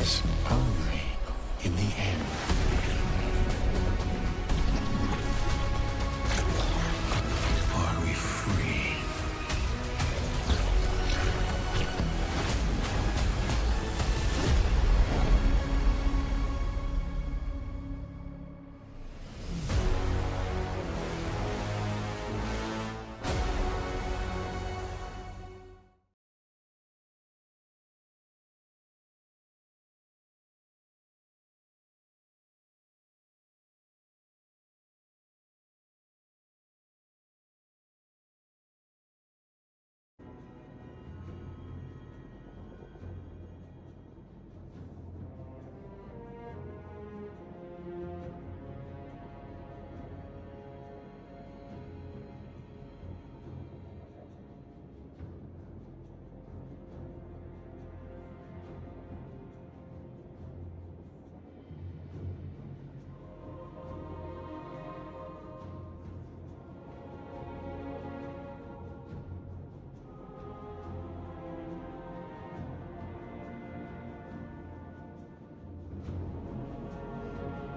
Because only in the end are we free.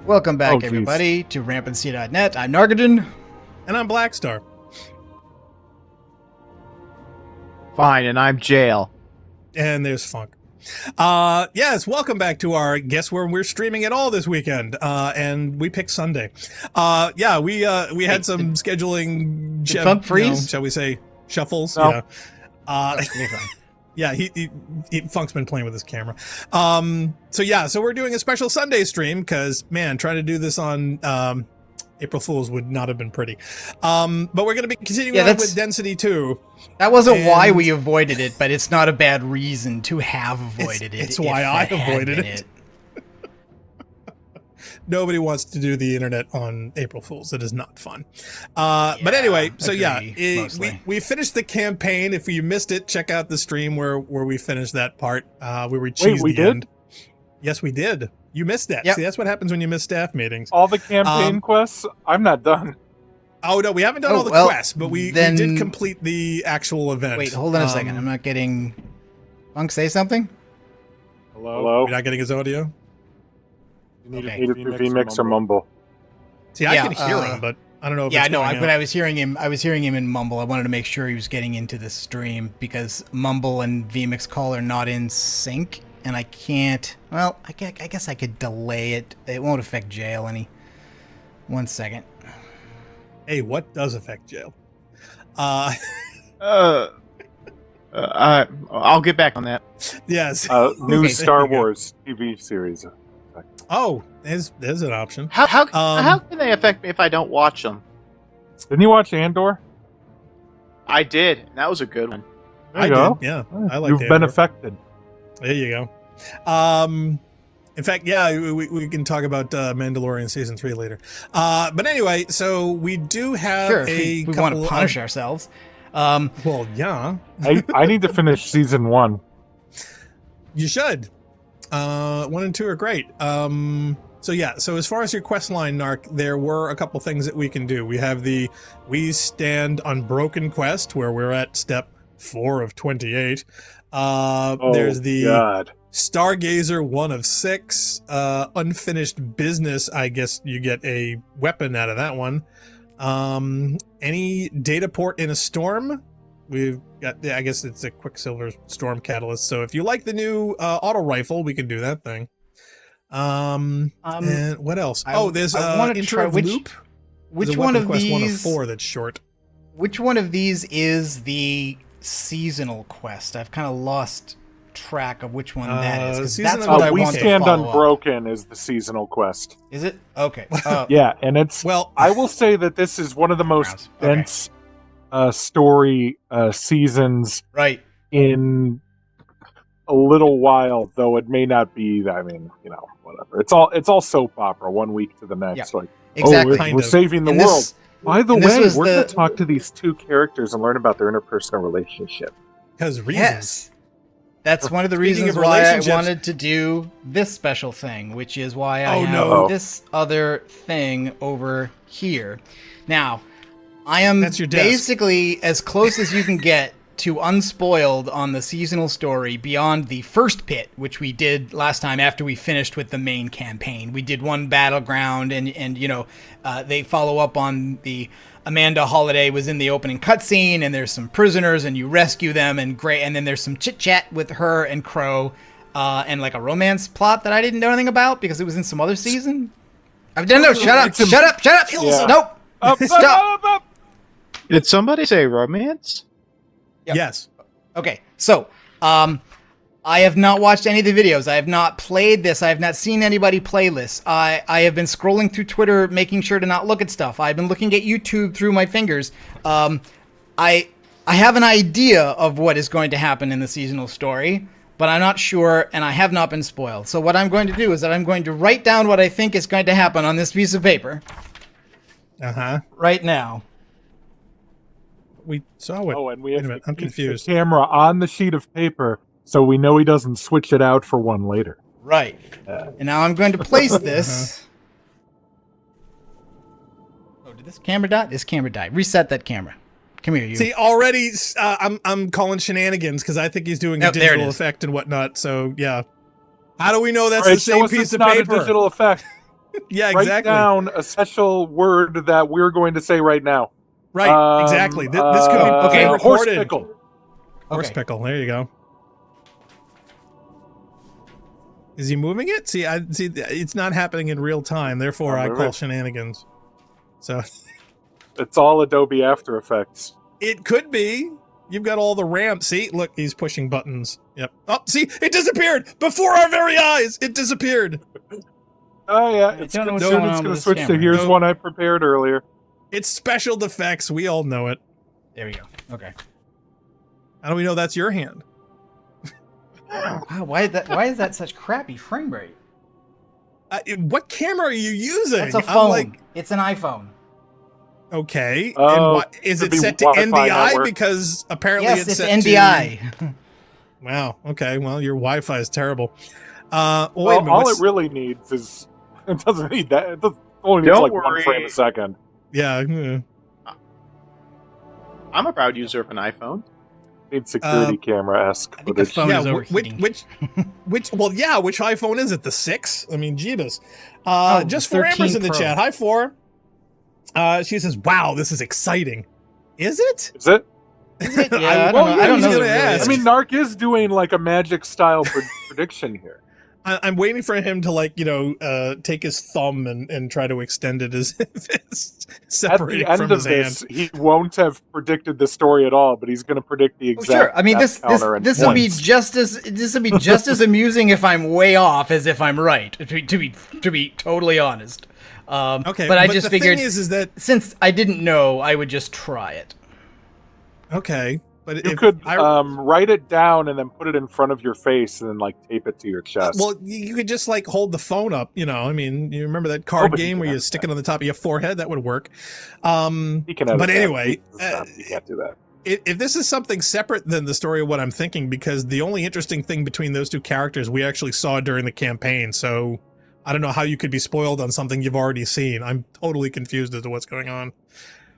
Welcome back, geez. everybody, to rampancy.net. I'm Narcogen. And I'm Blackstar. Fine, and I'm Jail. And there's Funk. Yes, welcome back to our Guess Where We're Streaming It All this weekend. And we picked Sunday. We had some scheduling, Did Funk freeze? shall we say, shuffles. No. Yeah. Yeah, he Funk's been playing with his camera. So we're doing a special Sunday stream because, man, trying to do this on April Fools would not have been pretty. But we're going to be continuing on with Density 2. That wasn't why we avoided it, but it's not a bad reason to have avoided it. It's why I avoided it. Nobody wants to do the internet on April Fools. It is not fun. But anyway, so we finished the campaign. If you missed it, check out the stream where we finished that part. Where we cheesed the end. Yes, we did. You missed that. Yep. See, that's what happens when you miss staff meetings. All the campaign quests? I'm not done. Oh, no, we haven't done all the quests, but we did complete the actual event. Wait, hold on a second. I'm not getting... Funk, say something? Hello? You're not getting his audio? You need a VMix or mumble. See, I can hear him, but I don't know if it's going out. But I was hearing him in mumble. I wanted to make sure he was getting into the stream because mumble and VMix call are not in sync, and I can't... Well, I guess I could delay it. It won't affect Jail any. 1 second. Hey, what does affect Jail? I'll get back on that. Yes. New Star Wars TV series. Oh, there's an option. How can they affect me if I don't watch them? Didn't you watch Andor? I did. And that was a good one. There you go. Did, yeah. I like You've been affected. There you go. In fact, we can talk about Mandalorian Season 3 later. But anyway, so we do have we want to punish ourselves. Well, yeah. I need to finish Season 1. You should. 1 and 2 are great. So as far as your quest line, Narc, there were a couple things that we can do. We have the We Stand Unbroken quest, where we're at step 4 of 28. There's the God. Stargazer 1 of 6. Unfinished Business, I guess you get a weapon out of that one. Any data port in a storm? We've got, I guess it's a Quicksilver Storm Catalyst. So if you like the new auto rifle, we can do that thing. And what else? There's Intro of Loop. Which one of these? 1 of 4 that's short. Which one of these is the seasonal quest? I've kind of lost track of which one that is. 'Cause that's what I We want to Stand follow Unbroken is the seasonal quest. Is it? Okay. Yeah, and it's... Well, I will say that this is one of the most dense story seasons in a little while, though it may not be. I mean, whatever. It's all soap opera, 1 week to the next. Yeah, like, exactly. we're saving the world. By the way, we're going to talk to these two characters and learn about their interpersonal relationship. Because reasons. Yes. That's one of the reasons why I wanted to do this special thing, which is why I have this other thing over here. Now, I am basically as close as you can get to Unspoiled on the seasonal story beyond the first pit, which we did last time after we finished with the main campaign. We did one battleground, and you know, they follow up on the Amanda Holiday was in the opening cutscene, and there's some prisoners, and you rescue them, and then there's some chit chat with her and Crow, and like a romance plot that I didn't know anything about because it was in some other season. No, shut up! Yeah. Nope. Stop. Did somebody say romance? Yep. Yes. Okay, so I have not watched any of the videos. I have not played this. I have not seen anybody play this. I have been scrolling through Twitter, making sure to not look at stuff. I've been looking at YouTube through my fingers. I have an idea of what is going to happen in the seasonal story, but I'm not sure, and I have not been spoiled. So what I'm going to do is that I'm going to write down what I think is going to happen on this piece of paper. Right now. We saw it. Oh, and we have to I'm keep confused. the camera on the sheet of paper so we know he doesn't switch it out for one later. Right. And now I'm going to place this. Oh, did this camera die? This camera died. Reset that camera. Come here, you. See, already I'm calling shenanigans because I think he's doing a digital effect and whatnot. So yeah, how do we know that's the same piece of not paper? A digital effect. Yeah, Write exactly. down a special word that we're going to say right now. Right, exactly. This could be horse recorded. pickle. Horse pickle. There you go. Is he moving it? See, it's not happening in real time. Therefore, I call shenanigans. So it's all Adobe After Effects. It could be. You've got all the ramps. See, look, he's pushing buttons. Yep. Oh, see, it disappeared before our very eyes. It disappeared. Oh yeah, it's going to switch to here's one I prepared earlier. It's special effects. We all know it. There we go. Okay. How do we know that's your hand? Wow, why is that such crappy frame rate? What camera are you using? It's a phone. It's an iPhone. Okay. And is it set to NDI? Because apparently yes, it's set NDI. To... Wow. Okay. Well, your Wi-Fi is terrible. Wait a minute, all it really needs is it doesn't need that. It only needs like 1 frame a second. Yeah. I'm a proud user of an iPhone. Need security camera-esque footage. Which iPhone is it? The 6? I mean, jeebus. Just for Amber's in the chat. Hi, 4. She says, "Wow, this is exciting." Is it? Is it? Yeah, I don't know. I mean, Narc is doing like a magic style prediction here. I'm waiting for him to take his thumb and try to extend it as if it's separated from his hand. At the end of this, he won't have predicted the story at all, but he's going to predict the exact. Sure. I mean, this will be just as amusing if I'm way off as if I'm right. To be totally honest. Okay, but I just figured is that since I didn't know, I would just try it. Okay. But you could write it down and then put it in front of your face and then like tape it to your chest. Well, you could just like hold the phone up, I mean, you remember that card game where you stick it on the top of your forehead? That would work. But anyway, you can't do that. If this is something separate than the story of what I'm thinking, because the only interesting thing between those two characters we actually saw during the campaign, so I don't know how you could be spoiled on something you've already seen. I'm totally confused as to what's going on.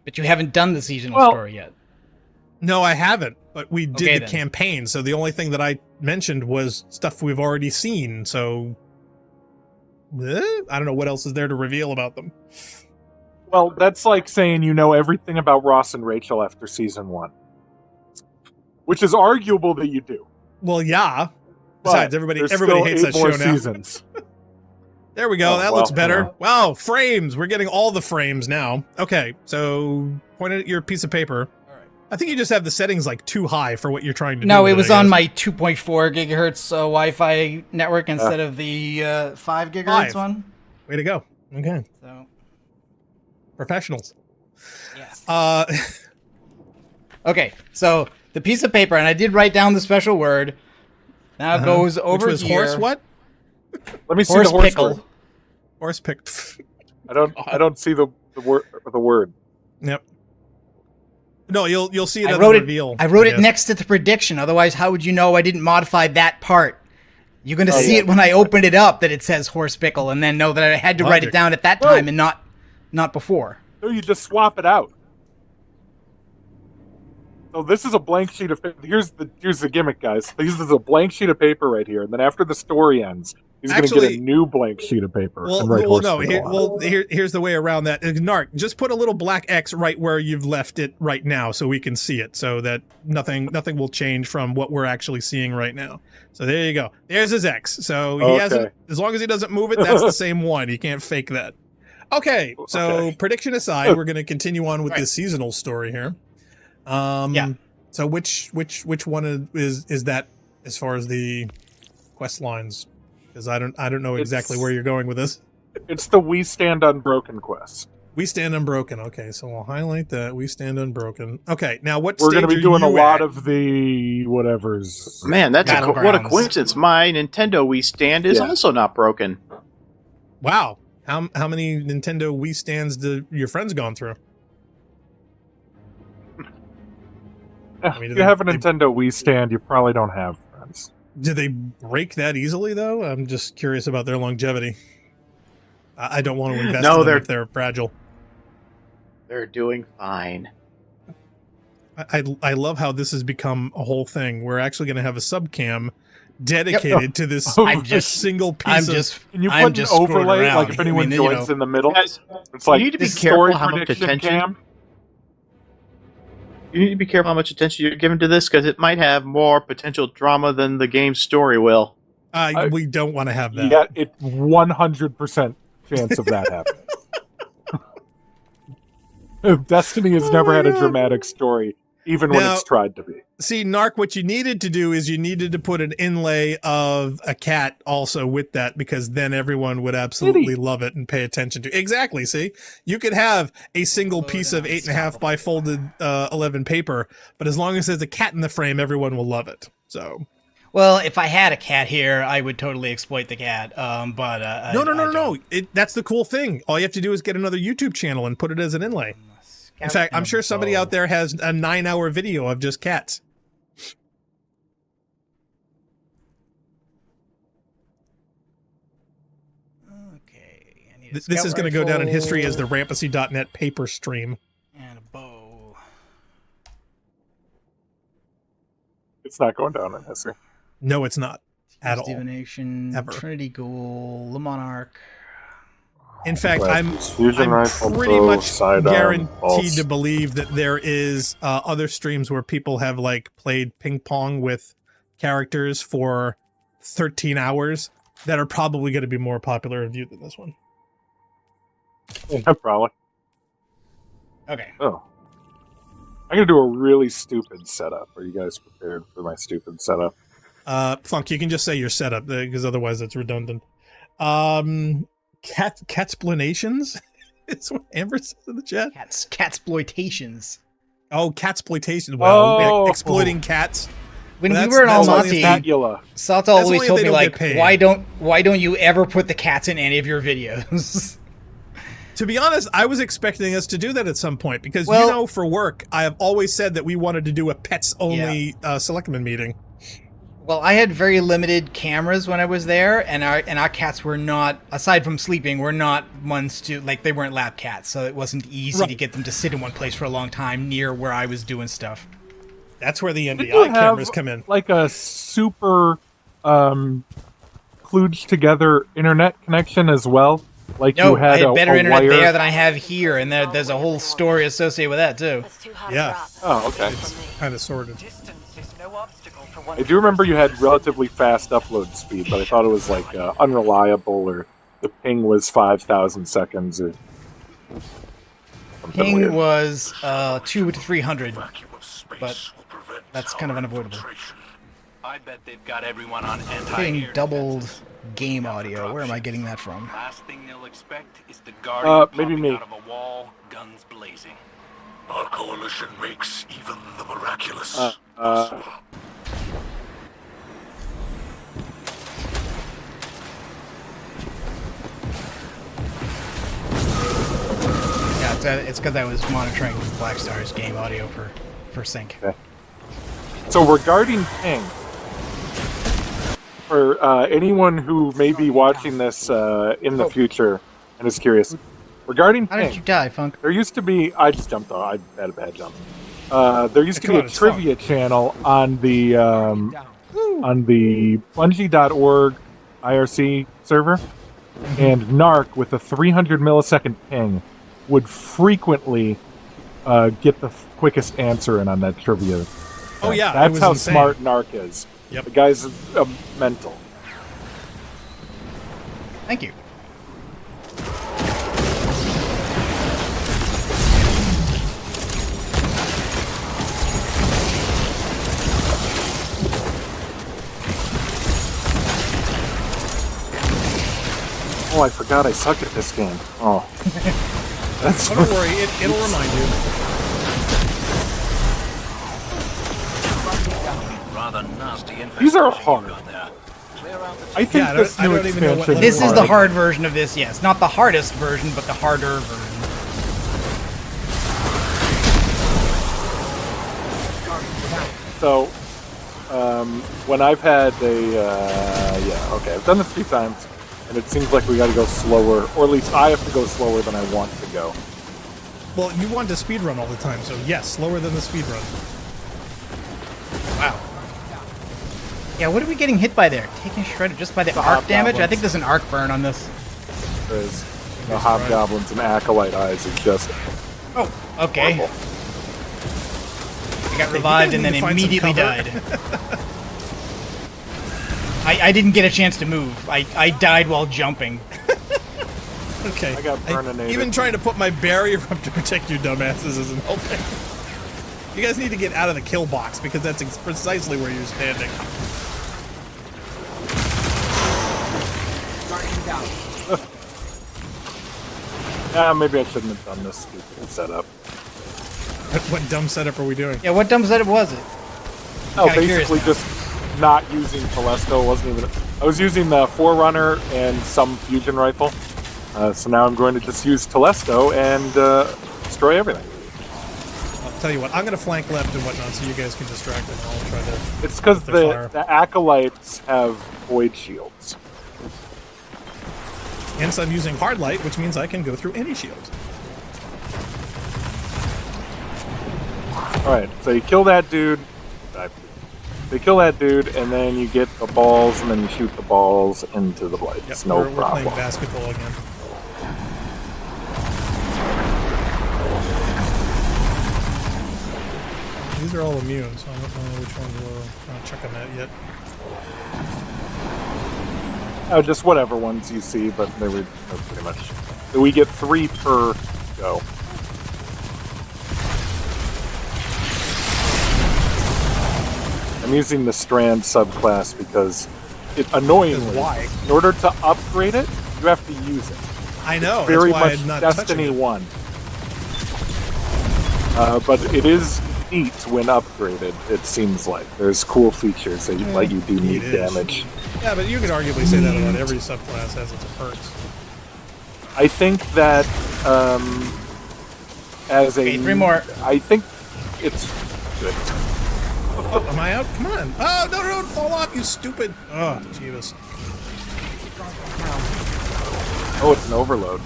But you haven't done the seasonal story yet. No, I haven't, but we did the campaign, so the only thing that I mentioned was stuff we've already seen, so I don't know what else is there to reveal about them. Well, that's like saying you know everything about Ross and Rachel after season 1. Which is arguable that you do. Well, yeah. Besides, everybody hates that show now. Seasons. There we go. That looks better. Wow, frames. We're getting all the frames now. Okay, so point it at your piece of paper. I think you just have the settings like too high for what you're trying to do. No, it was on my 2.4 gigahertz Wi-Fi network instead of the 5 gigahertz one. Way to go. Okay. So, professionals. Yes. Okay, so the piece of paper, and I did write down the special word. Now it goes over Which was here. Horse what? Let me see the horse pickle. word. Horse pickle. I don't see the word. Yep. No, you'll see it I on wrote the reveal. I wrote it next to the prediction. Otherwise, how would you know I didn't modify that part? You're going to see it when I open it up that it says horse pickle, and then know that I had to write it down at that time and not before. No, you just swap it out. So this is a blank sheet of paper. Here's the gimmick, guys. This is a blank sheet of paper right here, and then after the story ends, he's going to get a new blank sheet of paper. Here's the way around that. Narc, just put a little black X right where you've left it right now, so we can see it, so that nothing will change from what we're actually seeing right now. So there you go. There's his X. So he hasn't. As long as he doesn't move it, that's the same one. You can't fake that. Okay. So prediction aside, we're going to continue on with this seasonal story here. So which one is that as far as the quest lines? Because I don't know exactly where you're going with this. It's the We Stand Unbroken quest. We Stand Unbroken. Okay, so we'll highlight that. We Stand Unbroken. Okay, now what we're going to be doing a lot of the whatevers. Man, that's what a coincidence. My Nintendo Wii Stand is also not broken. Wow. How many Nintendo Wii Stands do your friends gone through? I mean, if you have a Nintendo Wii Stand, you probably don't have friends. Do they break that easily, though? I'm just curious about their longevity. I don't want to invest in them if they're fragile. They're doing fine. I love how this has become a whole thing. We're actually going to have a subcam dedicated to this single piece Can you put an overlay, like if anyone joins in the middle? Guys, it's like you need to be careful how much attention... You need to be careful how much attention you're giving to this, because it might have more potential drama than the game's story will. We don't want to have that. Yeah, it's 100% chance of that happening. Destiny has never had a dramatic story, even when it's tried to be. See, Narc, what you needed to do is you needed to put an inlay of a cat also with that, because then everyone would absolutely love it and pay attention to it. Exactly, see? You could have a single piece of 8.5 by folded 11 paper, but as long as there's a cat in the frame, everyone will love it. So... Well, if I had a cat here, I would totally exploit the cat. But no. That's the cool thing. All you have to do is get another YouTube channel and put it as an inlay. In fact, I'm sure somebody out there has a 9-hour video of just cats. Okay. This is going to go down in history as the Rampacy.net paper stream. And a bow. It's not going down in history. No, it's not. At all. Divination, Ever. Trinity Ghoul, the Monarch. In fact, I'm pretty much guaranteed to believe that there is other streams where people have like played ping pong with characters for 13 hours that are probably going to be more popular and viewed than this one. Yeah, probably. Okay. Oh. I'm going to do a really stupid setup. Are you guys prepared for my stupid setup? Funk, you can just say your setup, because otherwise it's redundant. Catsplanations? Is what Amber says in the chat? Catsploitations. Oh, catsploitation. Well, exploiting cats. When we were in Almaty, Salta always told me, like, why don't you ever put the cats in any of your videos? To be honest, I was expecting us to do that at some point, because, you know, for work, I have always said that we wanted to do a pets-only selectman meeting. Well, I had very limited cameras when I was there, and our cats were not, aside from sleeping, were not ones to, like, they weren't lab cats, so it wasn't easy to get them to sit in one place for a long time near where I was doing stuff. That's where the NDI cameras come in. Like a super kludged together internet connection as well. Like no, you had I had better internet wire there than I have here, and there's a whole story associated with that too. Yeah. Oh, okay. It's kind of sorted. I do remember you had relatively fast upload speed, but I thought it was like unreliable, or the ping was 5,000 seconds, or something ping weird. was 200 to 300, but that's kind of unavoidable. I bet they've got everyone on Getting doubled game audio. Where am I getting that from? Last thing they'll expect is the guardian maybe me. out of a wall, guns blazing. Our coalition makes even the miraculous. Yeah, it's because I was monitoring Blackstar's game audio for sync. Okay. So regarding ping, for anyone who may be watching this in the future and is curious, regarding How ping, did you die, Funk? there used to be. I just jumped off. I had a bad jump. there used to be a trivia channel on the Bungie.org IRC server, and Narc with a 300 millisecond ping would frequently get the quickest answer in on that trivia. Oh yeah, that's how smart Narc is. Yep. The guy's mental. Thank you. Oh, I forgot I suck at this game. Oh. That's don't worry, it'll remind you. Rather nasty. These are hard. I think this new expansion. This is the hard version of this, yes. Not the hardest version, but the harder version. So, when I've had I've done this a few times, and it seems like we got to go slower, or at least I have to go slower than I want to go. Well, you want to speedrun all the time, so yes, slower than the speedrun. Wow. Yeah, what are we getting hit by there? Taking shredded just by the arc damage? I think there's an arc burn on this. There's the hobgoblins and acolyte eyes is just. Oh, okay. Horrible. I got revived and then immediately died. I didn't get a chance to move. I died while jumping. Okay. I got burninated. Even trying to put my barrier up to protect you dumbasses isn't helping. You guys need to get out of the kill box, because that's precisely where you're standing. Yeah, maybe I shouldn't have done this stupid setup. What dumb setup are we doing? Yeah, what dumb setup was it? Oh, basically just not using Telesto. Wasn't even. I was using the Forerunner and some fusion rifle. So now I'm going to just use Telesto and destroy everything. I'll tell you what, I'm going to flank left and whatnot so you guys can distract them. I'll try to... It's because the Acolytes have Void Shields. Hence I'm using Hard Light, which means I can go through any shield. Alright, so you kill that dude. They kill that dude, and then you get the balls, and then you shoot the balls into the blight. It's no we're problem. Playing basketball again. These are all immune, so I don't know which ones we're not checking that yet. Oh, just whatever ones you see, but they were pretty much. We get 3 per go. I'm using the Strand subclass because it annoyingly, in order to upgrade it, you have to use it. I know. It's very that's why much I'm not Destiny 1. But it is neat when upgraded, it seems like. There's cool features that let you do neat damage. Yeah, but you could arguably say that about every subclass has its perks. I think that as a... 3 more. I think it's good. Oh, am I out? Come on. Oh, no, don't fall off, you stupid. Oh, Jeebus. Oh, it's an overload.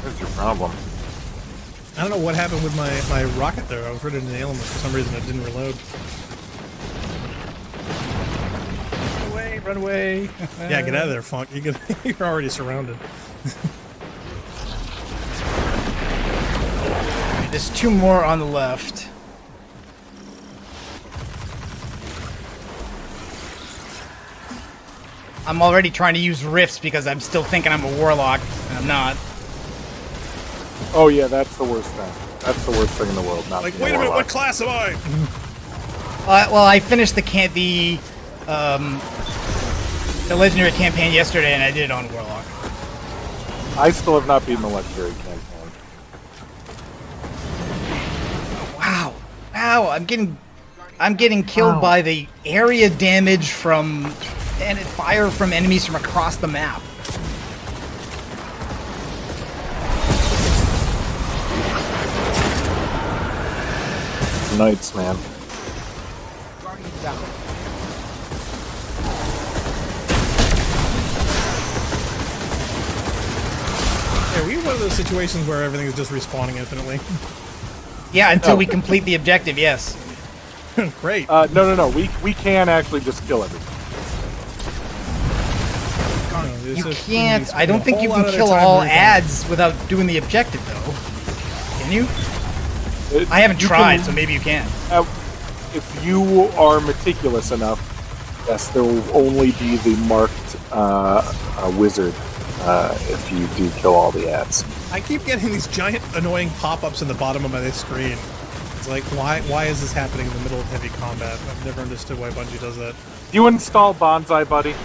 That's your problem. I don't know what happened with my rocket there. I was ready to nail him, but for some reason it didn't reload. Run away, run away. Yeah, get out of there, Funk. You're already surrounded. There's 2 more on the left. I'm already trying to use rifts because I'm still thinking I'm a warlock, and I'm not. Oh yeah, that's the worst thing. That's the worst thing in the world. Not like, wait a minute, what class am I? Well, I finished the legendary campaign yesterday, and I did it on warlock. I still have not beaten the legendary campaign. Wow! Wow! I'm getting killed by the area damage from and fire from enemies from across the map. Knights, man. Yeah, we have one of those situations where everything is just respawning infinitely. Yeah, until we complete the objective, yes. Great. No. We can actually just kill everything. You can't. I don't think you can kill all ads without doing the objective, though. Can you? I haven't tried, so maybe you can. If you are meticulous enough, yes, there will only be the marked wizard if you do kill all the ads. I keep getting these giant annoying pop-ups in the bottom of my screen. It's like, why is this happening in the middle of heavy combat? I've never understood why Bungie does that. You install Bonsai, buddy?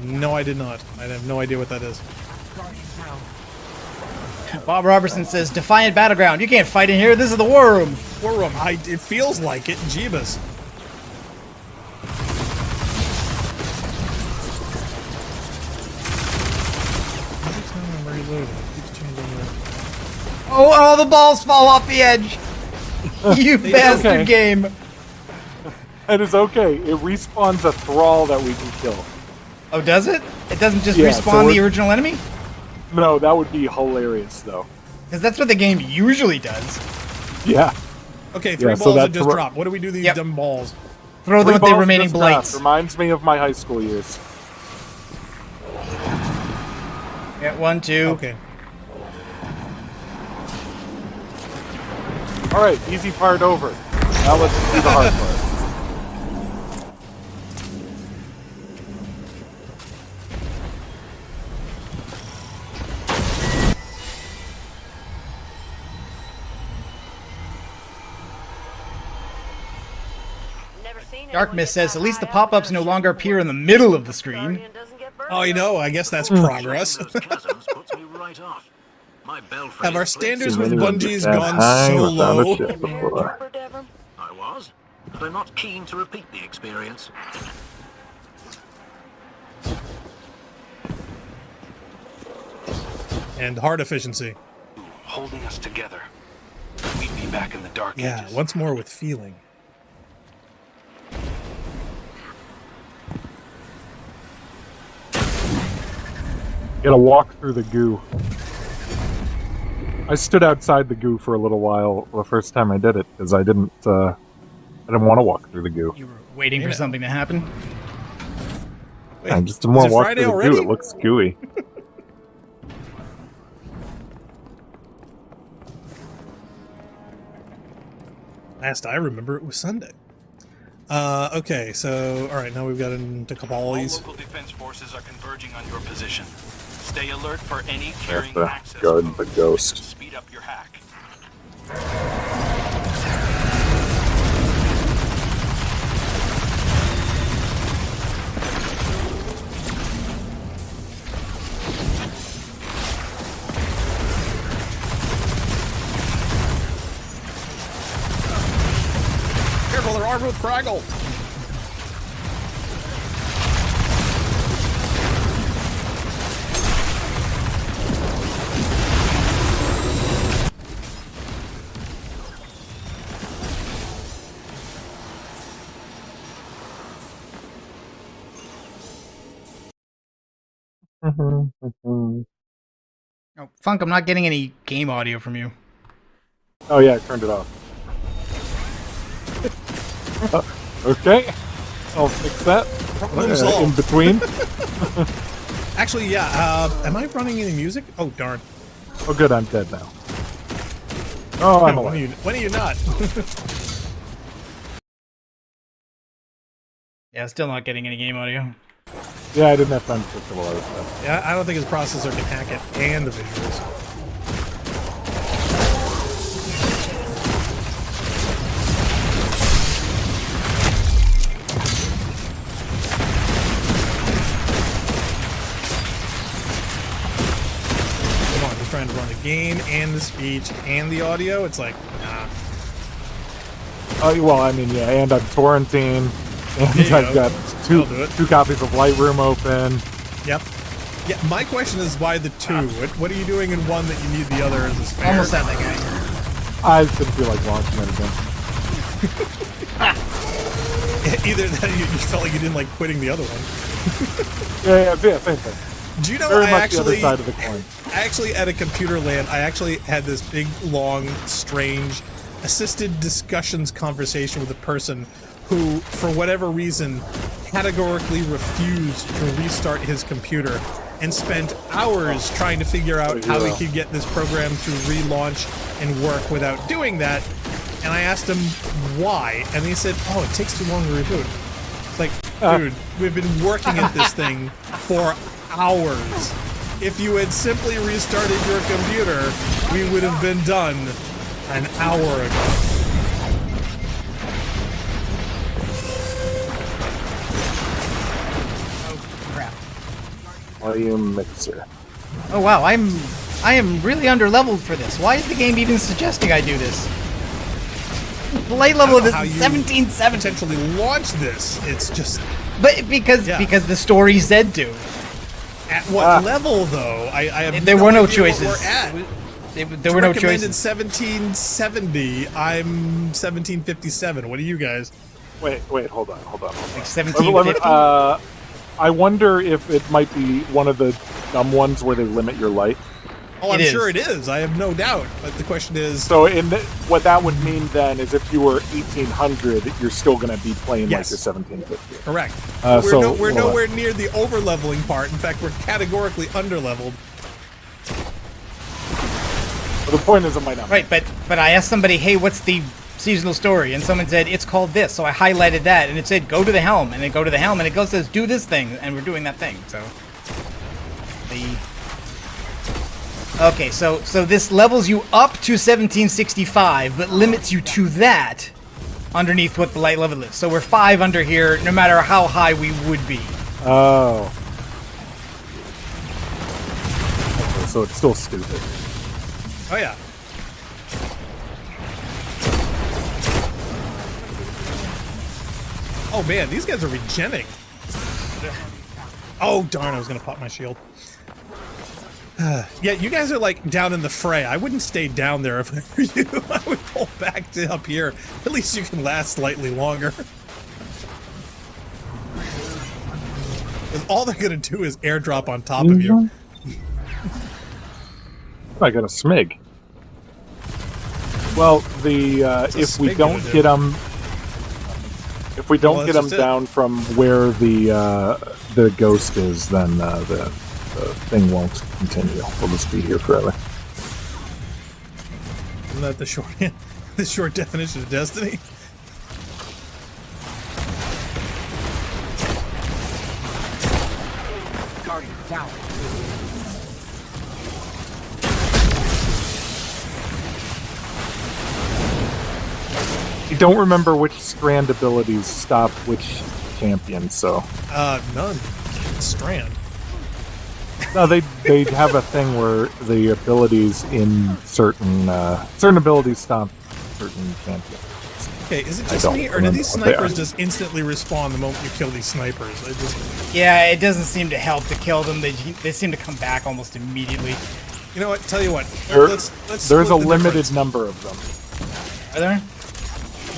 No, I did not. I have no idea what that is. Bob Robertson says, Defiant Battleground. You can't fight in here. This is the war room. War room. It feels like it. Jeebus. Every time I'm reloading, it keeps changing the... Oh, the balls fall off the edge. You bastard game. That is okay. It respawns a thrall that we can kill. Oh, does it? It doesn't just Yeah, respawn so the original enemy? No, that would be hilarious, though. Because that's what the game usually does. Yeah. Okay, three balls that just dropped. What do we do with these dumb balls? Throw them at the remaining blights. Reminds me of my high school years. Yeah, 1, 2. Okay. Alright, easy part over. Now let's do the hard part. Dark Mist says, at least the pop-ups no longer appear in the middle of the screen. Oh, you know, I guess that's progress. Have our standards with Bungie's gone so low? I was, but I'm not keen to repeat the experience. And heart efficiency. Holding us together. We'd be back in the dark ages. Yeah, once more with feeling. Gotta walk through the goo. I stood outside the goo for a little while the first time I did it because I didn't want to walk through the goo. You were waiting for something to happen? Wait, I just didn't want to walk through the already? goo. It looks gooey. Last I remember, it was Sunday. Okay, so alright, now we've got into Cabali's. All local defense forces are converging on your position. Stay alert for any carrying to access guard codes the that ghost. could speed up your hack. Careful, they're armed with Fraggle! Oh, Funk, I'm not getting any game audio from you. Oh yeah, I turned it off. Okay, I'll fix that in between. Actually, yeah, am I running any music? Oh, darn. Oh good, I'm dead now. Oh, I'm alive. When are you not? Yeah, still not getting any game audio. Yeah, I didn't have time to fix a lot of stuff. Yeah, I don't think his processor can hack it and the visuals. Come on, he's trying to run the game and the speech and the audio. It's like, nah. Oh well, I mean, yeah, and I'm torrenting, and I've got two copies of Lightroom open. Yep. Yeah, my question is why the two? What are you doing in one that you need the other as a spare? Almost had that guy. I just didn't feel like launching it again. Either that or you felt like you didn't like quitting the other one. Yeah, same thing. Do you know Very I much actually, the other side of the coin. actually at a computer land, I actually had this big, long, strange, assisted discussions conversation with a person who, for whatever reason, categorically refused to restart his computer and spent hours trying to figure out how he could get this program to relaunch and work without doing that. And I asked him why, and he said, "Oh, it takes too long to reboot." It's like, dude, we've been working at this thing for hours. If you had simply restarted your computer, we would have been done an hour ago. Volume mixer. Oh wow, I am really underleveled for this. Why is the game even suggesting I do this? The light level of this is 1770. Potentially launch this. It's just. But because the story said to. At what level though? I have there no were no idea choices. What we're at. There were no choices. 1770. I'm 1757. What are you guys? Wait, hold on. Like 1750. I wonder if it might be one of the dumb ones where they limit your light. Oh, I'm sure it is. I have no doubt. But the question is... So what that would mean then is if you were 1800, you're still going to be playing like you're 1750. Correct. We're nowhere near the over-leveling part. In fact, we're categorically under-leveled. Well, the point is it might not. Right, but I asked somebody, hey, what's the seasonal story? And someone said, it's called this. So I highlighted that, and it said, go to the helm. And then go to the helm, and it goes, says, do this thing. And we're doing that thing. So... Okay, so this levels you up to 1765, but limits you to that underneath what the light level is. So we're 5 under here, no matter how high we would be. Oh. Okay, so it's still stupid. Oh, yeah. Oh, man, these guys are regenning. Oh, darn, I was going to pop my shield. Yeah, you guys are like down in the fray. I wouldn't stay down there if I were you. I would pull back to up here. At least you can last slightly longer. All they're gonna do is airdrop on top of you. I got a smig. Well, if we don't get them, down from where the ghost is, then the thing won't continue. We'll just be here forever. Isn't that the short definition of destiny? Guardian down. I don't remember which strand abilities stop which champion, so... None. Strand. No, they have a thing where the abilities in certain abilities stop certain champions. Okay, is it just me, or do these snipers just instantly respawn the moment you kill these snipers? Yeah, it doesn't seem to help to kill them. They seem to come back almost immediately. You know what? Tell you what. Let's there's a limited number of them. Are there?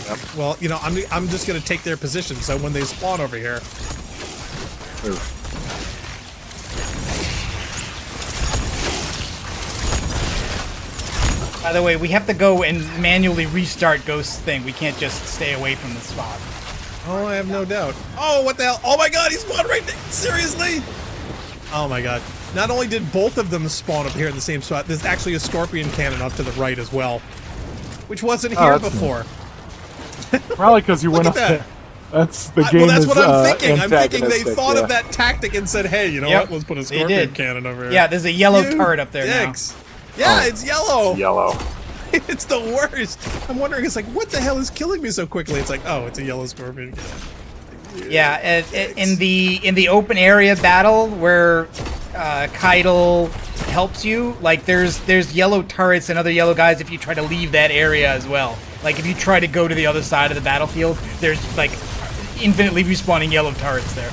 Yep. Well, you know, I'm just gonna take their position, so when they spawn over here. By the way, we have to go and manually restart Ghost's thing. We can't just stay away from the spot. Oh, I have no doubt. Oh, what the hell? Oh my god, he spawned right there! Seriously? Oh my god. Not only did both of them spawn up here in the same spot, there's actually a scorpion cannon up to the right as well. Which wasn't here before. Probably because you went up there. That's the game. Well, that's what I'm thinking. I'm thinking they antagonistic, thought of that tactic and said, hey, you know what? Let's put a scorpion cannon over here. Yeah, there's a yellow turret up there dicks. Yeah, it's yellow. Yellow. It's the worst. I'm wondering, it's like, what the hell is killing me so quickly? It's like, oh, it's a yellow scorpion. Yeah, in the open area battle where Keitel helps you, like there's yellow turrets and other yellow guys if you try to leave that area as well. Like if you try to go to the other side of the battlefield, there's like infinitely respawning yellow turrets there.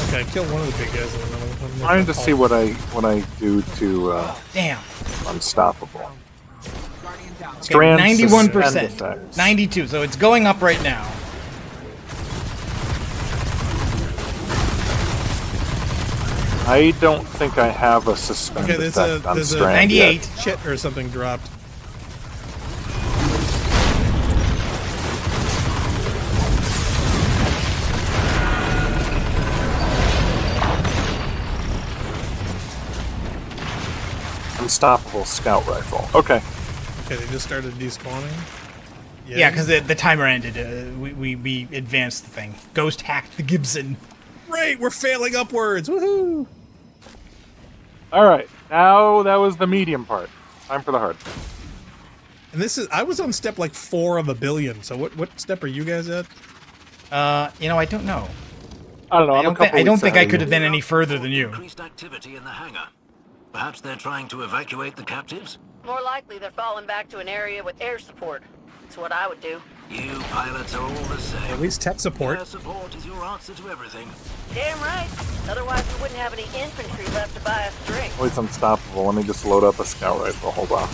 Okay, kill one of the big guys and another one. Trying to see what I do to Damn. Unstoppable. Okay, 91%. 92, so it's going up right now. I don't think I have a suspend Okay, there's effect on a Strand 98 yet. shit or something dropped. Unstoppable scout rifle. Okay. Okay, they just started despawning. Yeah, because the timer ended. We advanced the thing. Ghost hacked the Gibson. Great, we're failing upwards. Woohoo! All right. Now that was the medium part. Time for the hard. And this is I was on step like 4 of a billion. So what step are you guys at? You know, I don't know. I don't know. I don't think I could have been any further than you. Increased activity in the hangar. Perhaps they're trying to evacuate the captives? More likely, they're falling back to an area with air support. That's what I would do. You pilots are all the same. At least tech support. Air support is your answer to everything. Damn right. Otherwise, we wouldn't have any infantry left to buy us drinks. Oh, it's unstoppable. Let me just load up a scout rifle. Hold on.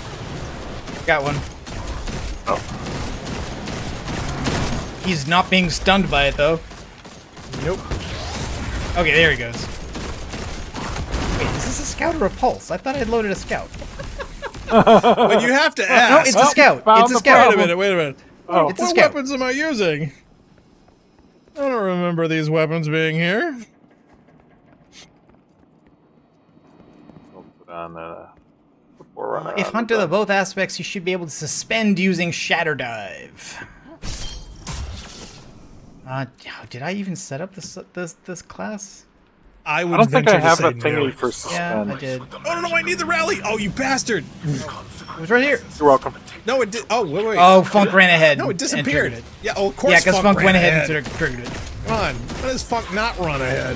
Got one. Oh. He's not being stunned by it, though. Nope. Okay, there he goes. Wait, is this a scout or a pulse? I thought I had loaded a scout. When you have to ask. No, it's a scout. found It's a the scout. Wait a minute. Oh. It's a What scout. weapons am I using? I don't remember these weapons being here. I'll put on before running If out hunted of the both aspects, you should be able to suspend using Shatter Dive. Did I even set up this class? I would I don't think I venture to have say a thingy no. for Yeah, suspend. I did. Oh no, I need the rally! Oh, you bastard! It was right here. You're welcome. No, it did. Oh, wait. Oh, Funk ran ahead. No, it and disappeared. triggered it. Yeah, oh, of course. Yeah, because Funk went ahead ran and triggered it. Come on, how does Funk not run ahead?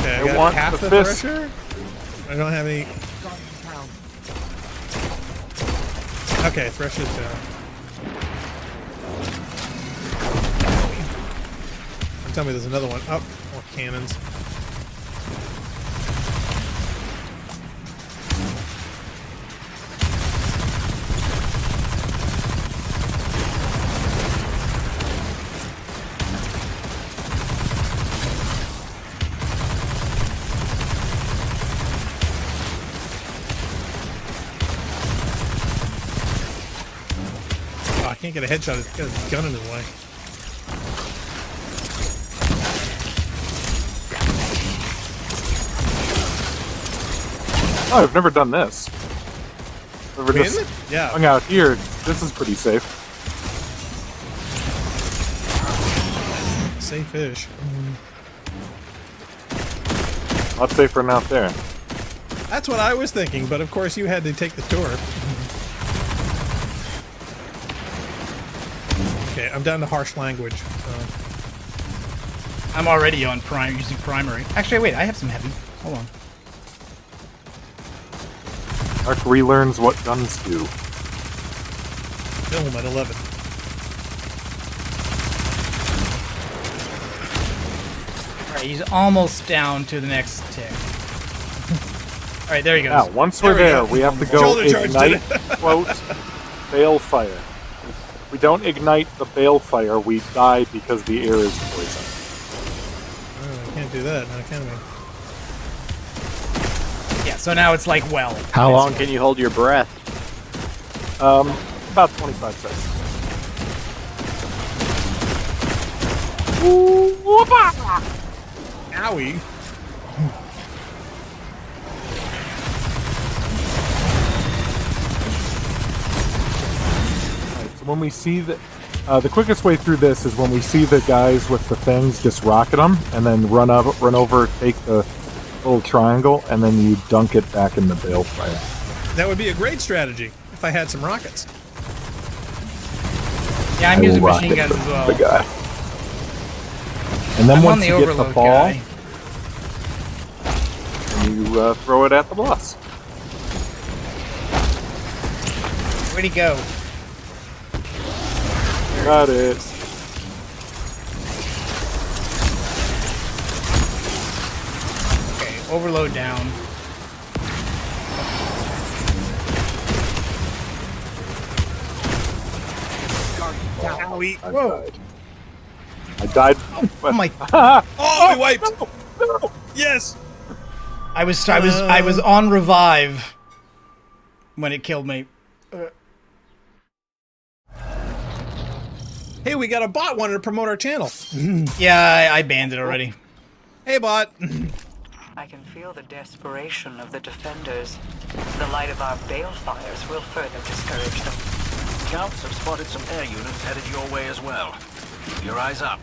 Okay, I got want half the the fist. thresher. I don't have any. Okay, thresher's down. Tell me there's another one. Oh, more cannons. Oh, I can't get a headshot. It's got a gun in his way. Oh, I've never done this. Never Win? just Yeah. hung out here. This is pretty safe. Safe-ish. A lot safer than out there. That's what I was thinking, but of course you had to take the tour. Okay, I'm down to harsh language. I'm already on using primary. Actually, wait, I have some heavy. Hold on. Ark relearns what guns do. Film at 11. Alright, he's almost down to the next tick. Alright, there he goes. Now, once we're There we there, go. we have to go Shoulder charge did ignite, quote, balefire. If we don't ignite the balefire, we die because the air is poison. Oh, I can't do that now, can we? Yeah, so now it's like, well. How long can you hold your breath? About 25 seconds. Owie. So when we see the quickest way through this is when we see the guys with the things, just rocket them, and then run over, take the little triangle, and then you dunk it back in the balefire. That would be a great strategy if I had some rockets. Yeah, I'm using machine guns as well. The guy. And then I'm on once the you get the overload ball, guy. you throw it at the boss. Where'd he go? Got it. Okay, overload down. Owie. I Whoa. died. I died. Oh my! Oh, we wiped. No. Yes. I was on revive when it killed me. Hey, we got a bot wanting to promote our channel. Yeah, I banned it already. Hey, bot. I can feel the desperation of the defenders. The light of our balefires will further discourage them. Scouts have spotted some air units headed your way as well. Keep your eyes up.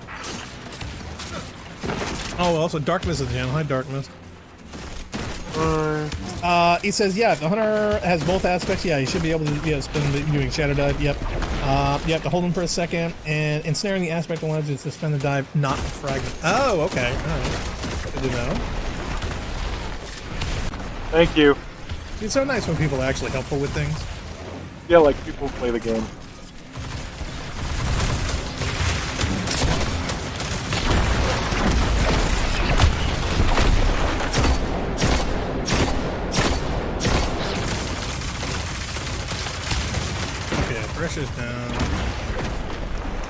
Oh, also Darkness is the channel. Hi, Darkness. He says, yeah, if the hunter has both aspects, yeah, he should be able to spend doing shadow dive. Yep. You have to hold him for a second, and ensnaring the aspect allows you to suspend the dive, not the fragment. Oh, okay. Alright. Good to know. Thank you. It's so nice when people are actually helpful with things. Yeah, like people who play the game. Okay, pressure's down.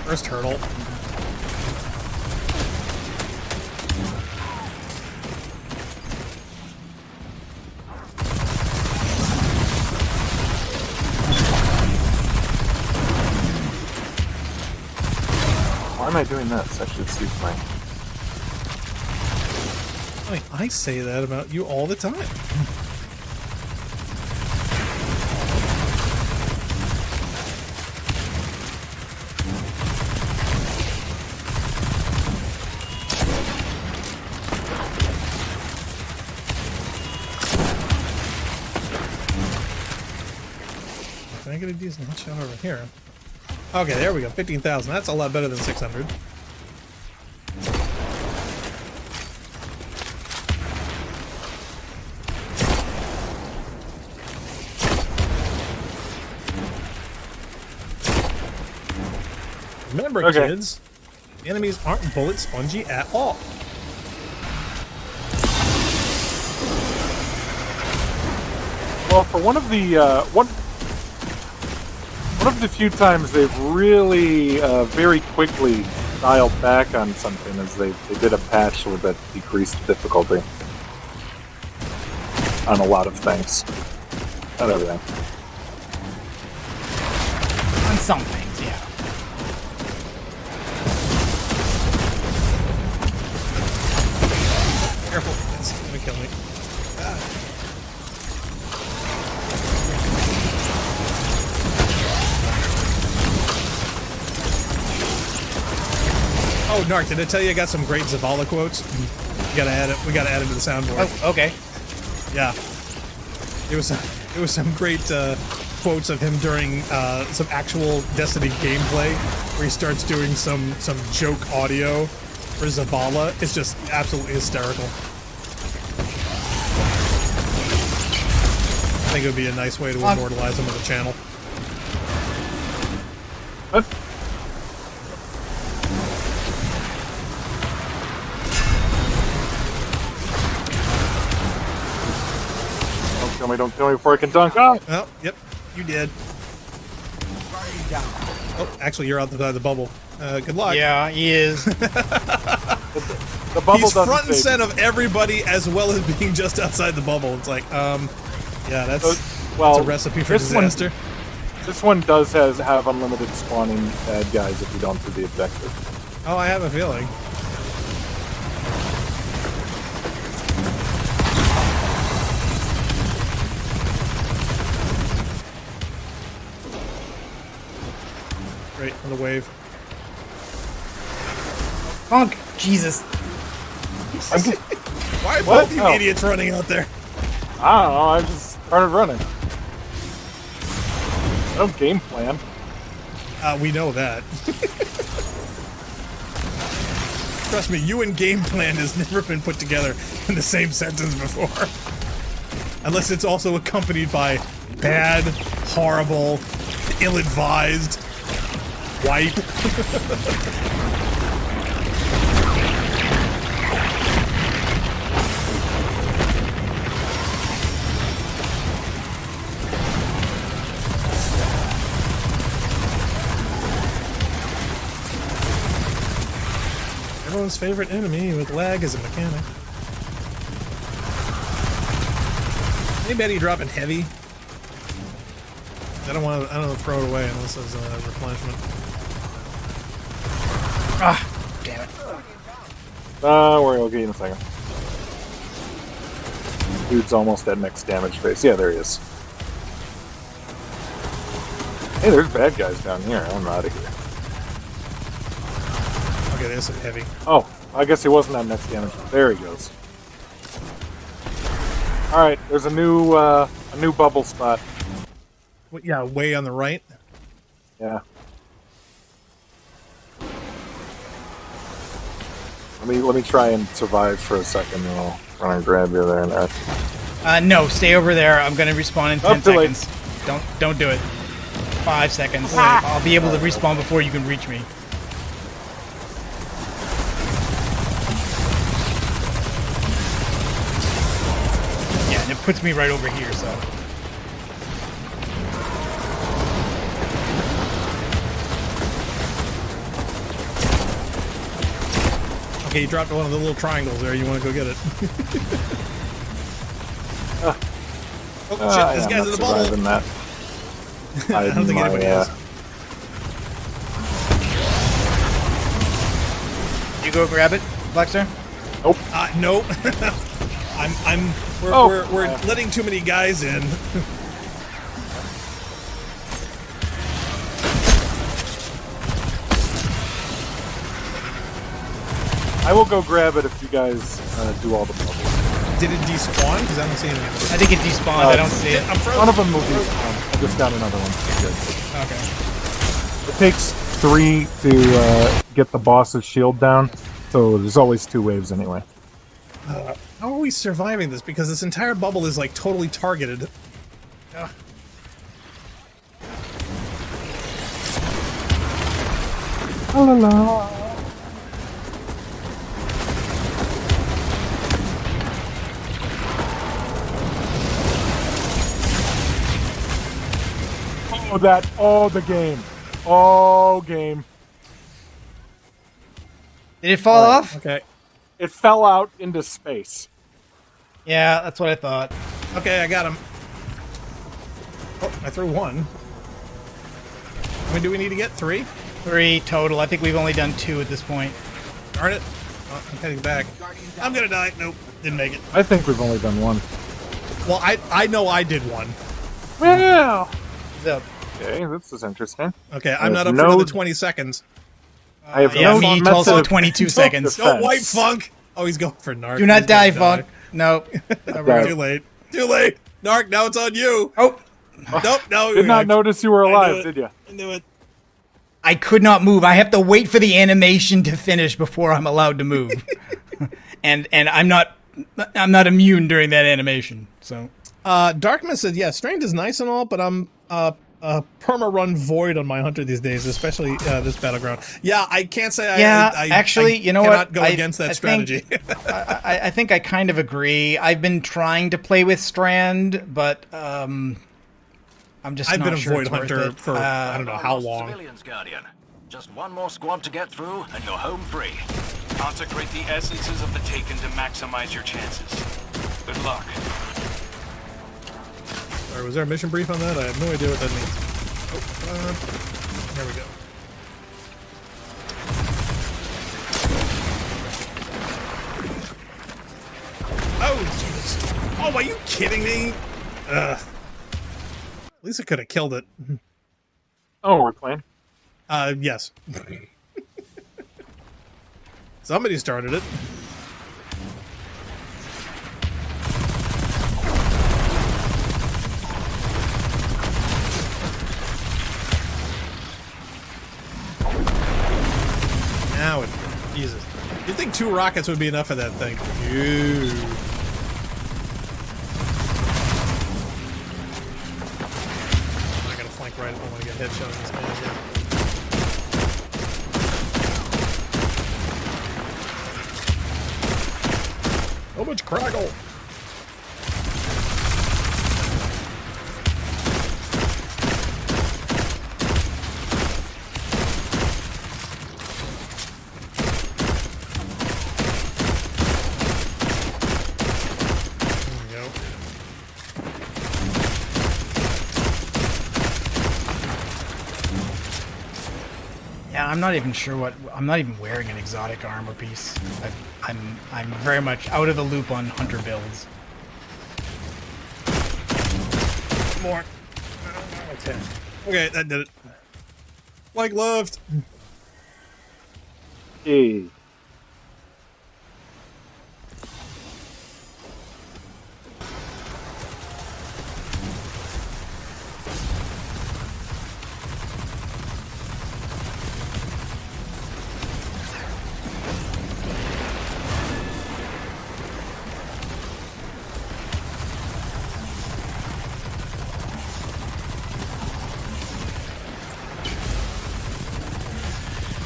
First hurdle. Why am I doing this? I should see my... I mean, I say that about you all the time. Can I get a decent headshot over here? Okay, there we go. 15,000. That's a lot better than 600. Remember, Okay. kids, the enemies aren't bullet spongy at all. Well, for one of the few times they've really very quickly dialed back on something is they did a patch with that decreased difficulty on a lot of things. Not everything. On some things, yeah. Careful, it's gonna kill me. Oh, Narc, did I tell you I got some great Zavala quotes? We gotta add it to the soundboard. Oh, okay. Yeah. It was some great quotes of him during some actual Destiny gameplay where he starts doing some joke audio for Zavala. It's just absolutely hysterical. I think it would be a nice way to immortalize him on the channel. What? Don't kill me before I can dunk. Oh! Oh, yep, you did. Oh, actually, you're outside the bubble. Good luck. Yeah, he is. The bubble He's doesn't front and save center of everybody as well as being just outside the bubble. It's like, yeah, that's a recipe for disaster. This one does have unlimited spawning bad guys if you don't do the objective. Oh, I have a feeling. Right on the wave. Funk! Jesus. Why are What? both you Oh. idiots running out there? I don't know, I just started running. No game plan. We know that. Trust me, you and game plan has never been put together in the same sentence before. Unless it's also accompanied by bad, horrible, ill-advised, wipe. Everyone's favorite enemy with lag as a mechanic. Anybody dropping heavy? I don't want to throw it away unless there's a replenishment. Ah, damn it. We'll get you in a second. Dude's almost at next damage phase. Yeah, there he is. Hey, there's bad guys down here. I'm out of here. Okay, there's some heavy. Oh, I guess he wasn't at next damage. There he goes. All right, there's a new bubble spot. Yeah, way on the right. Yeah. Let me try and survive for a second, and I'll run and grab you there and there. No, stay over there. I'm gonna respawn in 10 too late. seconds. Don't do it. 5 seconds. I'll be able to respawn before you can reach me. Yeah, and it puts me right over here, so. Okay, you dropped one of the little triangles there. You want to go get it? Oh shit! This guy's in the bubble. That. I don't think anybody is. You go grab it, Blackstar? Nope. Nope. We're letting too many guys in. I will go grab it if you guys do all the bubbles. Did it despawn? Because I don't see anything. I think it despawned. I don't see it. I'm frozen. One of them will despawn. I just got another one. Good. Okay. It takes 3 to get the boss's shield down, so there's always 2 waves anyway. How are we surviving this? Because this entire bubble is like totally targeted. La la la. The game. Oh, game. Did it fall off? Okay. It fell out into space. Yeah, that's what I thought. Okay, I got him. Oh, I threw 1. I mean, do we need to get 3? 3 total. I think we've only done 2 at this point. Darn it. Oh, I'm heading back. I'm gonna die. Nope, didn't make it. I think we've only done 1. Well, I know I did 1. Well. What's up? Okay, this is interesting. Okay, I'm not up for another 20 seconds. I have Yeah, no me method also of 22 seconds. Don't wipe Funk! Oh, he's going for Narc. Do not He's die, gonna Funk. No. Too late. Too late! Narc, now it's on you! Oh! Nope, no. Did not notice you were alive, did you? I knew it. I could not move. I have to wait for the animation to finish before I'm allowed to move. and I'm not immune during that animation. So Darkman said, yeah, Strained is nice and all, but I'm perma-run void on my hunter these days, especially this battleground. Yeah, I can't say actually, you know cannot what? go against that strategy. I think I kind of agree. I've been trying to play with Strand, but I'm just I've not been a sure void it's worth hunter it. for I don't know how long. Civilians, Guardian. Just one more squad to get through, and you're home free. Consecrate the essences of the Taken to maximize your chances. Good luck. Or was there a mission brief on that? I have no idea what that means. Oh, there we go. Oh, Jesus. Oh, are you kidding me? At least I could have killed it. Oh, we're playing? Yes. Somebody started it. Now it, Jesus. You'd think 2 rockets would be enough of that thing. Ew. I'm not gonna flank right if I want to get headshot on this man again. So much craggle. Yeah, I'm not even sure what. I'm not even wearing an exotic armor piece. I'm very much out of the loop on hunter builds. More. Okay, that did it. Like left. Hey.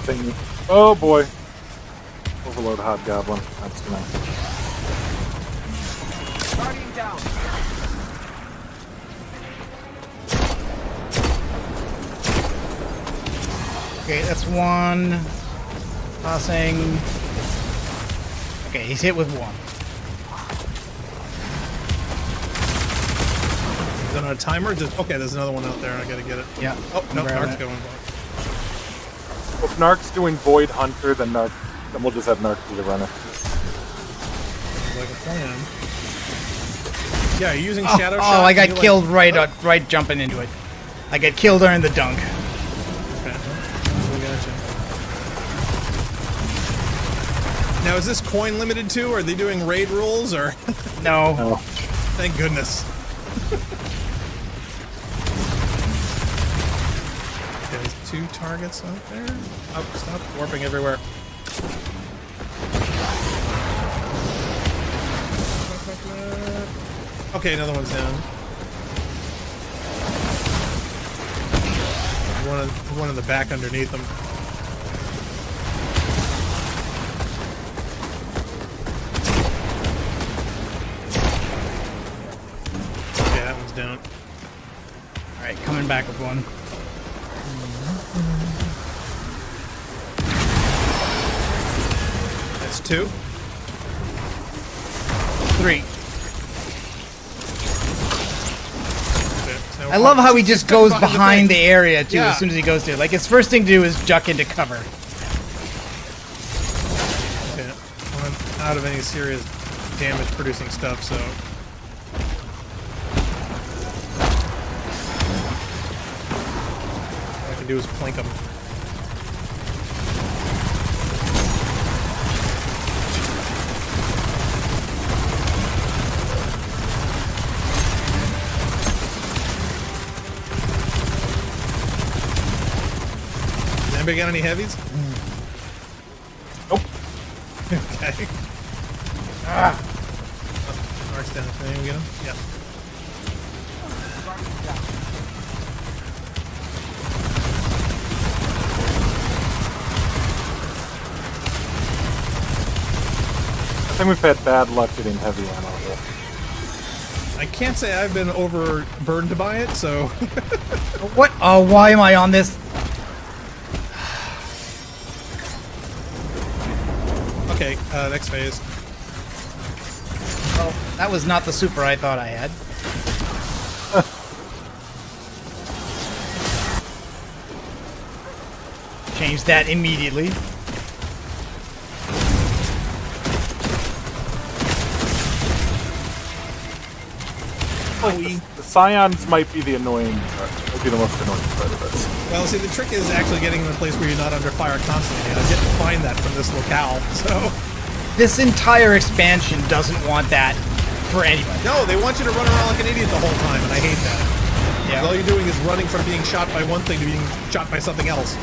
Thing. Oh boy. Overload Hobgoblin. That's gonna. Guardian down. Okay, that's one. Tossing. Okay, he's hit with one. Is that on a timer? Just, okay, there's another one out there. I gotta get it. Yeah. Oh, no, Grab Narc's it. going. Well, if Narc's doing Void Hunter, then we'll just have Narc be the runner. Like a plan. Yeah, you're using Oh, Shadow Shot. I got you, killed like, right jumping into it. I got killed during the dunk. Okay. We gotcha. Now, is this coin limited to? Are they doing raid rules or? No. Oh. Thank goodness. There's 2 targets out there. Oh, stop warping everywhere. Okay, another one's down. One in the back underneath them. Okay, that one's down. Alright, coming back with one. That's 2. 3. Okay, so I love how he just goes behind the thing. area too. Yeah. As soon as he goes to it, like his first thing to do is duck into cover. Okay, I'm out of any serious damage producing stuff, so. All I can do is plink him. Anybody got any heavies? Nope. Okay. Ah. Mark's down. Can anyone get him? Yeah. I think we've had bad luck getting heavy ammo here. I can't say I've been overburdened by it, so. What? Oh, why am I on this? Okay, next phase. Well, that was not the super I thought I had. Change that immediately. The Scions might be the annoying part. Might be the most annoying part of this. Well, see, the trick is actually getting in a place where you're not under fire constantly, and I didn't find that from this locale, so. This entire expansion doesn't want that for anybody. No, they want you to run around like an idiot the whole time, and I hate that. Yeah. All you're doing is running from being shot by one thing to being shot by something else.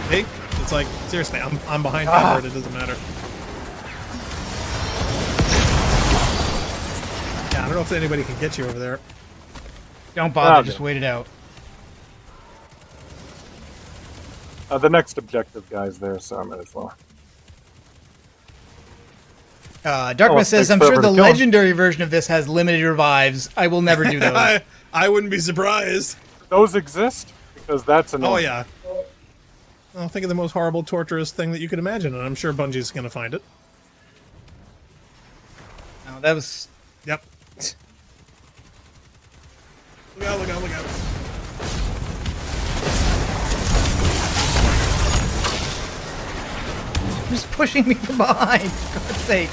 Hey, it's like, seriously, I'm behind cover, and it doesn't matter. Yeah, I don't know if anybody can get you over there. Don't bother, Okay. just wait it out. The next objective guy's there, so I might as well. Darkness says, thanks I'm for sure the everybody killing. legendary version of this has limited revives. I will never do those. I wouldn't be surprised. Those exist? Because that's annoying. Oh, yeah. Well, think of the most horrible, torturous thing that you could imagine, and I'm sure Bungie's going to find it. No, that was... Yep. Look out, look out, look out. Who's pushing me from behind? For God's sake.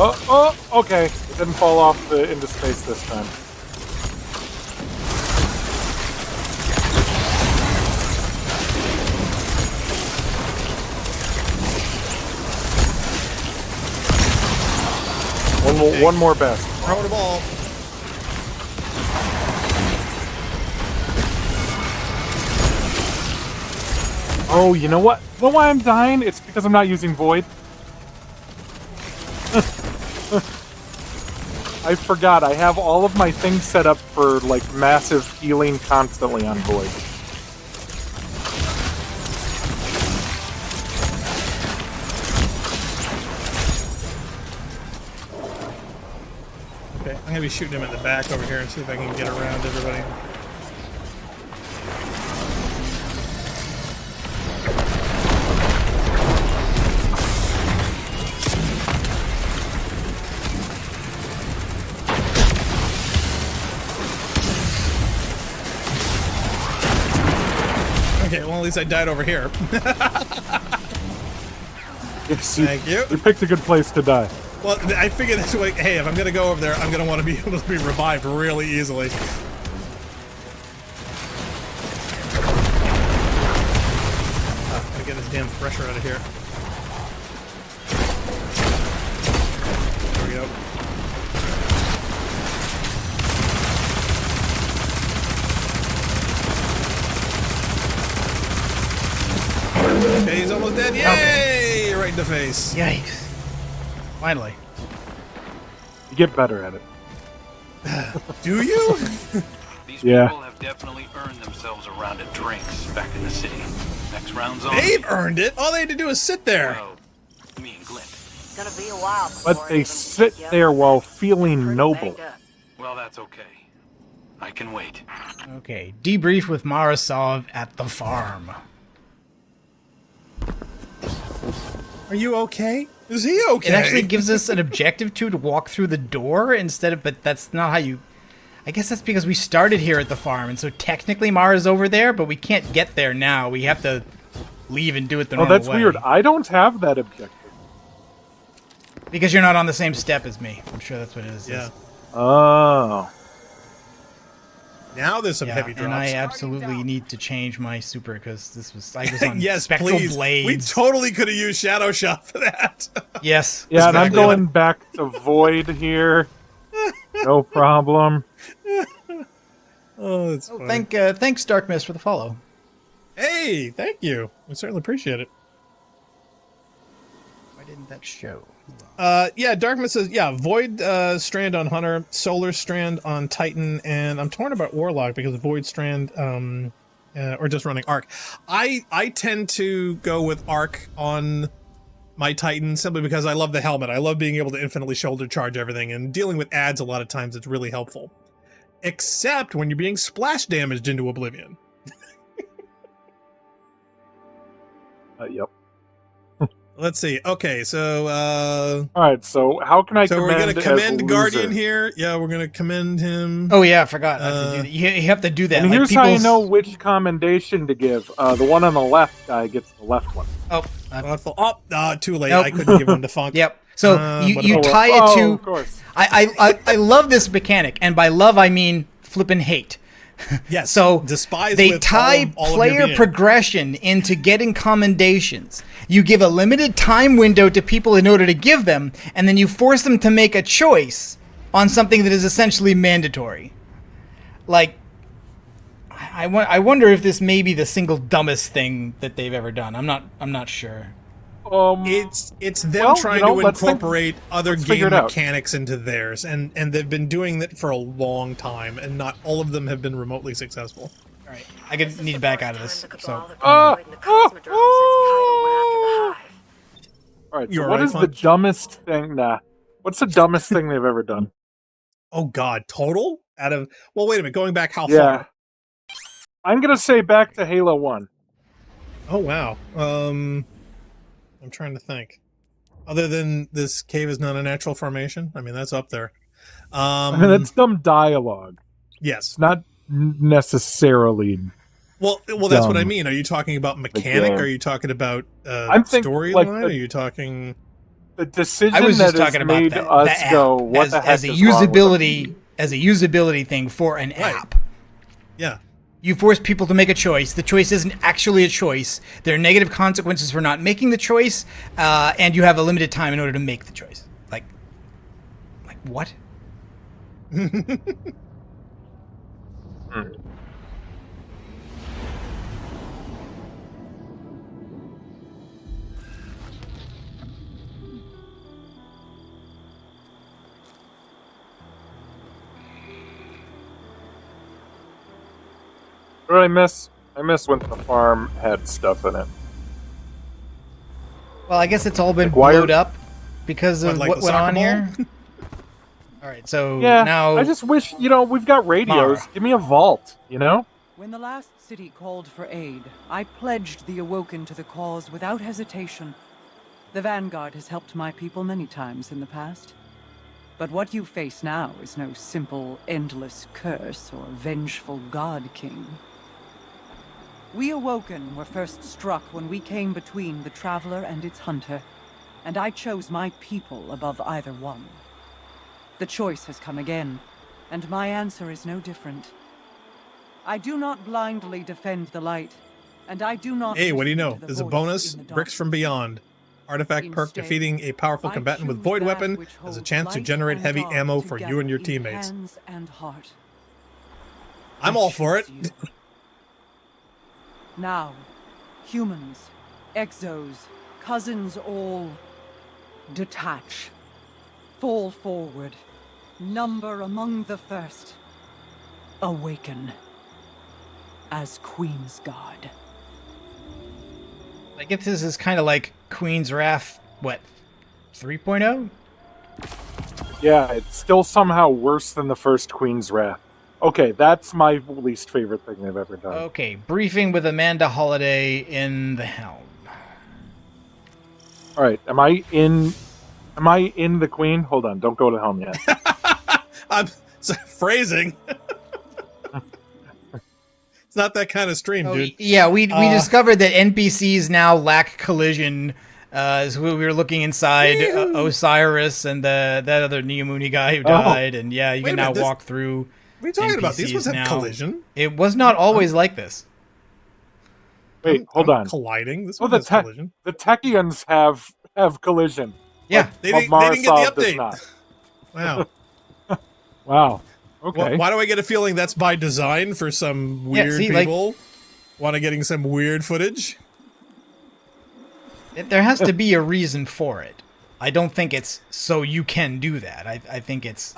Oh, okay. It didn't fall off into space this time. One more best. Throw the ball. Oh, you know what? You know why I'm dying? It's because I'm not using Void. I forgot. I have all of my things set up for, like, massive healing constantly on Void. Okay, I'm gonna be shooting him in the back over here and see if I can get around everybody. Okay, well at least I died over here. Yes, Thank you. You picked a good place to die. Well, I figured this way, hey, if I'm gonna go over there, I'm gonna want to be able to be revived really easily. Gotta get this damn thresher out of here. There we go. Okay, he's almost dead. Yay! Okay. Right in the face. Yikes. Finally. You get better at it. Do you? These Yeah. people have definitely earned themselves a round of drinks back in the city. Next round's on. They've earned it. All they had to do is sit there. Well, me and Glint. It's gonna be a while before But I they even sit pick you up there on while that. feeling Pretty noble. banged up. Well, that's okay. I can wait. Okay, debrief with Marasov at the farm. Are you okay? Is he okay? It actually gives us an objective to walk through the door instead of, but that's not how you... I guess that's because we started here at the farm, and so technically Mara's over there, but we can't get there now. We have to leave and do it the Oh, normal that's way. weird. I don't have that objective. Because you're not on the same step as me. I'm sure that's what it is. Yeah. Oh. Now there's some Yeah, heavy drops. and I absolutely need to change my super because this was... I was on Yes, Spectral please. Blades. We totally could have used Shadow Shot for that. Yes. Yeah, and I'm exactly. going back to Void here. No problem. Oh, that's funny. Thanks, Dark Mist, for the follow. Hey, thank you. We certainly appreciate it. Why didn't that show? Yeah, Darkness says, yeah, Void Strand on Hunter, Solar Strand on Titan, and I'm torn about Warlock because Void Strand, or just running Arc. I tend to go with Arc on my Titan simply because I love the helmet. I love being able to infinitely shoulder charge everything, and dealing with ads a lot of times it's really helpful. Except when you're being splash damaged into oblivion. Yep. Let's see. Okay, so All right. So how can I? so we're commend gonna commend as Guardian loser? here. Yeah, we're gonna commend him. Oh yeah, I forgot. I have to do that. You have to do that. And like, here's how you people's- know which commendation to give. The one on the left guy gets the left one. Oh, Too late. Nope. I couldn't give him to Funk. yep. So but- you Oh, tie it oh, to. of course. I love this mechanic, and by love I mean flippin' hate. Yes. So despise they with tie all of your player being. progression into getting commendations. You give a limited time window to people in order to give them, and then you force them to make a choice on something that is essentially mandatory. Like, I wonder if this may be the single dumbest thing that they've ever done. I'm not sure. It's them Well, trying you know, to let's think- incorporate other let's figure game it out. mechanics into theirs, and they've been doing that for a long time, and not all of them have been remotely successful. All right, I need to back out of this. So. All right. You're So what right, is the Funk. dumbest thing? What's the dumbest thing they've ever done? Oh God, total out of well, wait a minute, going back how Yeah. far? I'm gonna say back to Halo 1. Oh wow. I'm trying to think. Other than this cave is not a natural formation, I mean that's up there. I mean, that's dumb dialogue. Yes. It's not necessarily Well, that's what I mean. Are you talking about mechanic? Are you talking about storyline? Are you talking the decision I was just that has talking about made the us app go, what the heck as a is wrong with usability as a usability thing for an app? Yeah. You force people to make a choice. The choice isn't actually a choice. There are negative consequences for not making the choice, and you have a limited time in order to make the choice. Like what? What did I miss? I miss when the farm had stuff in it. Well, I guess it's all been Like, why blowed up because of like what the went soccer on ball? here. All right, so Yeah, now I just wish, we've got radios. Mara. Give me a vault, When the last city called for aid, I pledged the Awoken to the cause without hesitation. The Vanguard has helped my people many times in the past. But what you face now is no simple, endless curse or vengeful god king. We Awoken were first struck when we came between the Traveler and its hunter, and I chose my people above either one. The choice has come again, and my answer is no different. I do not blindly defend the light, and I do not. Hey, what do you know? listen to the There's a voice bonus, in the Bricks from darkness. Beyond. Artifact perk Instead, defeating a powerful I combatant with choose void that weapon which has a holds chance to light generate and heavy dark ammo for you together and your in teammates. hands and heart. I'm I all for it. choose you. Now, humans, exos, cousins all, detach. Fall forward. Number among the first. Awaken. As Queen's Guard. I guess this is kind of like Queen's Wrath, what, 3.0? Yeah, it's still somehow worse than the first Queen's Wrath. Okay, that's my least favorite thing they've ever done. Okay, briefing with Amanda Holiday in the helm. All right, am I in the Queen? Hold on, don't go to helm yet. I'm phrasing. It's not that kind of stream, dude. Yeah, we discovered that NPCs now lack collision. So we were looking inside Osiris and that other Neomuni guy who died, and yeah, you can now walk through. What are you talking about? These NPCs ones have now. collision. It was not always like this. Wait, hold on. Colliding. This one has collision. The Techians have collision. Yeah, they didn't get the update. Wow. Wow. Okay. Why do I get a feeling that's by design for some weird people? Want to getting some weird footage? There has to be a reason for it. I don't think it's so you can do that. I think it's...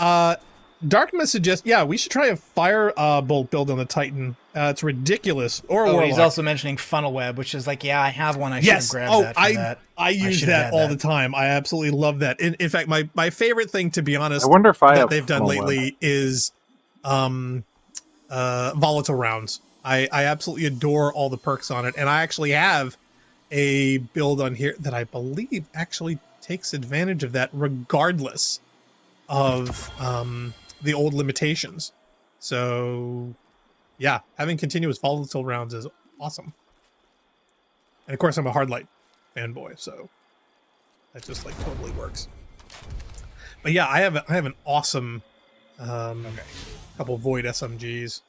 Darkness suggests, we should try a fire bolt build on the Titan. It's ridiculous. Or a Warlock. He's also mentioning Funnel Web, which is like, I have one. I should have grabbed that for that. I use that all the time. I absolutely love that. In fact, my favorite thing, to be honest, I wonder if that they've done lately is volatile rounds. I absolutely adore all the perks on it, and I actually have a build on here that I believe actually takes advantage of that, regardless of the old limitations. So yeah, having continuous volatile rounds is awesome. And of course I'm a Hardlight fanboy, so that just like totally works. But yeah, I have an awesome couple Void SMGs,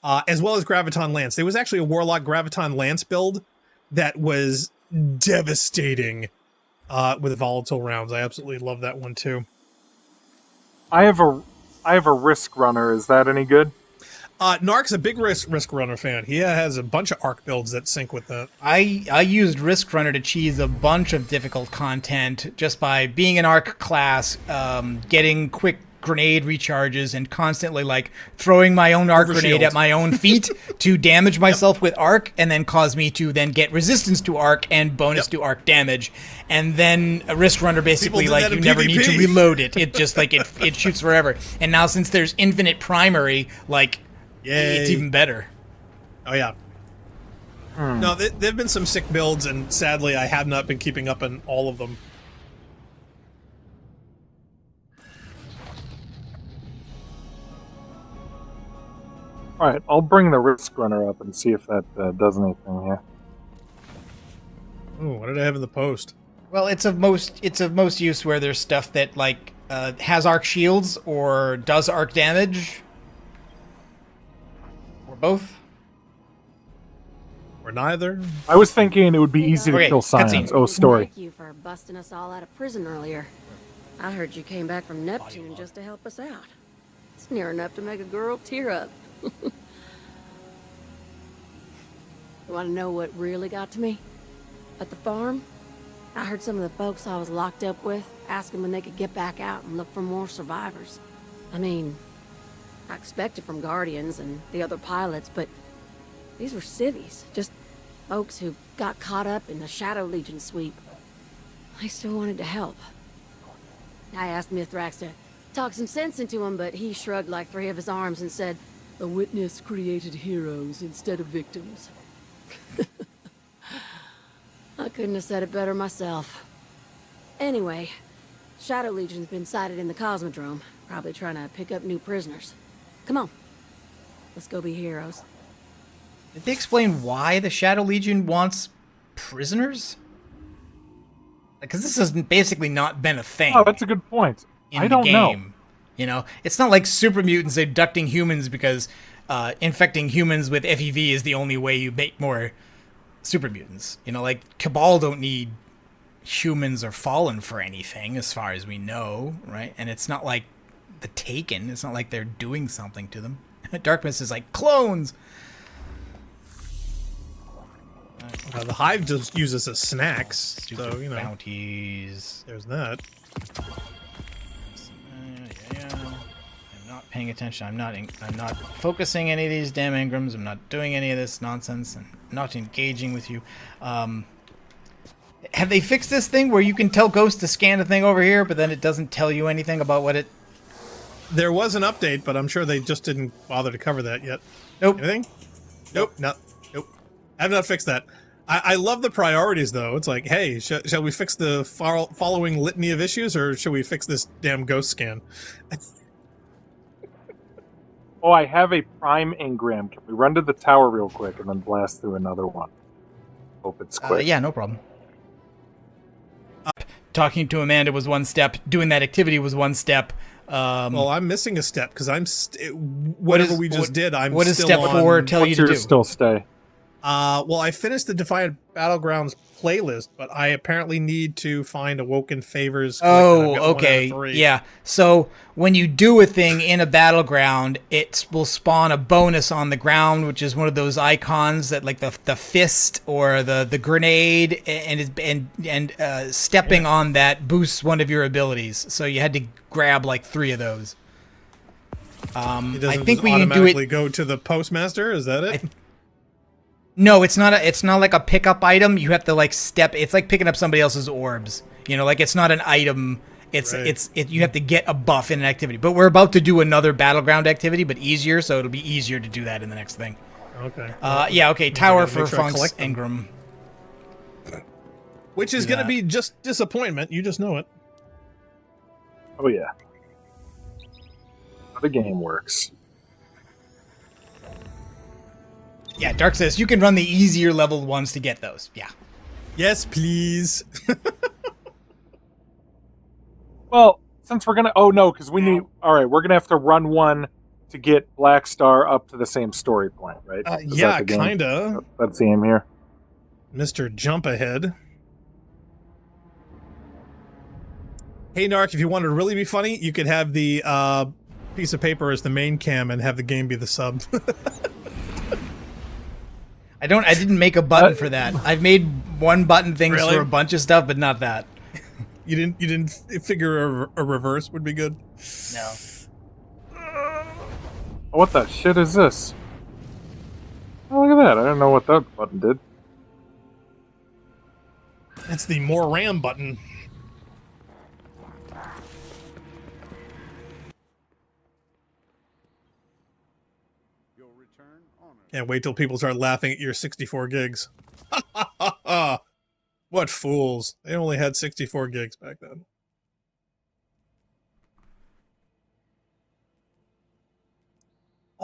as well as Graviton Lance. There was actually a Warlock Graviton Lance build that was devastating with volatile rounds. I absolutely love that one too. I have a Risk Runner. Is that any good? Narc's a big Risk Runner fan. He has a bunch of arc builds that sync with that. I used Risk Runner to cheese a bunch of difficult content just by being an arc class, getting quick grenade recharges, and constantly like throwing my own arc grenade at my own feet to damage myself with arc, and then cause me to then get resistance to arc and bonus to arc damage. And then a Risk Runner basically like you never need to reload it. It just like it shoots forever. And now since there's infinite primary, like it's even better. Oh yeah. No, there've been some sick builds, and sadly I have not been keeping up on all of them. All All right, I'll bring the Risk Runner up and see if that does anything here. Oh, what did I have in the post? Well, it's of most use where there's stuff that like has arc shields or does arc damage, or both, or neither. I was thinking it would be easy to kill Scions. Oh, story. Thank you for busting us all out of prison earlier. I heard you came back from Neptune just to help us out. It's near enough to make a girl tear up. You want to know what really got to me? At the farm, I heard some of the folks I was locked up with asking when they could get back out and look for more survivors. I mean, I expected from Guardians and the other pilots, but these were civvies, just folks who got caught up in the Shadow Legion sweep. I still wanted to help. I asked Mithrax to talk some sense into him, but he shrugged like 3 of his arms and said, "A witness created heroes instead of victims." I couldn't have said it better myself. Anyway, Shadow Legion's been sighted in the Cosmodrome, probably trying to pick up new prisoners. Come on, let's go be heroes. Did they explain why the Shadow Legion wants prisoners? Because this has basically not been a thing. Oh, that's a good point. I don't know. You know, it's not like super mutants abducting humans because infecting humans with FEV is the only way you make more super mutants. You know, like Cabal don't need humans or Fallen for anything, as far as we know, right? And it's not like the Taken. It's not like they're doing something to them. Darkness is like clones. The Hive just uses as snacks, Stupid so you know. Bounties. There's that. I'm not paying attention. I'm not focusing any of these damn engrams. I'm not doing any of this nonsense and not engaging with you. Have they fixed this thing where you can tell Ghost to scan a thing over here, but then it doesn't tell you anything about what it... There was an update, but I'm sure they just didn't bother to cover that yet. Nope. Anything? Nope. Nope. I've not fixed that. I love the priorities, though. It's like, hey, shall we fix the following litany of issues, or should we fix this damn Ghost scan? Oh, I have a Prime engram. Can we run to the tower real quick and then blast through another one? Hope it's quick. Yeah, no problem. Talking to Amanda was one step. Doing that activity was one step. Well, I'm missing a step because I'm whatever we just did. I'm what does still step on... 4 tell you to do? Still stay. Well, I finished the Defiant Battlegrounds playlist, but I apparently need to find Awoken Favors. Oh, okay. Yeah. So when you do a thing in a battleground, it will spawn a bonus on the ground, which is one of those icons that, like the fist or the grenade, and stepping on that boosts one of your abilities. So you had to grab like 3 of those. I think we can do it. Go to the postmaster. Is that it? No, it's not like a pickup item. You have to like step. It's like picking up somebody else's orbs. You know, like it's not an item. You have to get a buff in an activity. But we're about to do another battleground activity, but easier, so it'll be easier to do that in the next thing. Okay. Yeah. Okay. Tower for Funk's engram. Which is going to be just disappointment. You just know it. Oh yeah. How the game works. Yeah, Dark says you can run the easier leveled ones to get those. Yeah. Yes, please. Well, since we're gonna... Oh, no, because we need... Alright, we're gonna have to run one to get Blackstar up to the same story point, right? Yeah, kinda. That's the aim here. Mr. Jump Ahead. Hey, Narc, if you wanted to really be funny, you could have the piece of paper as the main cam and have the game be the sub. I didn't make a button for that. I've made one button things for a bunch of stuff, but not that. You didn't figure a reverse would be good? No. What the shit is this? Oh, look at that. I don't know what that button did. It's the more RAM button. Can't wait till people start laughing at your 64 gigs. What fools. They only had 64 gigs back then.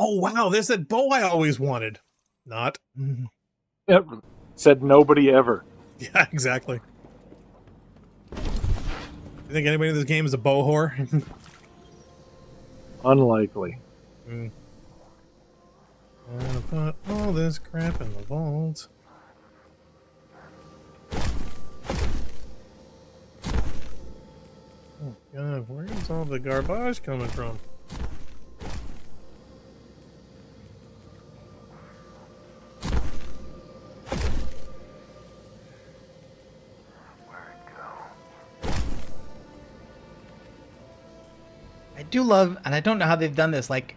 Oh, wow, there's that bow I always wanted. Not. Yep. Said nobody ever. Yeah, exactly. You think anybody in this game is a bow whore? Unlikely. I'm gonna put all this crap in the vault. Oh god, where is all the garbage coming from? I do love, and I don't know how they've done this, like,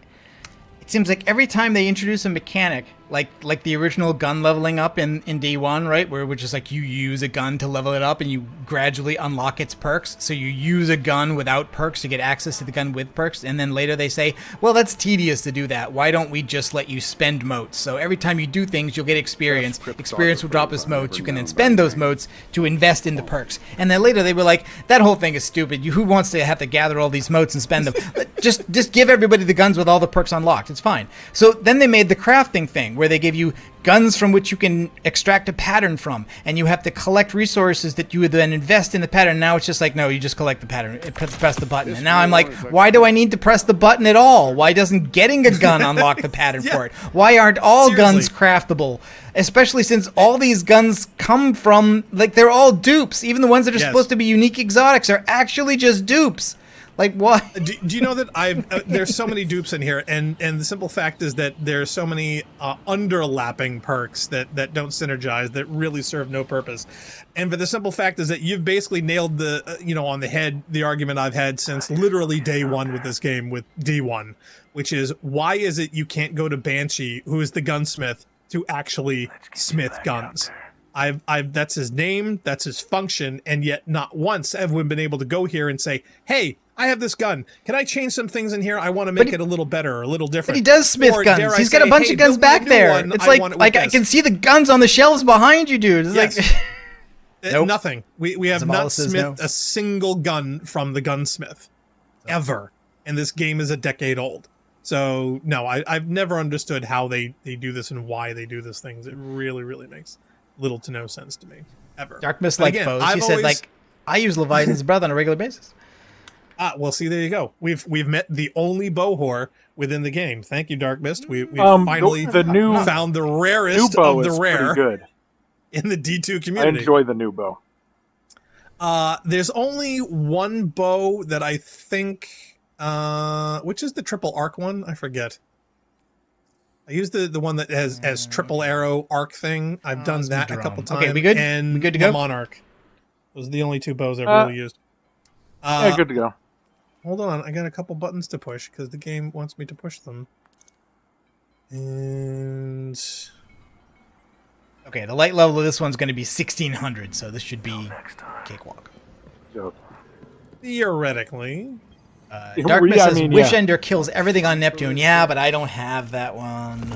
it seems like every time they introduce a mechanic, like the original gun leveling up in D1, right, where which is like you use a gun to level it up and you gradually unlock its perks. So you use a gun without perks to get access to the gun with perks, and then later they say, well, that's tedious to do that. Why don't we just let you spend motes? So every time you do things, you'll get experience. Experience will drop as motes. You can then spend those motes to invest in the perks. And then later they were like, that whole thing is stupid. Who wants to have to gather all these motes and spend them? just give everybody the guns with all the perks unlocked. It's fine. So then they made the crafting thing, where they give you guns from which you can extract a pattern from, and you have to collect resources that you would then invest in the pattern. Now it's just like, no, you just collect the pattern, press the button. And now I'm like, why do I need to press the button at all? Why doesn't getting a gun unlock the pattern for it? Why aren't all guns craftable? Especially since all these guns come from, like, they're all dupes. Even the ones that are supposed to be unique exotics are actually just dupes. Like, what? Do you know that there's so many dupes in here, and the simple fact is that there's so many underlapping perks that don't synergize, that really serve no purpose. And for the simple fact is that you've basically nailed the on the head the argument I've had since literally day one with this game, with D1, which is, why is it you can't go to Banshee, who is the gunsmith, to actually smith guns? That's his name, that's his function, and yet not once have we been able to go here and say, hey, I have this gun. Can I change some things in here? I want to make it a little better, a little different. But he does smith guns. He's got a bunch of guns back there. It's like I can see the guns on the shelves behind you, dude. It's like nope. Nothing. We have not smithed a single gun from the gunsmith ever, and this game is a decade old. So no, I've never understood how they do this and why they do these things. It really, really makes little to no sense to me ever. Dark Mist likes bows. He said, like, I use Leviathan's breath on a regular basis. Well, see, there you go. We've met the only bow whore within the game. Thank you, Dark Mist. We finally found the rarest of the rare good. In the D2 community. I enjoy the new bow. There's only one bow that I think, which is the triple arc one? I forget. I used the one that has triple arrow arc thing. I've done that a couple times. Okay, we good? And we good to go? Monarch. Those are the only two bows I've really used. Yeah, good to go. Hold on, I got a couple buttons to push because the game wants me to push them. And okay, the light level of this one's going to be 1600, so this should be cakewalk. Theoretically. Dark Mist says, Wish Ender kills everything on Neptune. Yeah, but I don't have that one.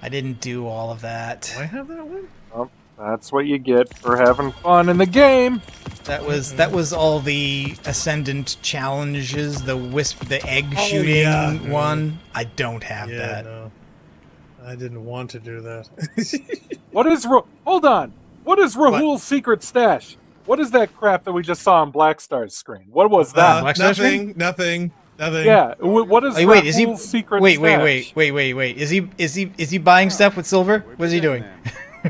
I didn't do all of that. Do I have that one? Well, that's what you get for having fun in the game. That was all the Ascendant challenges, the egg shooting one. I don't have that. No. I didn't want to do that. What is hold on. What is Rahul's secret stash? What is that crap that we just saw on Blackstar's screen? What was that? Nothing. Yeah. What is Rahul's secret stash? Wait. Is he buying stuff with silver? What is he doing?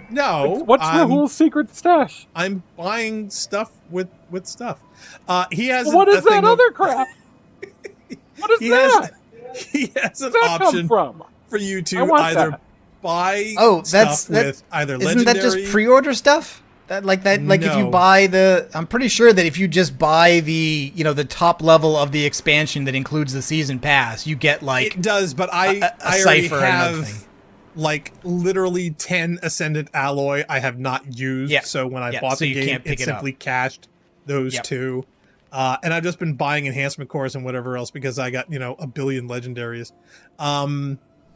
No. What's Rahul's secret stash? I'm buying stuff with stuff. He has. What is that other crap? What is that? He has an Where's that option come from? for you to either buy stuff with either legendary. Isn't that just pre-order stuff? If you buy I'm pretty sure that if you just buy the top level of the expansion that includes the season pass, you get it does, but I already have like literally 10 Ascendant alloy I have not used. So when I bought the game, it simply cached those two. And I've just been buying enhancement cores and whatever else because I got, a billion legendaries.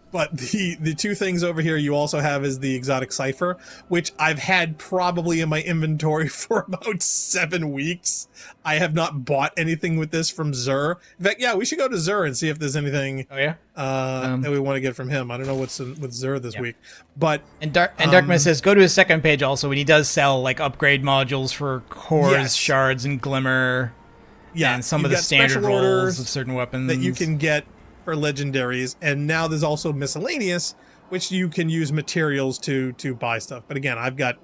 But the two things over here you also have is the exotic cipher, which I've had probably in my inventory for about 7 weeks. I have not bought anything with this from Zur. In fact, yeah, we should go to Zur and see if there's anything that we want to get from him. I don't know what's with Zur this week. But Darkman says, go to his second page also, and he does sell like upgrade modules for cores, shards, and glimmer. Yeah, and some of the standard rolls of certain weapons that you can get for legendaries, and now there's also miscellaneous, which you can use materials to buy stuff. But again, I've got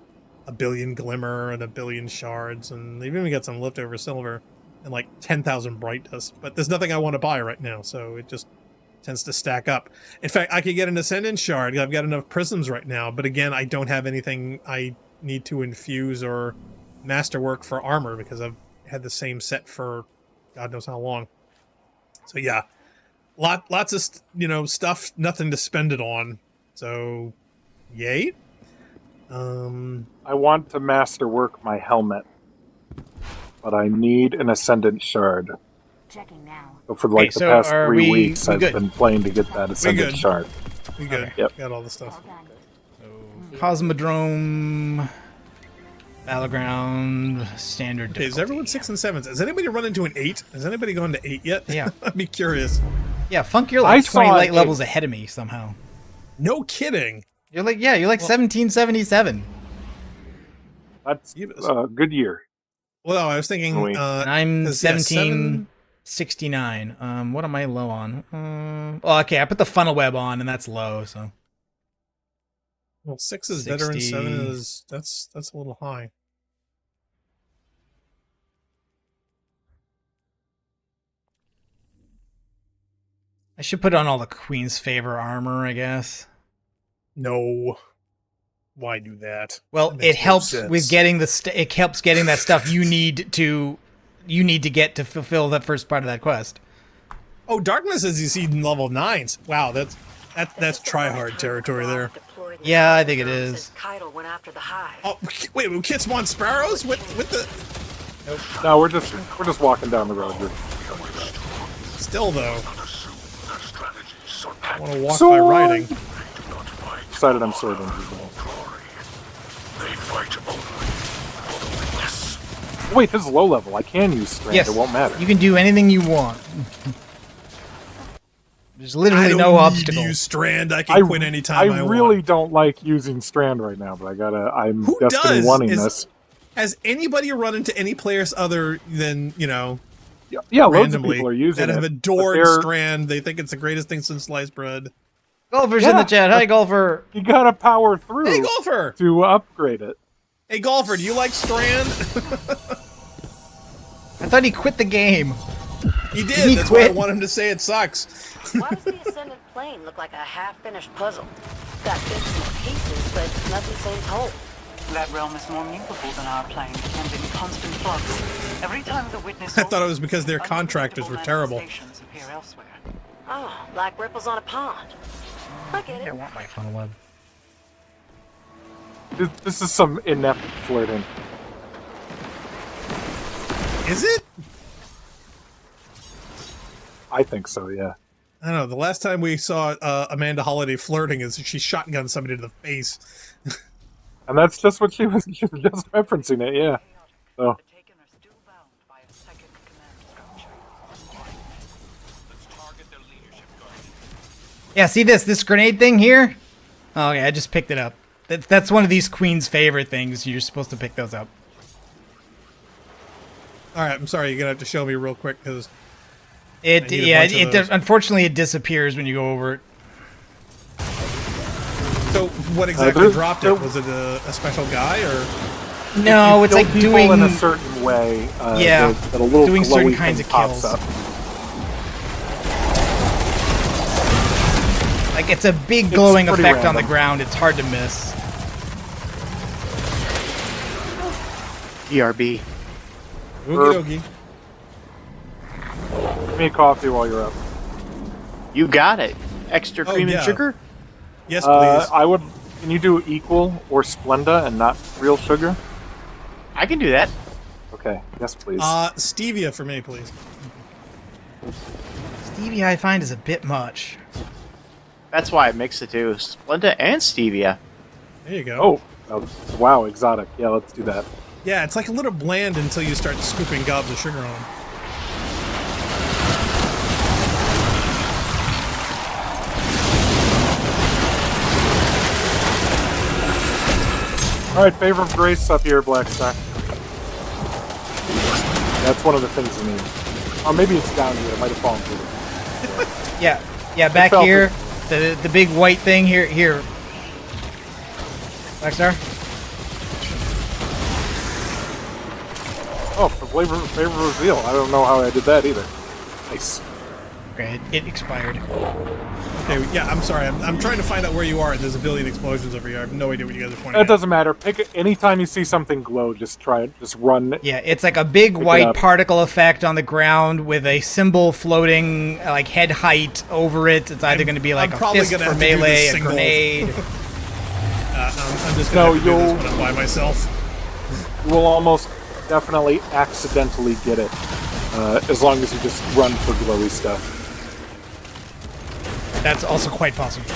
1 billion glimmer and 1 billion shards, and they've even got some leftover silver and like 10,000 bright dust. But there's nothing I want to buy right now, so it just tends to stack up. In fact, I could get an Ascendant shard. I've got enough prisms right now, but again, I don't have anything I need to infuse or masterwork for armor because I've had the same set for God knows how long. So yeah. Lots of stuff, nothing to spend it on. So, yay. I want to masterwork my helmet, but I need an Ascendant shard. Checking now. So for like the past 3 weeks, I've been playing to get that Ascendant shard. We good. Okay. Yep. Got all the stuff. So, Cosmodrome, Battleground, standard. Okay, is everyone 6 and 7s? Has anybody run into an 8? Has anybody gone to 8 yet? Yeah. I'd be curious. Yeah, Funk, you're like 20 light levels ahead of me somehow. No kidding. You're like 1777. That's a good year. Well, no, I was thinking and I'm 1769. What am I low on? Well, okay, I put the funnel web on, and that's low. So. Well, 6 is better than 7 is that's a little high. I should put on all the Queen's Favor armor, I guess. No. Why do that? Well, it helps with getting it helps getting that stuff you need to get to fulfill that first part of that quest. Oh, Darkness as you see in level 9s. Wow, that's try-hard territory there. Yeah, I think it is. Oh, wait, Kit spawn sparrows? With the... Nope. No, we're just walking down the road. Still, though. I want to walk by riding. Decided I'm sorting. Wait, this is low level. I can use strand. Yes, it won't matter. You can do anything you want. There's literally no obstacle. I use strand. I can quit anytime I want. I really don't like using strand right now, but I'm desperately wanting this. Has anybody run into any players other than, yeah, loads of people are using that have adored strand? They think it's the greatest thing since sliced bread. Golfer's in the chat. Hi, Golfer. You gotta power through. Hey, Golfer. To upgrade it. Hey, Golfer, do you like strand? I thought he quit the game. He did. That's why I want him to say it sucks. Why does the Ascendant plane look like a half-finished puzzle? Got bits and pieces, but nothing seems whole. That realm is more movable than our plane, and in constant flux. Every time the witness... I thought it was because their contractors were terrible. Oh, like ripples on a pond. I get it. I want my funnel web. This is some inept flirting. Is it? I think so, yeah. I don't know. The last time we saw Amanda Holiday flirting is she shotgunned somebody to the face. And that's just what she was just referencing it, yeah. So. Yeah, see this grenade thing here? Oh, okay, I just picked it up. That's one of these Queen's favorite things. You're supposed to pick those up. All right, I'm sorry. You're gonna have to show me real quick because unfortunately it disappears when you go over it. So what exactly dropped it? Was it a special guy or? No, it's like doing in a certain way. Yeah, that a little doing certain kinds of kills. Up. Like it's a big glowing effect on the ground. It's hard to miss. ERB. Oogie doogie. Give me a coffee while you're up. You got it. Extra cream and sugar? Yes, please. Can you do equal or Splenda and not real sugar? I can do that. Okay. Yes, please. Stevia for me, please. Stevia I find is a bit much. That's why I mix the two. Splenda and stevia. There you go. Oh, wow, exotic. Yeah, let's do that. Yeah, it's like a little bland until you start scooping gobs of sugar on them. All right, favor of grace up here, Blackstar. That's one of the things you need. Or maybe it's down here. It might have fallen through. Yeah, back here. The big white thing here. Blackstar? Oh, for favor reveal. I don't know how I did that either. Nice. Okay, it expired. Okay, yeah, I'm sorry. I'm trying to find out where you are. There's a billion explosions over here. I have no idea what you guys are pointing at. It doesn't matter. Pick it anytime you see something glow. Just try it. Just run. Yeah, it's like a big white particle effect on the ground with a symbol floating like head height over it. It's either going to be like a fist for melee, a grenade. I'm just going to do this when I'm by myself. You will almost definitely accidentally get it, as long as you just run for glowy stuff. That's also quite possible.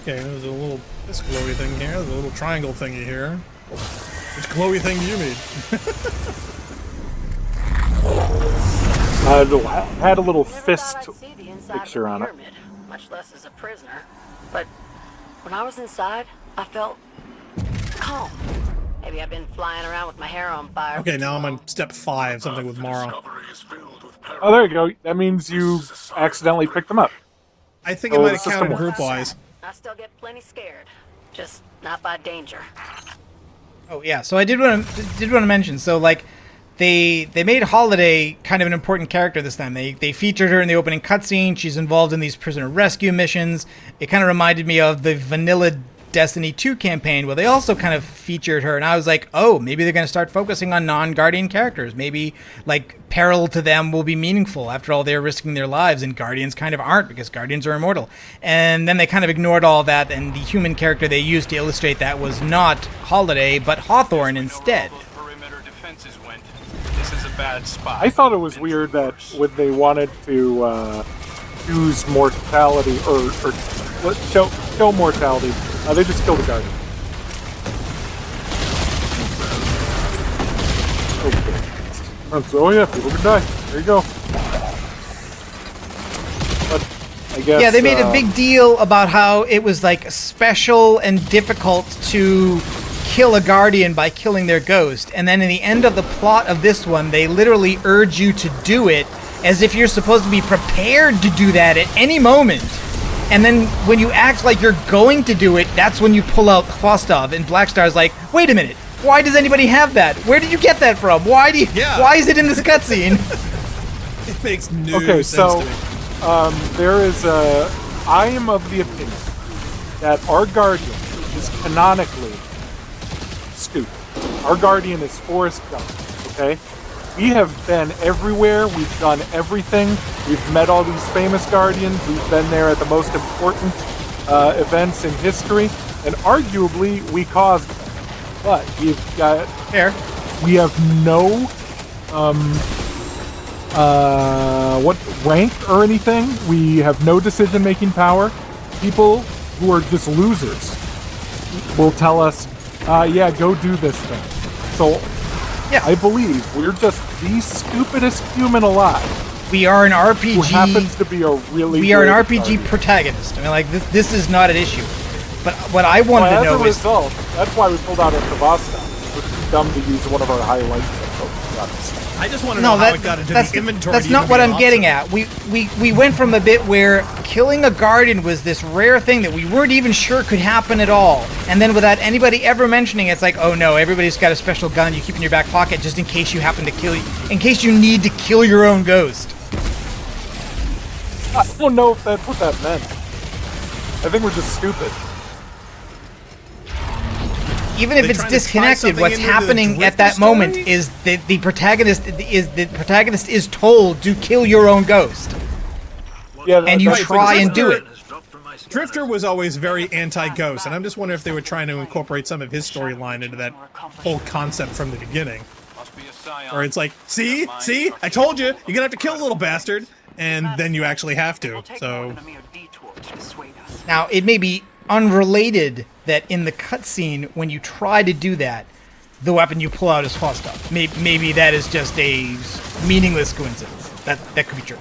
Okay, there's a little this glowy thing here. There's a little triangle thingy here. Which glowy thing do you mean? Had a little fist picture on it. Much less as a prisoner. But when I was inside, I felt calm. Maybe I've been flying around with my hair on fire. Okay, now I'm on step 5, something with Mara. Oh, there you go. That means you accidentally picked them up. I think it might have counted group-wise. I still get plenty scared. Just not by danger. Oh yeah, so I did want to mention. So like, they made Holiday kind of an important character this time. They featured her in the opening cutscene. She's involved in these prisoner rescue missions. It kind of reminded me of the vanilla Destiny 2 campaign where they also kind of featured her, and I was like, oh, maybe they're going to start focusing on non-Guardian characters. Maybe like peril to them will be meaningful. After all, they're risking their lives, and Guardians kind of aren't because Guardians are immortal. And then they kind of ignored all that, and the human character they used to illustrate that was not Holiday, but Hawthorne instead. This is a bad spot. I thought it was weird that when they wanted to use mortality or show mortality, they just killed the Guardian. Okay. Oh yeah, people can die. There you go. But I guess. Yeah, they made a big deal about how it was like special and difficult to kill a Guardian by killing their ghost, and then in the end of the plot of this one, they literally urge you to do it as if you're supposed to be prepared to do that at any moment. And then when you act like you're going to do it, that's when you pull out Khvostov, and Blackstar's like, wait a minute, why does anybody have that? Where did you get that from? Why is it in this cutscene? It makes no sense to me. There is I am of the opinion that our Guardian is canonically Scoop. Our Guardian is Forrest Gump, okay? We have been everywhere, we've done everything, we've met all these famous Guardians, we've been there at the most important events in history, and arguably we caused them. But we've got... Fair. We have no, rank or anything. We have no decision-making power. People who are just losers will tell us, yeah, go do this thing. So, yeah, I believe we're just the stupidest human alive. We are an RPG. Who happens to be a really We are an RPG protagonist. I mean, like, this is not an issue. But what I wanted to know as a is... result, that's why we pulled out our Tabasco. We're too dumb to use one of our highlight guns. I just want to know how it got into the inventory. That's not what I'm getting at. We went from a bit where killing a Guardian was this rare thing that we weren't even sure could happen at all. And then without anybody ever mentioning it, it's like, oh no, everybody's got a special gun you keep in your back pocket just in case you happen to in case you need to kill your own ghost. I don't know if that's what that meant. I think we're just stupid. Even if it's disconnected, what's happening at that moment is that the protagonist is told to kill your own ghost. Yeah, and you try and do it. Drifter was always very anti-ghost, and I'm just wondering if they were trying to incorporate some of his storyline into that whole concept from the beginning. Or it's like, see, I told you, you're gonna have to kill a little bastard, and then you actually have to. So now it may be unrelated that in the cutscene, when you try to do that, the weapon you pull out is fussed up. Maybe that is just a meaningless coincidence. That could be true.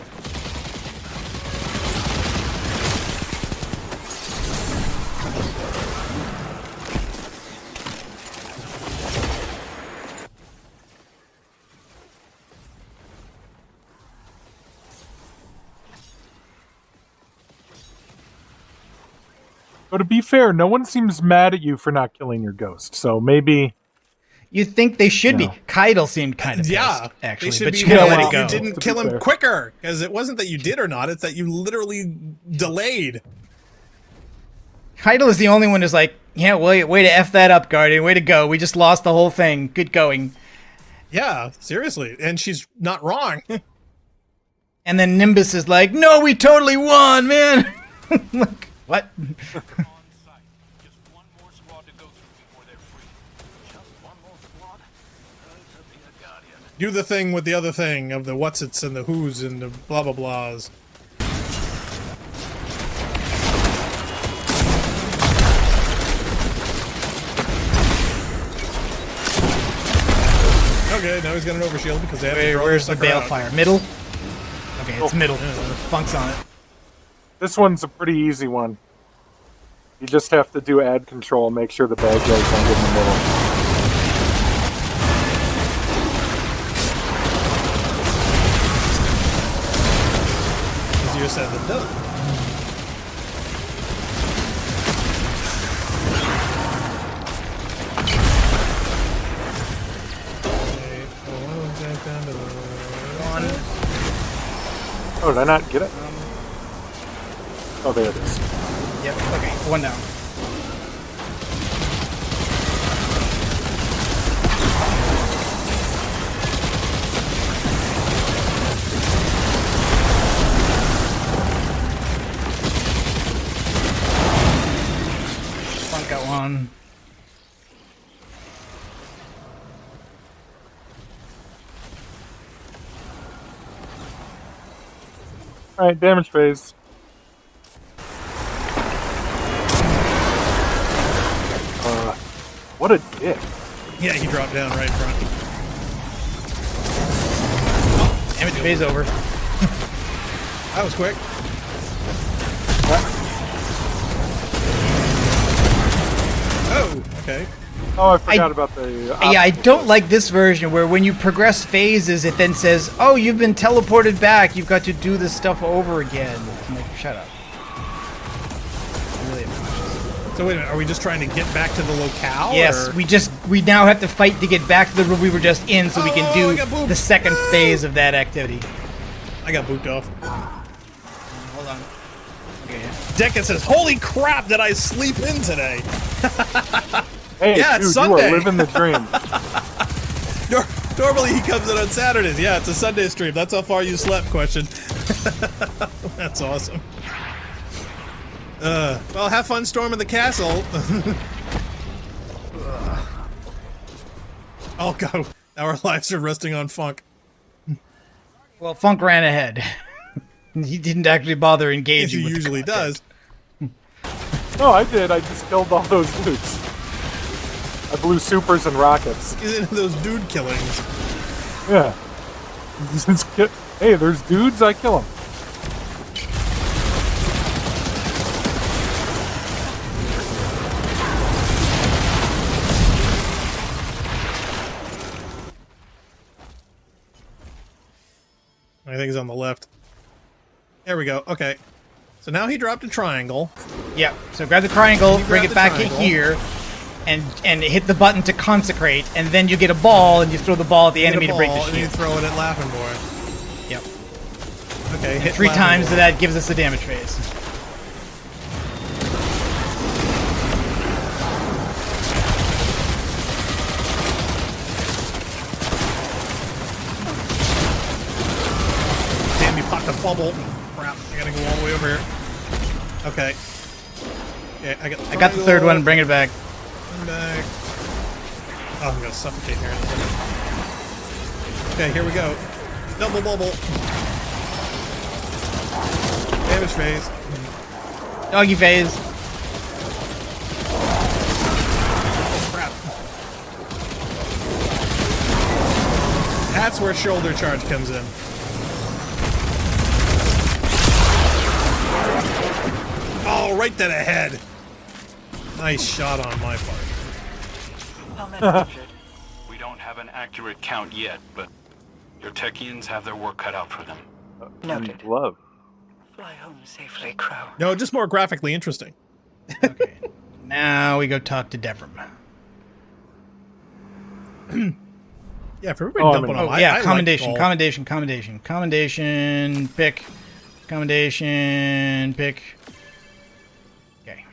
But to be fair, no one seems mad at you for not killing your ghost, so maybe... You'd think they should be. Keitel seemed kind of pissed, actually, but you gotta let it go. You didn't kill him quicker, because it wasn't that you did or not, it's that you literally delayed. Keitel is the only one who's like, yeah, way to F that up, Guardian, way to go, we just lost the whole thing, good going. Yeah, seriously, and she's not wrong. And then Nimbus is like, no, we totally won, man! Like, what? Do the thing with the other thing of the what's-its and the who's and the blah blah blahs. Okay, now he's got an overshield because they have to draw where's the balefire? Middle? Okay, it's middle. Funk's on it. This one's a pretty easy one. You just have to do ad control and make sure the bad guys don't get in the middle. Easier said than done. Oh, did I not get it? Oh, there it is. Yep, okay, one down. Funk got one. Alright, damage phase. What a dick. Yeah, he dropped down right in front. Damage phase over. That was quick. Oh, okay. Oh, I forgot about the... Yeah, I don't like this version where when you progress phases, it then says, oh, you've been teleported back. You've got to do this stuff over again. I'm like, shut up. Really obnoxious. So wait a minute, are we just trying to get back to the locale? Yes, or? we now have to fight to get back to the room we were just in so we can do the second phase of that activity. I got booped off. Hold on. Okay. Deca says, holy crap, did I sleep in today? Hey, yeah, dude, it's Sunday. You are living the dream. Normally he comes in on Saturdays. Yeah, it's a Sunday stream. That's how far you slept, question. That's awesome. Well, have fun storming the castle. I'll go. Our lives are resting on Funk. Well, Funk ran ahead. He didn't actually bother engaging with he usually does. No, I did. I just killed all those dudes. I blew supers and rockets. He's into those dude killings. Yeah. Hey, there's dudes, I kill them. I think he's on the left. There we go. Okay. So now he dropped a triangle. Yep. So grab the triangle, bring it back in here, and hit the button to consecrate, and then you get a ball, and you throw the ball at the enemy to break the shield. And you throw it at Laughing Boy. Yep. Okay. Hit 3 times, so that gives us the damage phase. Damn, you popped a bubble. Crap. I gotta go all the way over here. Okay. Okay, I got the third one. Bring it back. Come back. Oh, I'm gonna suffocate here in a second. Okay, here we go. Double bubble. Damage phase. Doggy phase. Oh, crap. That's where shoulder charge comes in. Oh, right to the head. Nice shot on my part. We don't have an accurate count yet, but your Techians have their work cut out for them. Noted. Love. Fly home safely, Crow. No, just more graphically interesting. Okay. Now we go talk to Devram. Yeah, for everybody dumping on. Yeah, I commendation, like commendation, commendation, commendation, pick, commendation, pick. Okay.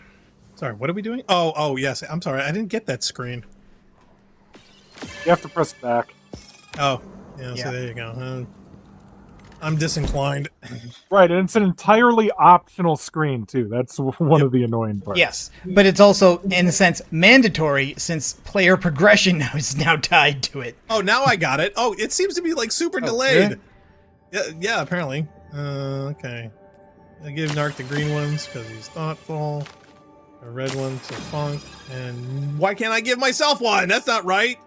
Sorry, what are we doing? Oh, yes. I'm sorry. I didn't get that screen. You have to press back. Oh, yeah, so there you go. I'm disinclined. Right, and it's an entirely optional screen, too. That's one of the annoying parts. Yes, but it's also, in a sense, mandatory since player progression now is now tied to it. Oh, now I got it. Oh, it seems to be like super delayed. Yeah, apparently. Okay. I give Narc the green ones because he's thoughtful. The red one to Funk. And why can't I give myself one? That's not right.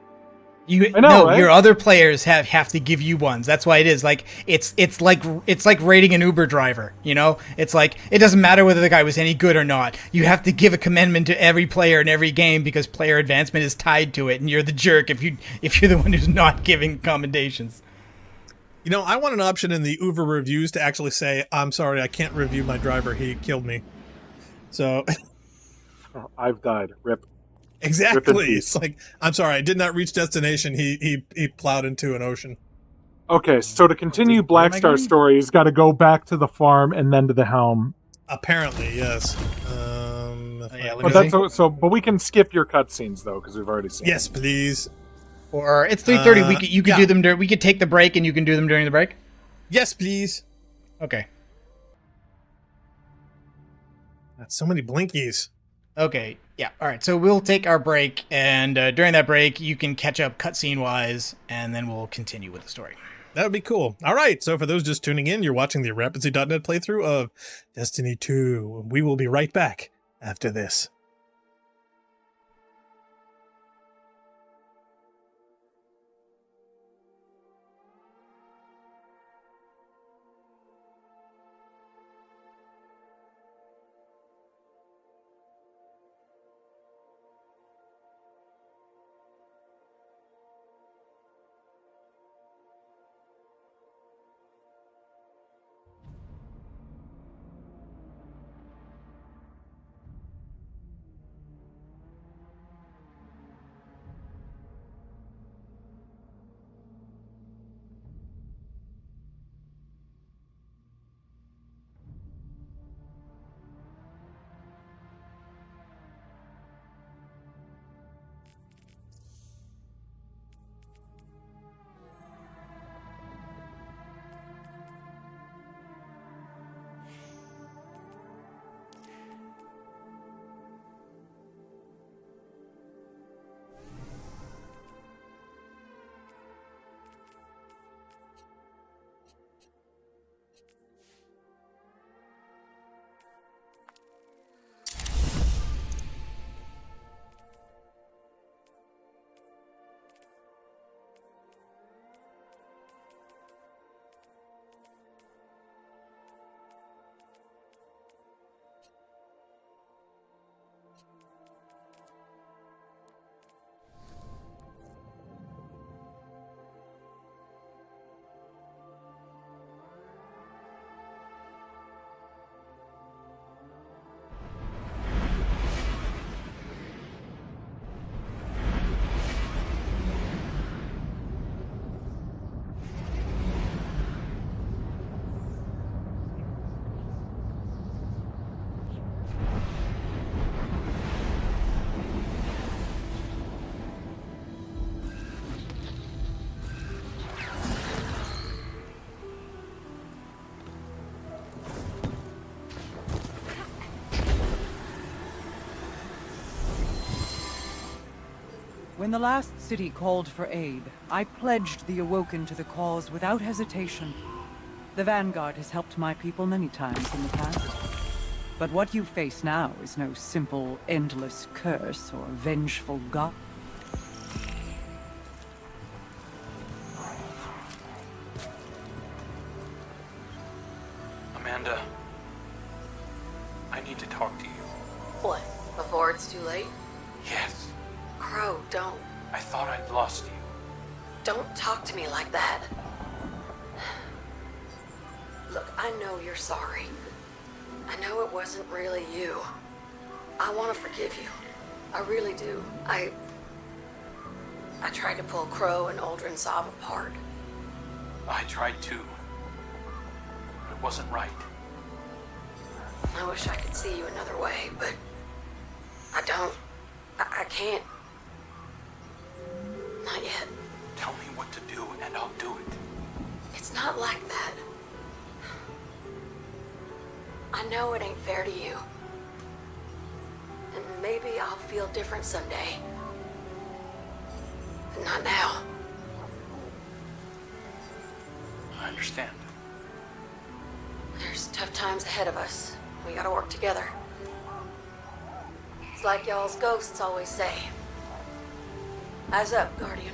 I know, no, right? Your other players have to give you ones. That's why it is like it's like rating an Uber driver. You know, it's like it doesn't matter whether the guy was any good or not. You have to give a commendment to every player in every game because player advancement is tied to it, and you're the jerk if you're the one who's not giving commendations. You know, I want an option in the Uber reviews to actually say, "I'm sorry, I can't review my driver. He killed me." So, I've died. Rip. Exactly. It's like, I'm sorry, I did not reach destination. He plowed into an ocean. Okay, so to continue Blackstar's story, he's got to go back to the farm and then to the helm. Apparently, yes. But we can skip your cutscenes though, because we've already seen. Yes, please. Or it's 3:30. You could do them. We could take the break, and you can do them during the break. Yes, please. Okay. That's so many blinkies. Okay, yeah, all right, so we'll take our break, and during that break, you can catch up cutscene-wise, and then we'll continue with the story. That would be cool. All right, so for those just tuning in, you're watching the Rapidsy.net playthrough of Destiny 2. We will be right back after this. When the last city called for aid, I pledged the Awoken to the cause without hesitation. The Vanguard has helped my people many times in the past. But what you face now is no simple, endless curse or vengeful god. Amanda, I need to talk to you. What? Before it's too late? Yes. Crow, don't. I thought I'd lost you. Don't talk to me like that. Look, I know you're sorry. I know it wasn't really you. I want to forgive you. I really do. I tried to pull Crow and Aldrin Saab apart. I tried too. But it wasn't right. I wish I could see you another way, but I don't. I can't. Not yet. Tell me what to do and I'll do it. It's not like that. I know it ain't fair to you. And maybe I'll feel different someday. But not now. I understand. There's tough times ahead of us. We gotta work together. It's like y'all's ghosts always say. Eyes up, Guardian.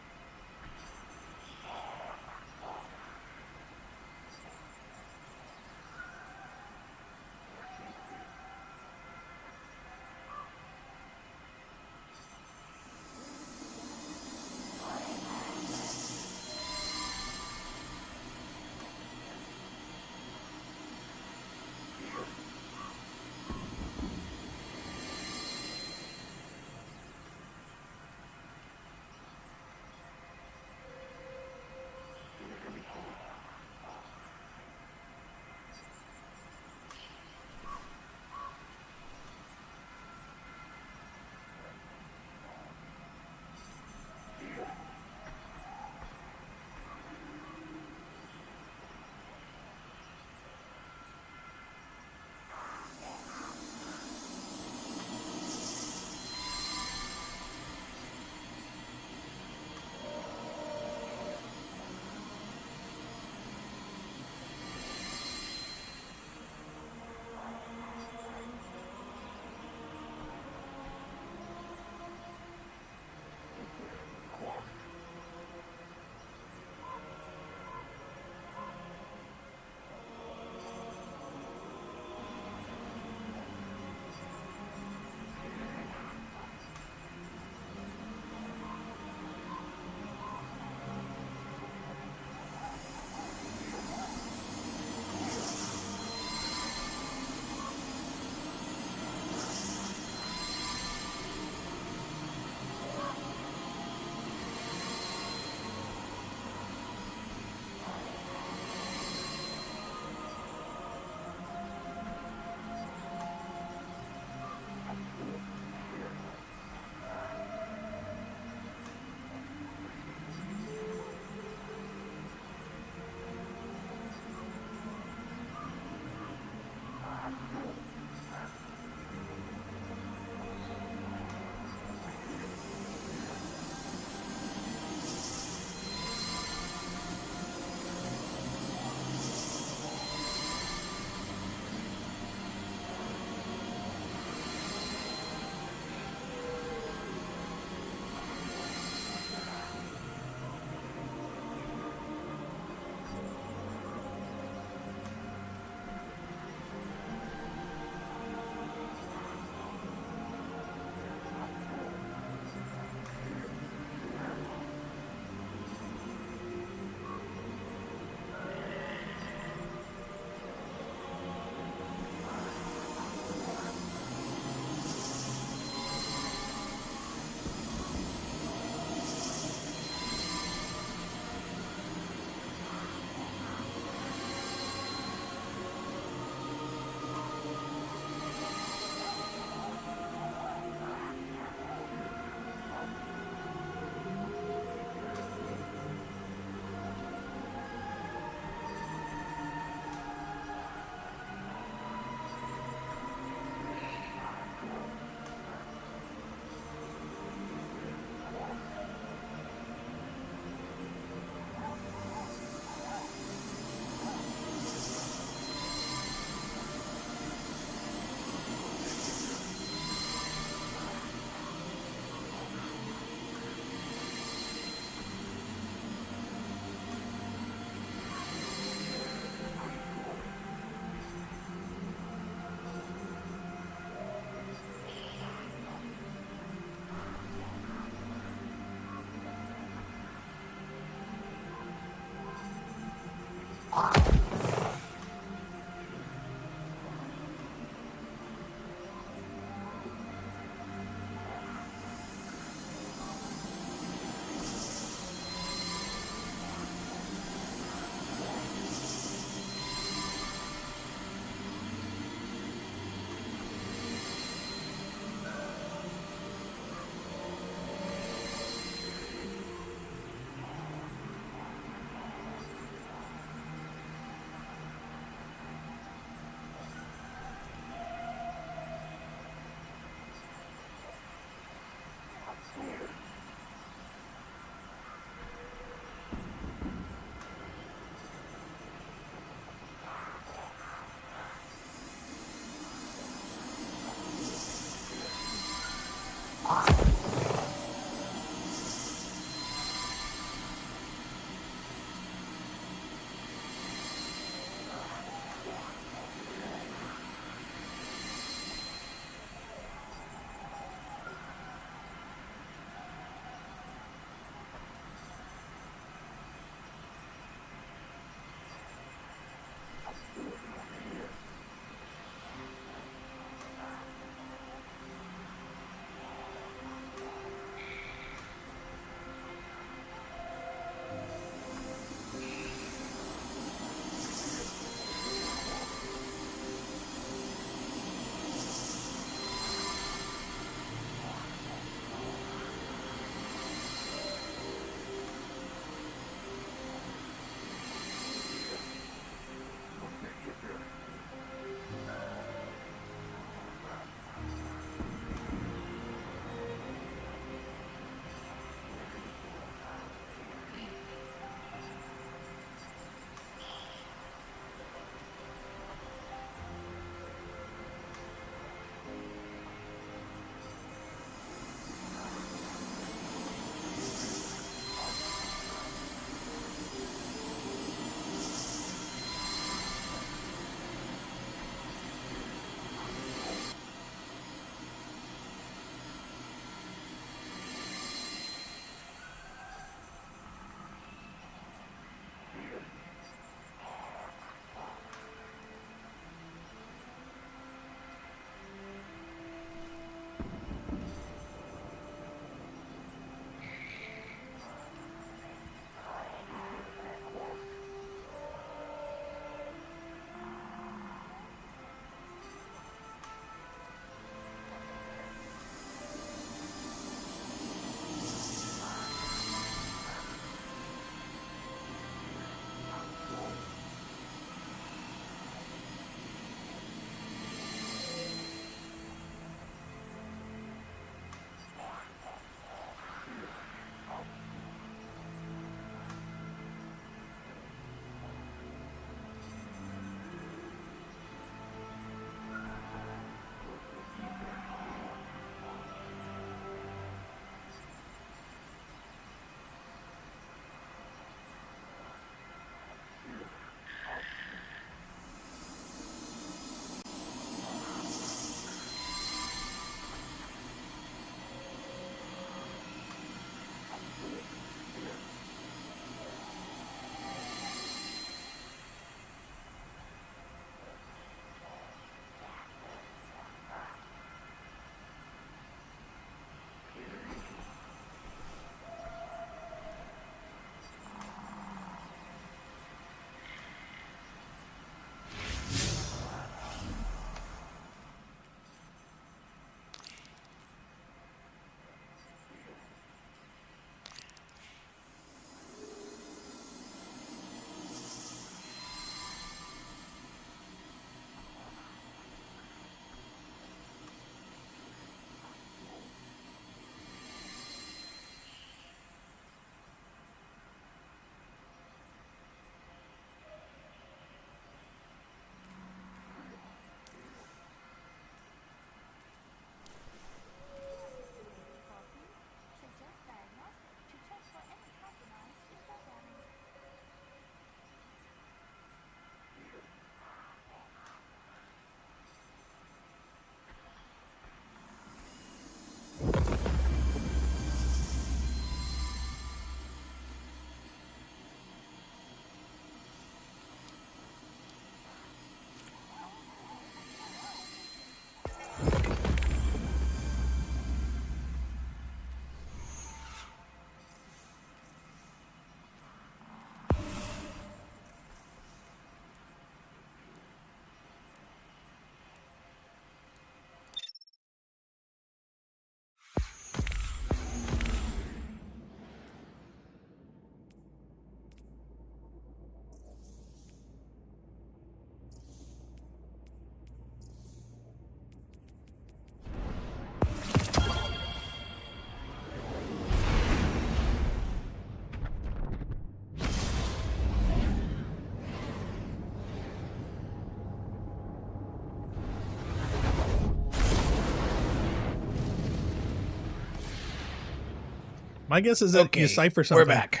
My guess is that you cipher something. We're back.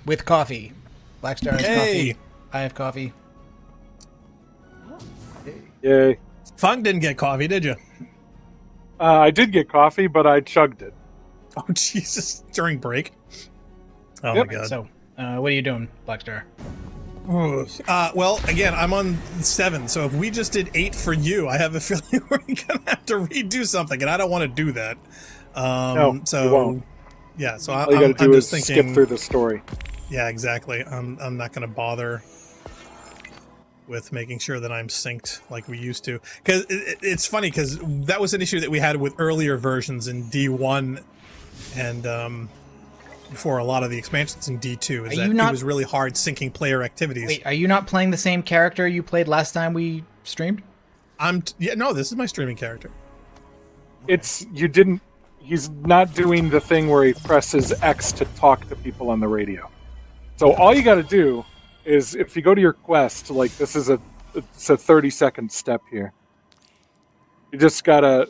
With coffee. Blackstar has coffee. I have coffee. Yay. Funk didn't get coffee, did you? I did get coffee, but I chugged it. Oh, Jesus. During break? Oh, Yep. my God. So, what are you doing, Blackstar? Well, again, I'm on 7, so if we just did 8 for you, I have a feeling we're gonna have to redo something, and I don't want to do that. No, so you won't. Yeah, so All you gotta do is just skip thinking, through the story. Yeah, exactly. I'm not gonna bother with making sure that I'm synced like we used to, because it's funny because that was an issue that we had with earlier versions in D1 and before a lot of the expansions in D2 is that it was really hard syncing player activities. Wait, are you not playing the same character you played last time we streamed? No, this is my streaming character. He's not doing the thing where he presses X to talk to people on the radio. So all you got to do is, if you go to your quest, like it's a 30-second step here. You just gotta.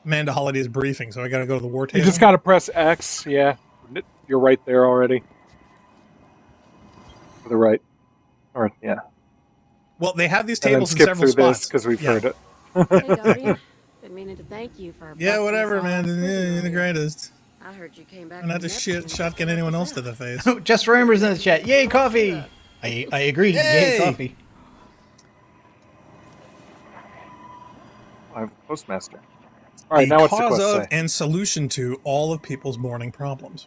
Amanda Holiday's briefing, so I gotta go to the war table. You just gotta press X. Yeah, you're right there already. To the right, or yeah. Well, they have these tables in skip several through spots because we've heard it. Hey, Guardian. Been meaning to thank you for. Yeah, whatever, man. You're the greatest. I heard you came back. I'm not to shotgun anyone else to the face. Just for Ember's in the chat. Yay, coffee! I agree. Yay, coffee. I have Postmaster. All right, now what's the cause quest of say? and solution to all of people's morning problems.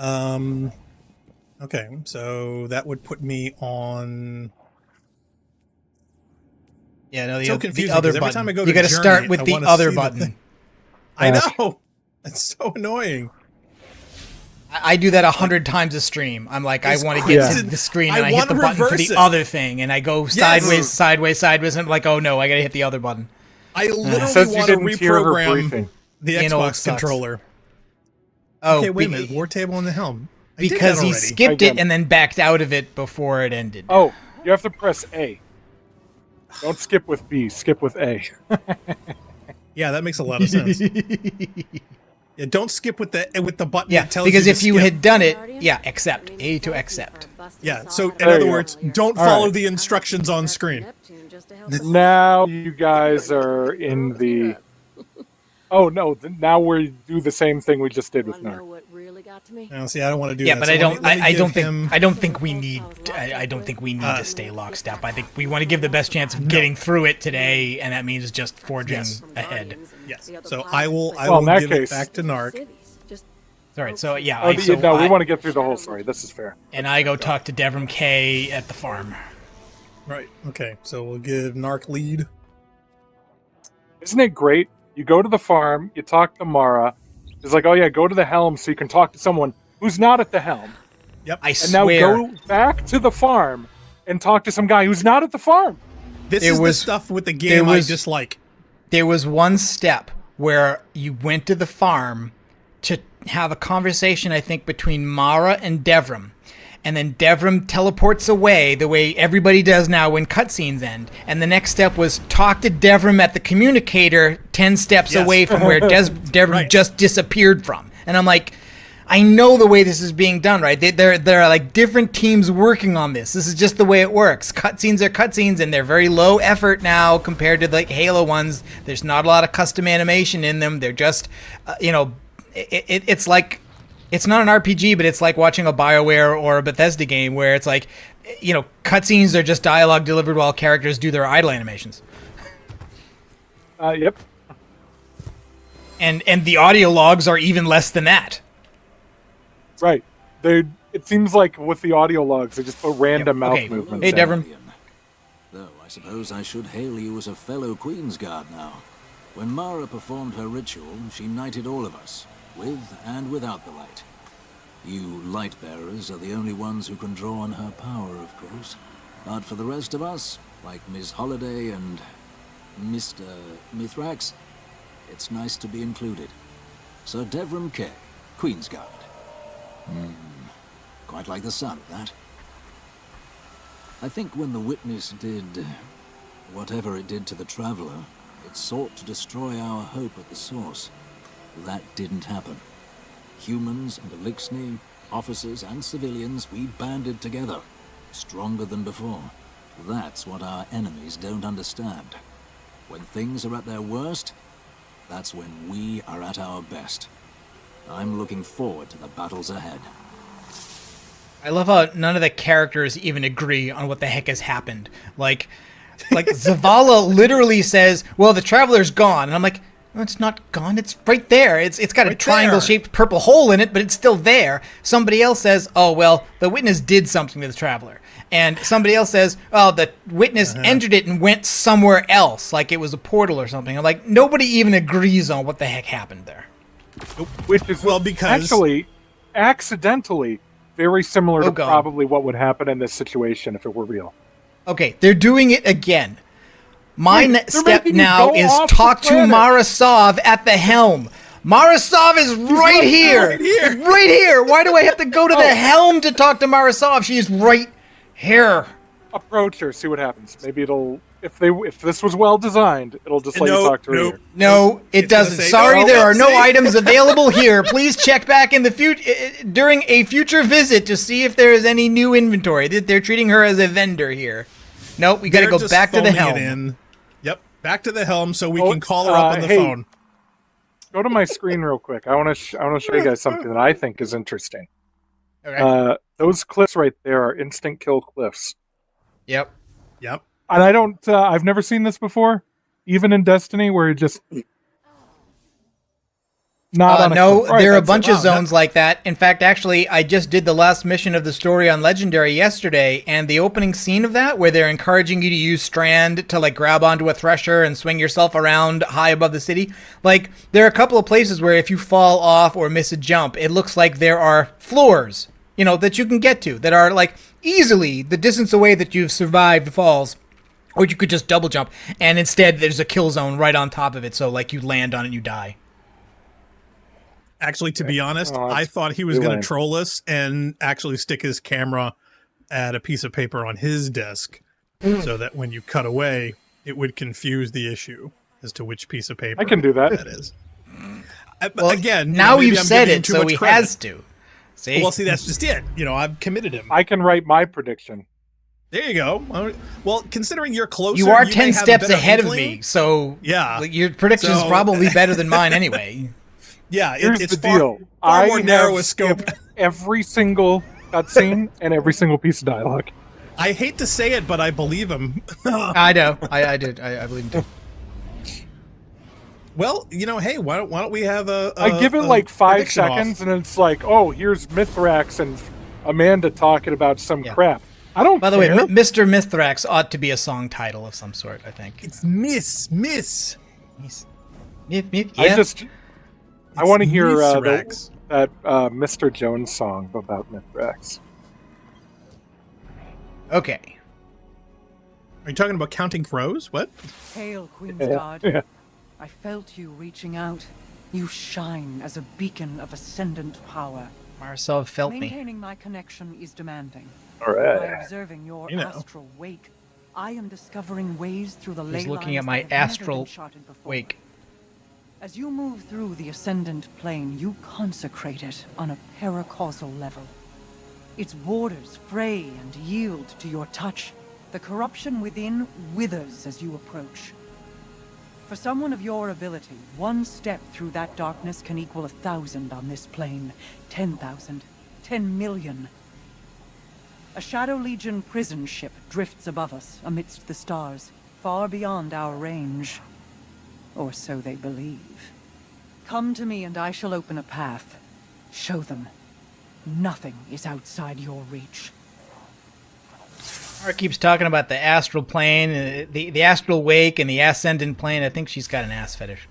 Okay, so that would put me on. Yeah, no, so confusing. the other every button. time I go You got to start with the other button. I know. It's so annoying. I do that 100 times a stream. I'm like, I want to get to the screen, and I hit the button for the other thing, and I go sideways, and I'm like, oh no, I gotta hit the other button. I literally want to reprogram the Xbox controller. Oh, okay, wait a minute. War table on the helm. Because he skipped it and then backed out of it before it ended. Oh, you have to press A. Don't skip with B. Skip with A. Yeah, that makes a lot of sense. Yeah, don't skip with the button. Yeah, that tells because you if you had done it, accept. A to accept. Yeah, so in other words, don't follow the instructions on screen. Now you guys are in the. Oh no! Now we do the same thing we just did with Narc. Now, see, I don't want to do that. Yeah, but I don't think we need to stay lockstep. I think we want to give the best chance of getting through it today, and that means just forging ahead. Yes. So I will give it back to Narc. Sorry. So yeah. We want to get through the whole story. This is fair. And I go talk to Devram K at the farm. Right. Okay. So we'll give Narc lead. Isn't it great? You go to the farm, you talk to Mara. It's like, oh yeah, go to the helm so you can talk to someone who's not at the helm. Yep. I and swear. Now go back to the farm and talk to some guy who's not at the farm. This is the stuff with the game I dislike. There was one step where you went to the farm to have a conversation, I think, between Mara and Devram. And then Devram teleports away the way everybody does now when cutscenes end. And the next step was talk to Devram at the communicator 10 steps away from where Devram just disappeared from. And I'm like, I know the way this is being done, right? There are like different teams working on this. This is just the way it works. Cutscenes are cutscenes, and they're very low effort now compared to the Halo ones. There's not a lot of custom animation in them. They're just, it's like... It's not an RPG, but it's like watching a BioWare or a Bethesda game where it's like, cutscenes are just dialogue delivered while characters do their idle animations. Yep. And the audio logs are even less than that. Right. It seems like with the audio logs, they just put random mouth movements. Hey, Devram. Though I suppose I should hail you as a fellow Queensguard now. When Mara performed her ritual, she knighted all of us. With and without the light. You light bearers are the only ones who can draw on her power, of course. But for the rest of us, like Ms. Holliday and Mr. Mithrax, it's nice to be included. Sir Devram K, Queensguard. Quite like the sound of that. I think when the Witness did whatever it did to the Traveler, it sought to destroy our hope at the source. That didn't happen. Humans and Elixni, officers and civilians, we banded together. Stronger than before. That's what our enemies don't understand. When things are at their worst, that's when we are at our best. I'm looking forward to the battles ahead. I love how none of the characters even agree on what the heck has happened. Like Zavala literally says, well, the Traveler's gone. And I'm like, no, it's not gone. It's right there. It's got a triangle-shaped purple hole in it, but it's still there. Somebody else says, oh, well, the Witness did something to the Traveler. And somebody else says, oh, the Witness entered it and went somewhere else, like it was a portal or something. I'm like, nobody even agrees on what the heck happened there. Which is because actually, accidentally, very similar to probably what would happen in this situation if it were real. Okay, they're doing it again. My next step now is talk to Marasov at the helm. Marasov is right here. Right here. Why do I have to go to the helm to talk to Marasov? She's right here. Approach her, see what happens. Maybe it'll... If this was well designed, it'll just let you talk to her here. No, it doesn't. Sorry, there are no items available here. Please check back in the during a future visit to see if there is any new inventory. They're treating her as a vendor here. Nope, we got to go back to the helm. Yep, back to the helm so we can call her up on the phone. Go to my screen real quick. I want to show you guys something that I think is interesting. Okay. Those cliffs right there are instant kill cliffs. Yep. And I don't, I've never seen this before, even in Destiny, where you just not on a no, cliff. there are a bunch of zones like that. In fact, actually, I just did the last mission of the story on Legendary yesterday, and the opening scene of that, where they're encouraging you to use Strand to, like, grab onto a thresher and swing yourself around high above the city. Like, there are a couple of places where if you fall off or miss a jump, it looks like there are floors, you know, that you can get to, that are, like, easily the distance away that you've survived falls. Or you could just double jump, and instead there's a kill zone right on top of it, so like you land on it and you die. Actually, to be honest, I thought he was going to troll us and actually stick his camera at a piece of paper on his desk so that when you cut away, it would confuse the issue as to which piece of paper I can do that. is. Well, again, now you've said it, so he has to. See? Well, see, that's just it. You know, I've committed him. I can write my prediction. There you go. Well, considering you're closer, you are 10 steps ahead of me, so yeah, your prediction is probably better than mine anyway. Yeah, here's it's the deal. Far more narrow a scope. Every single cutscene and every single piece of dialogue. I hate to say it, but I believe him. I know. I did. I believe him too. Well, you know, hey, why don't we have I give it like 5 seconds, and it's like, oh, here's Mithrax and Amanda talking about some crap. I don't By the way, Mr. Mithrax ought to be a song title of some sort, I think. It's Miss. Yeah. I want to hear that Mr. Jones song about Mithrax. Okay. Are you talking about Counting Crows? What? Hail, Queen's Guard. I felt you reaching out. You shine as a beacon of ascendant power. Marasov felt me. Maintaining my connection is demanding. All right. By observing your astral wake, I am discovering ways through the ley lines. He's looking at my that have never astral been charted before. wake. As you move through the ascendant plane, you consecrate it on a paracausal level. Its borders fray and yield to your touch. The corruption within withers as you approach. For someone of your ability, one step through that darkness can equal 1,000 on this plane. 10,000. 10 million. A Shadow Legion prison ship drifts above us amidst the stars, far beyond our range. Or so they believe. Come to me and I shall open a path. Show them. Nothing is outside your reach. Mara keeps talking about the astral plane, the astral wake, and the ascendant plane. I think she's got an ass fetish.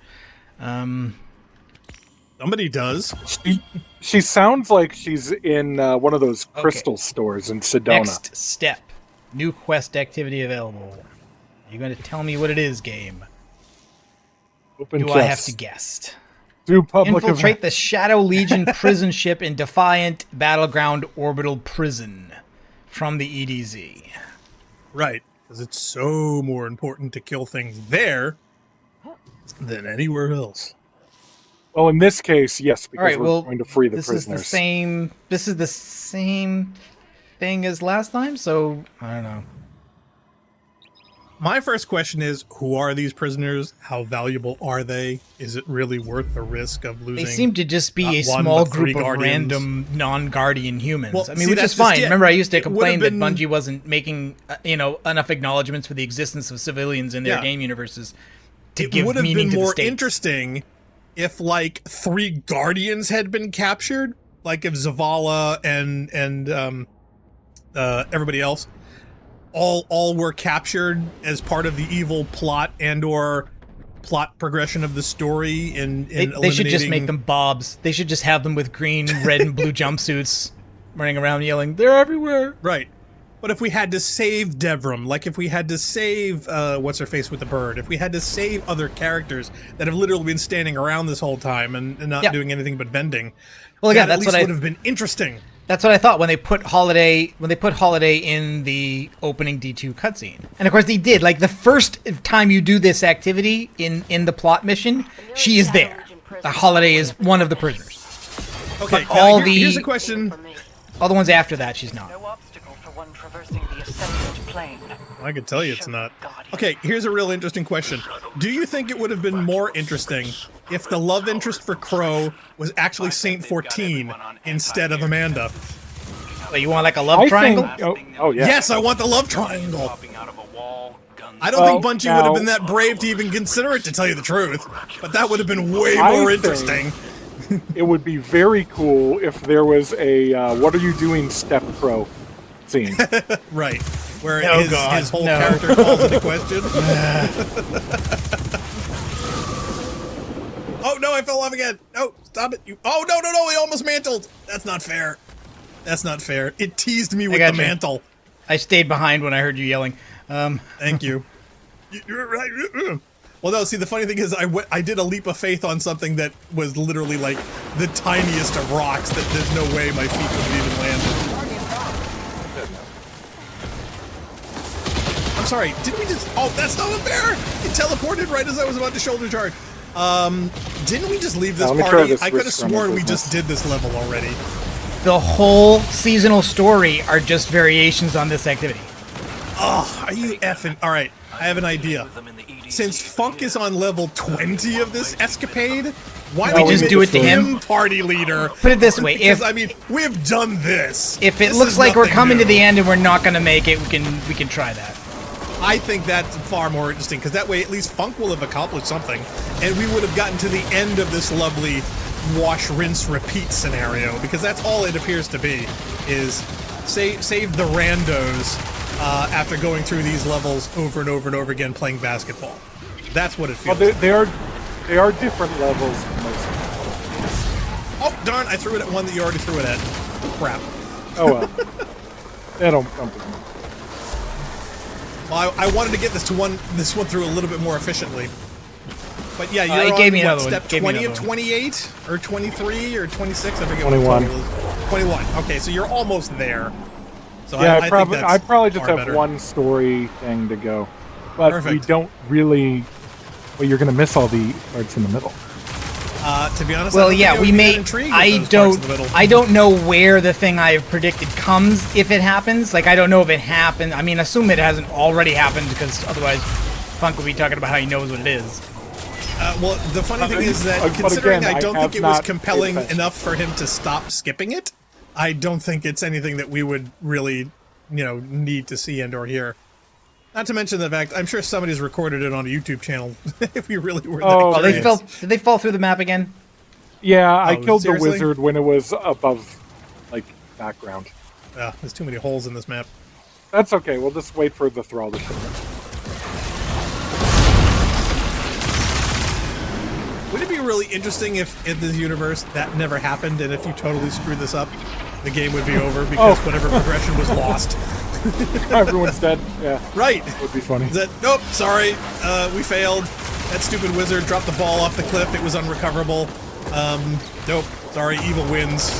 Somebody does. She sounds like she's in one of those crystal stores in Sedona. Next step. New quest activity available. You're going to tell me what it is, game. Open Do chest. I have to guess? Do public Infiltrate event. the Shadow Legion prison ship in Defiant Battleground Orbital Prison from the EDZ. Right, because it's so more important to kill things there than anywhere else. Well, in this case, yes, because All right, we're well, going to free the this prisoners. is the same. This is the same thing as last time. So I don't know. My first question is, who are these prisoners? How valuable are they? Is it really worth the risk of losing? They seem to just be a one, small but three group of guardians? random non-guardian humans. Well, I mean, see, which that's is just fine. it. Remember, I used to It would've complain that been- Bungie wasn't making, enough acknowledgments for the existence of civilians in their Yeah. game universes to It give would have meaning been to the more state. interesting if, like, 3 guardians had been captured, like if Zavala and everybody else all were captured as part of the evil plot and or plot progression of the story. They should just make them Bobs. They should just have them with green, red, and blue jumpsuits, running around yelling, "They're everywhere!" Right. But if we had to save Devram, like if we had to save what's her face with the bird, if we had to save other characters that have literally been standing around this whole time and not doing anything but bending, Well, again, that that's at least what would have been interesting. That's what I thought when they put Holiday in the opening D2 cutscene. And of course they did. Like the first time you do this activity in the plot mission, she is there. Holiday is one of the prisoners. Okay, But all here's a question. All the ones after that, she's not. No obstacle for one traversing the ascendant plane. I can tell you it's not. Okay, here's a real interesting question. Do you think it would have been more interesting if the love interest for Crow was actually Saint 14 instead of Amanda? Wait, you want like a love triangle? Oh yeah. Yes, I want the love triangle. I don't think Bungie would have been that brave to even consider it, to tell you the truth. But that would have been way more interesting. It would be very cool if there was a "What are you doing?" step Crow scene. Right. Where Oh, his God, whole no. character calls into question. Oh no, I fell off again. No, stop it. Oh no, he almost mantled. That's not fair. That's not fair. It teased me with the mantle. I stayed behind when I heard you yelling. Thank you. You're right. Well, no, see, the funny thing is I did a leap of faith on something that was literally like the tiniest of rocks that there's no way my feet would have even landed. I'm sorry, did we just... Oh, that's not unfair! It teleported right as I was about to shoulder charge. Didn't we just leave this party? I could have sworn we just did this level already. The whole seasonal story are just variations on this activity. Oh, are you effing... Alright, I have an idea. Since Funk is on level 20 of this escapade, why don't we just do it to him? Party leader. Put it this way, because, I mean, we've done this. If it This looks is like we're nothing coming new. to the end and we're not going to make it, we can try that. I think that's far more interesting, because that way at least Funk will have accomplished something, and we would have gotten to the end of this lovely wash, rinse, repeat scenario, because that's all it appears to be, is save the randos after going through these levels over and over and over again playing basketball. That's what it feels like. They are different levels. Oh, darn, I threw it at one that you already threw it at. Crap. Oh well. They don't Well, I wanted to get this one through a little bit more efficiently. But yeah, you're it gave me on another what, one. step Gave me 20 of another one. 28? Or 23? Or 26? I forget 21. what the total is. 21. Okay, so you're almost there. So Yeah, I think that's I probably just far have better. one story thing to go. But we Perfect. don't really... Well, you're going to miss all the parts in the middle. To be honest, Well, I don't yeah, think we would be may. that intrigued with I those parts in the middle. don't know where the thing I have predicted comes if it happens. Like I don't know if it happened. I mean, assume it hasn't already happened because otherwise, Funk will be talking about how he knows what it is. Well, the funny thing is that but considering again, I don't I think have it was not compelling paid attention. enough for him to stop skipping it, I don't think it's anything that we would really, need to see and or hear. Not to mention the fact, I'm sure somebody's recorded it on a YouTube channel if we really were that Oh, curious. did they fall through the map again? Yeah, I killed seriously? the wizard when it was above, background. There's too many holes in this map. That's okay. We'll just wait for the thrall to show up. Would it be really interesting if in this universe that never happened, and if you totally screwed this up, the game would be over because whatever progression was lost? Everyone's dead. Yeah. Right. Would be funny. Is that, nope, sorry, we failed. That stupid wizard dropped the ball off the cliff. It was unrecoverable. Nope, sorry, evil wins.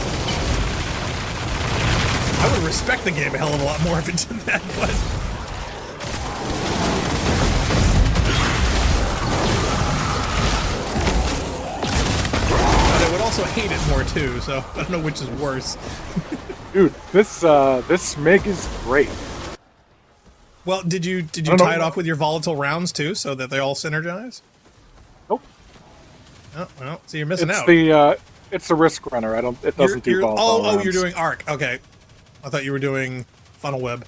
I would respect the game a hell of a lot more if it did that, but... also hate it more too, so I don't know which is worse. Dude, this Smig is great. Well, did you tie it off with your volatile rounds too, so that they all synergize? Nope. Oh well, so you're missing out. It's the risk runner. It doesn't do volatile rounds. Oh, you're doing arc. Okay, I thought you were doing funnel web.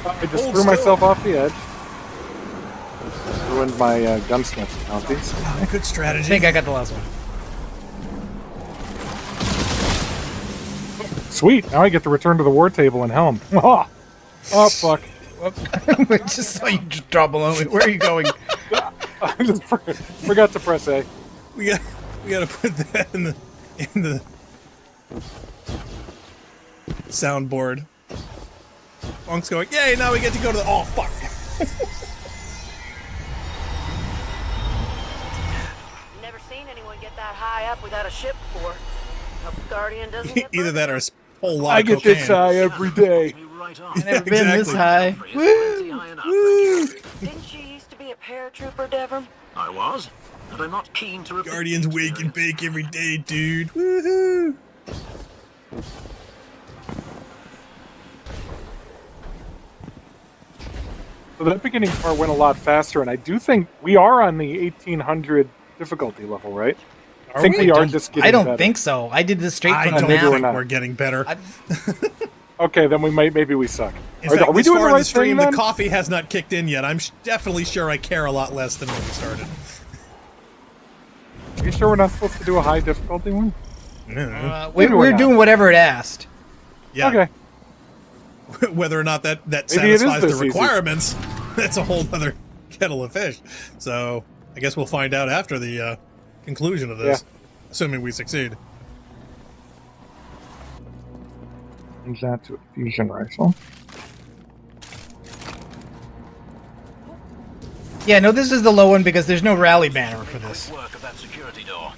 I just threw myself off the edge. Ruined my gunsmith bounties. Good strategy. I think I got the last one. Sweet. Now I get to return to the war table and helm. Oh, fuck. I just saw you just drop below me. Where are you going? I just forgot to press A. We gotta put that in the soundboard. Funk's going, yay, now we get to go to the... Oh, fuck. Never seen anyone get that high up without a ship before. Hope the Guardian doesn't get Either that or a whole lot I of get cocaine. this high every day. I've never been this high. Woo! Didn't you used to be a paratrooper, Devon? I was, and I'm not keen to repeat. Guardians wake and bake every day, dude. Woohoo! So that beginning part went a lot faster, and I do think we are on the 1800 difficulty level, right? I think we are just getting better. I don't think so. I did this straight from I the don't map. think we're getting better. Okay, then maybe we suck. In fact, are we this doing far the in right the stream, thing, the then? coffee has not kicked in yet. I'm definitely sure I care a lot less than when we started. Are you sure we're not supposed to do a high difficulty one? We're doing whatever it asked. Yeah. Okay. Whether or not that Maybe satisfies it is the this easy. requirements, that's a whole other kettle of fish. So I guess we'll find out after the conclusion of this, assuming we succeed. Change that to a fusion rifle. Yeah, no, this is the low one because there's no rally banner for this. Work of that security door.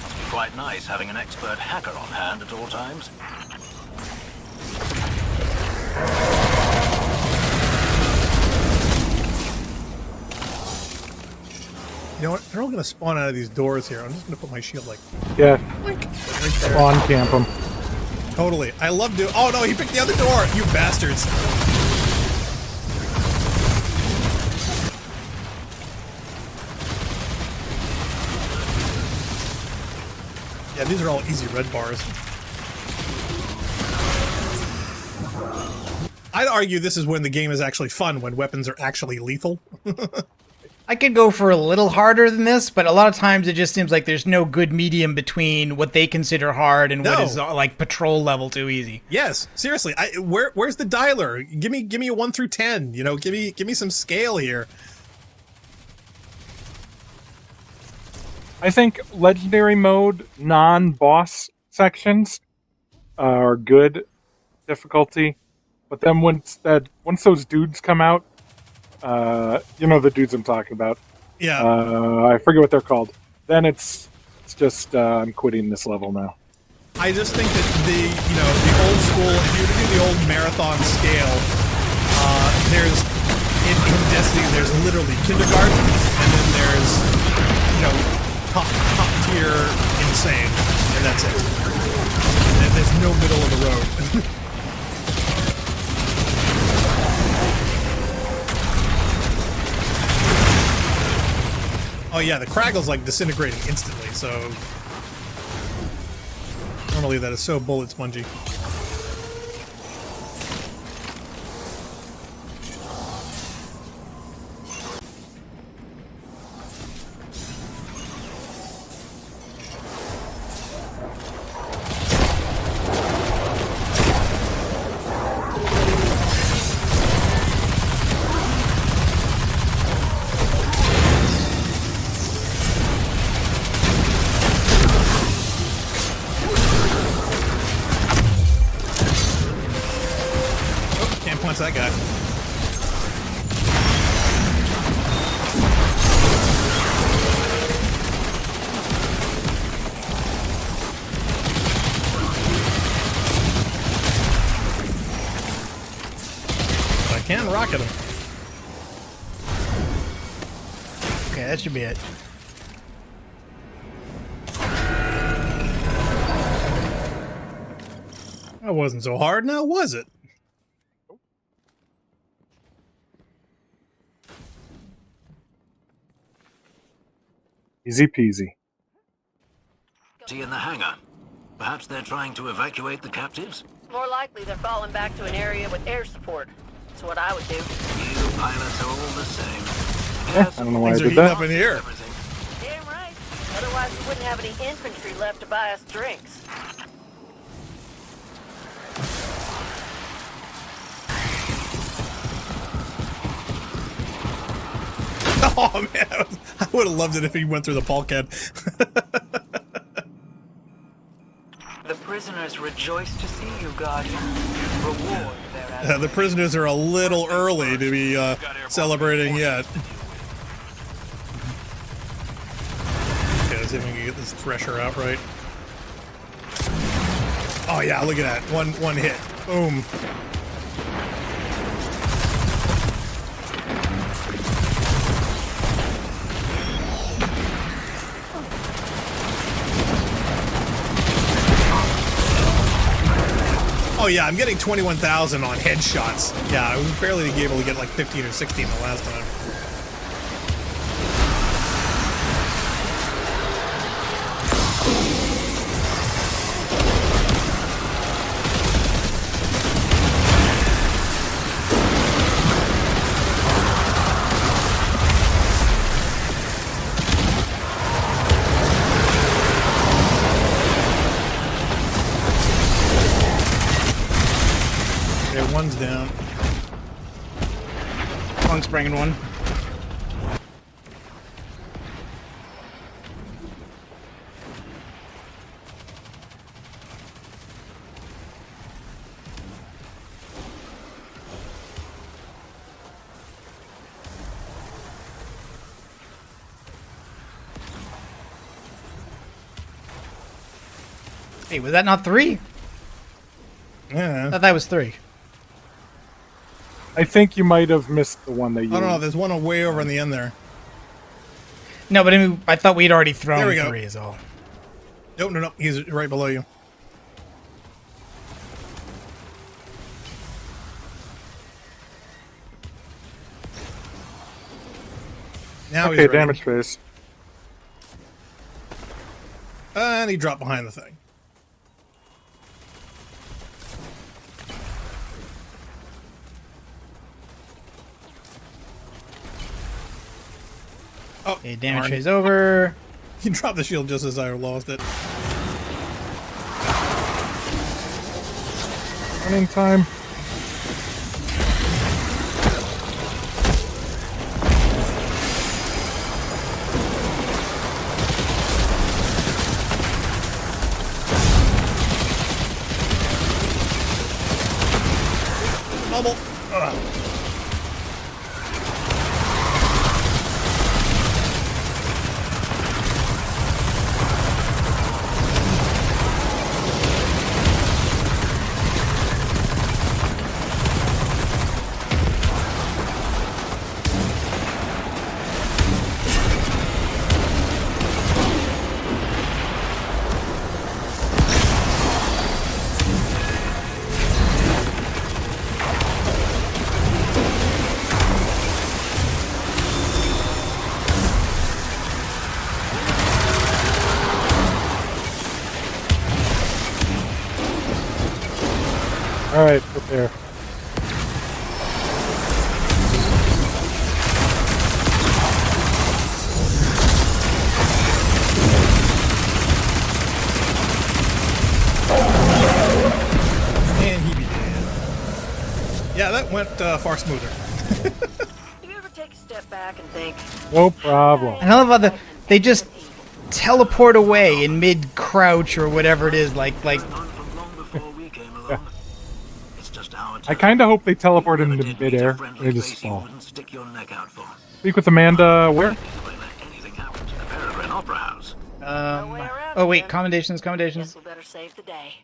Must be quite nice having an expert hacker on hand at all times. You know what? They're all going to spawn out of these doors here. I'm just going to put my shield like... Yeah. Right there. Spawn camp them. Totally. I love doing... Oh, no, he picked the other door! You bastards! Yeah, these are all easy red bars. I'd argue this is when the game is actually fun, when weapons are actually lethal. I could go for a little harder than this, but a lot of times it just seems like there's no good medium between what they consider hard and what is like patrol level too easy. Yes, seriously. Where's the dialer? Give me a 1 through 10. You know, give me some scale here. I think legendary mode non-boss sections are good difficulty, but then once those dudes come out, you know the dudes I'm talking about. Yeah. I forget what they're called. Then it's just I'm quitting this level now. I just think that the old school, if you were to do the old marathon scale, there's in Destiny there's literally kindergarten, and then there's top tier insane, and that's it. And there's no middle of the road. Oh yeah, the Craggle's like disintegrating instantly, so normally that is so bullet spongy. That guy. I can rocket him. that should be it. That wasn't so hard, now was it? Easy peasy. In the hangar. Perhaps they're trying to evacuate the captives? More likely they're falling back to an area with air support. That's what I would do. You pilots are all the same. I don't know why I Things are did heating that. up in here. Damn right. Otherwise we wouldn't have any infantry left to buy us drinks. Oh man, I would have loved it if he went through the bulkhead. The prisoners rejoice to see you, Guardian. Reward their The prisoners are a little early to be celebrating yet. Okay, let's see if we can get this thresher out right. Oh yeah, look at that. One hit. Boom. Oh yeah, I'm getting 21,000 on headshots. Yeah, I was barely able to get like 15 or 16 the last time. Okay, one's down. Punk's bringing one. Hey, was that not 3? Yeah. I thought that was 3. I think you might have missed the one that you. I don't know. There's one way over in the end there. No, but I mean, I thought we'd already thrown There we go. 3 is all. Nope, no. He's right below you. Now Okay, he's ready. damage phase. And he dropped behind the thing. Oh, Okay, damage darn. phase over. He dropped the shield just as I lost it. Running time. Bubble. Ugh. All right, prepare. And he be dead. Yeah, that went far smoother. Do you ever take a step back and think, No problem. And I love how they just teleport away in mid crouch or whatever it is, like I kind of hope they teleport into midair and they just fall. Speak with Amanda. Where? Oh wait, commendations. guess we better save the day.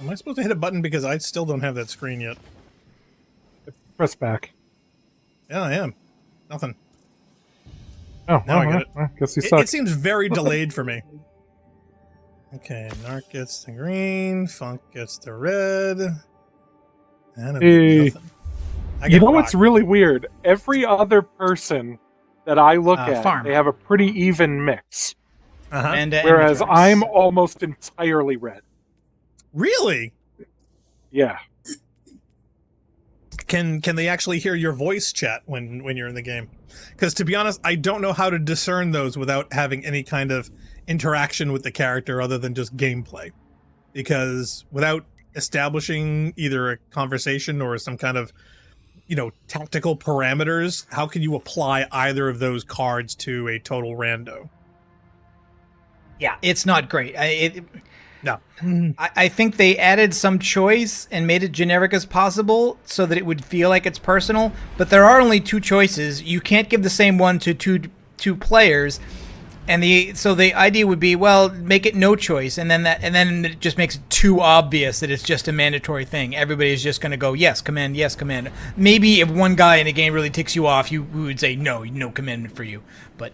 Am I supposed to hit a button because I still don't have that screen yet? Press back. Yeah, I am. Nothing. Oh, Now I get it. I guess he It sucks. seems very delayed for me. Okay, Narc gets the green, Funk gets the red. And Hey. nothing. You know what's really weird? Every other person that I look at, farm. they have a pretty even mix. Amanda, Whereas and I'm almost entirely red. Really? Yeah. Can they actually hear your voice chat when you're in the game? Because to be honest, I don't know how to discern those without having any kind of interaction with the character other than just gameplay. Because without establishing either a conversation or some kind of, tactical parameters, how can you apply either of those cards to a total rando? Yeah, it's not great. No. I think they added some choice and made it generic as possible so that it would feel like it's personal, but there are only two choices. You can't give the same one to two players. And so the idea would be, well, make it no choice, and then it just makes it too obvious that it's just a mandatory thing. Everybody's just going to go yes, command. Maybe if one guy in the game really ticks you off, you would say no commandment for you. But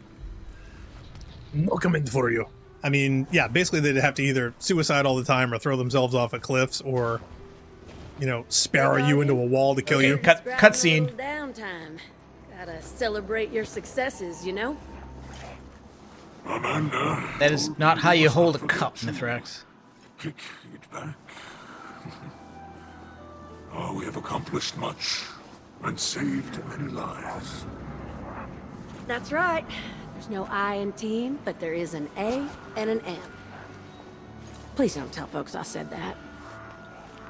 no command for you. I mean, yeah, basically they'd have to either suicide all the time or throw themselves off of cliffs or, sparrow you into a wall to kill you. Cutscene. Downtime. Gotta celebrate your successes, Amanda. That is not how you hold a cup, Mithrax. Kick it back. Oh, we have accomplished much and saved many lives. That's right. There's no I in team, but there is an A and an M. Please don't tell folks I said that.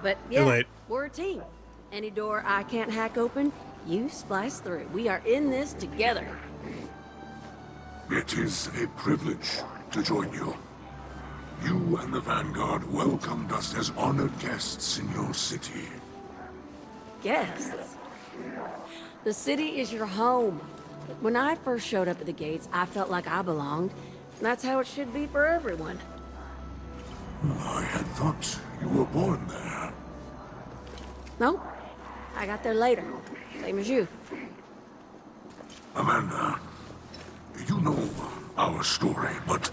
But Too yeah, late. we're a team. Any door I can't hack open, you splice through. We are in this together. It is a privilege to join you. You and the Vanguard welcomed us as honored guests in your city. Guests? The city is your home. When I first showed up at the gates, I felt like I belonged. And that's how it should be for everyone. I had thought you were born there. No, I got there later. Same as you. Amanda, you know our story, but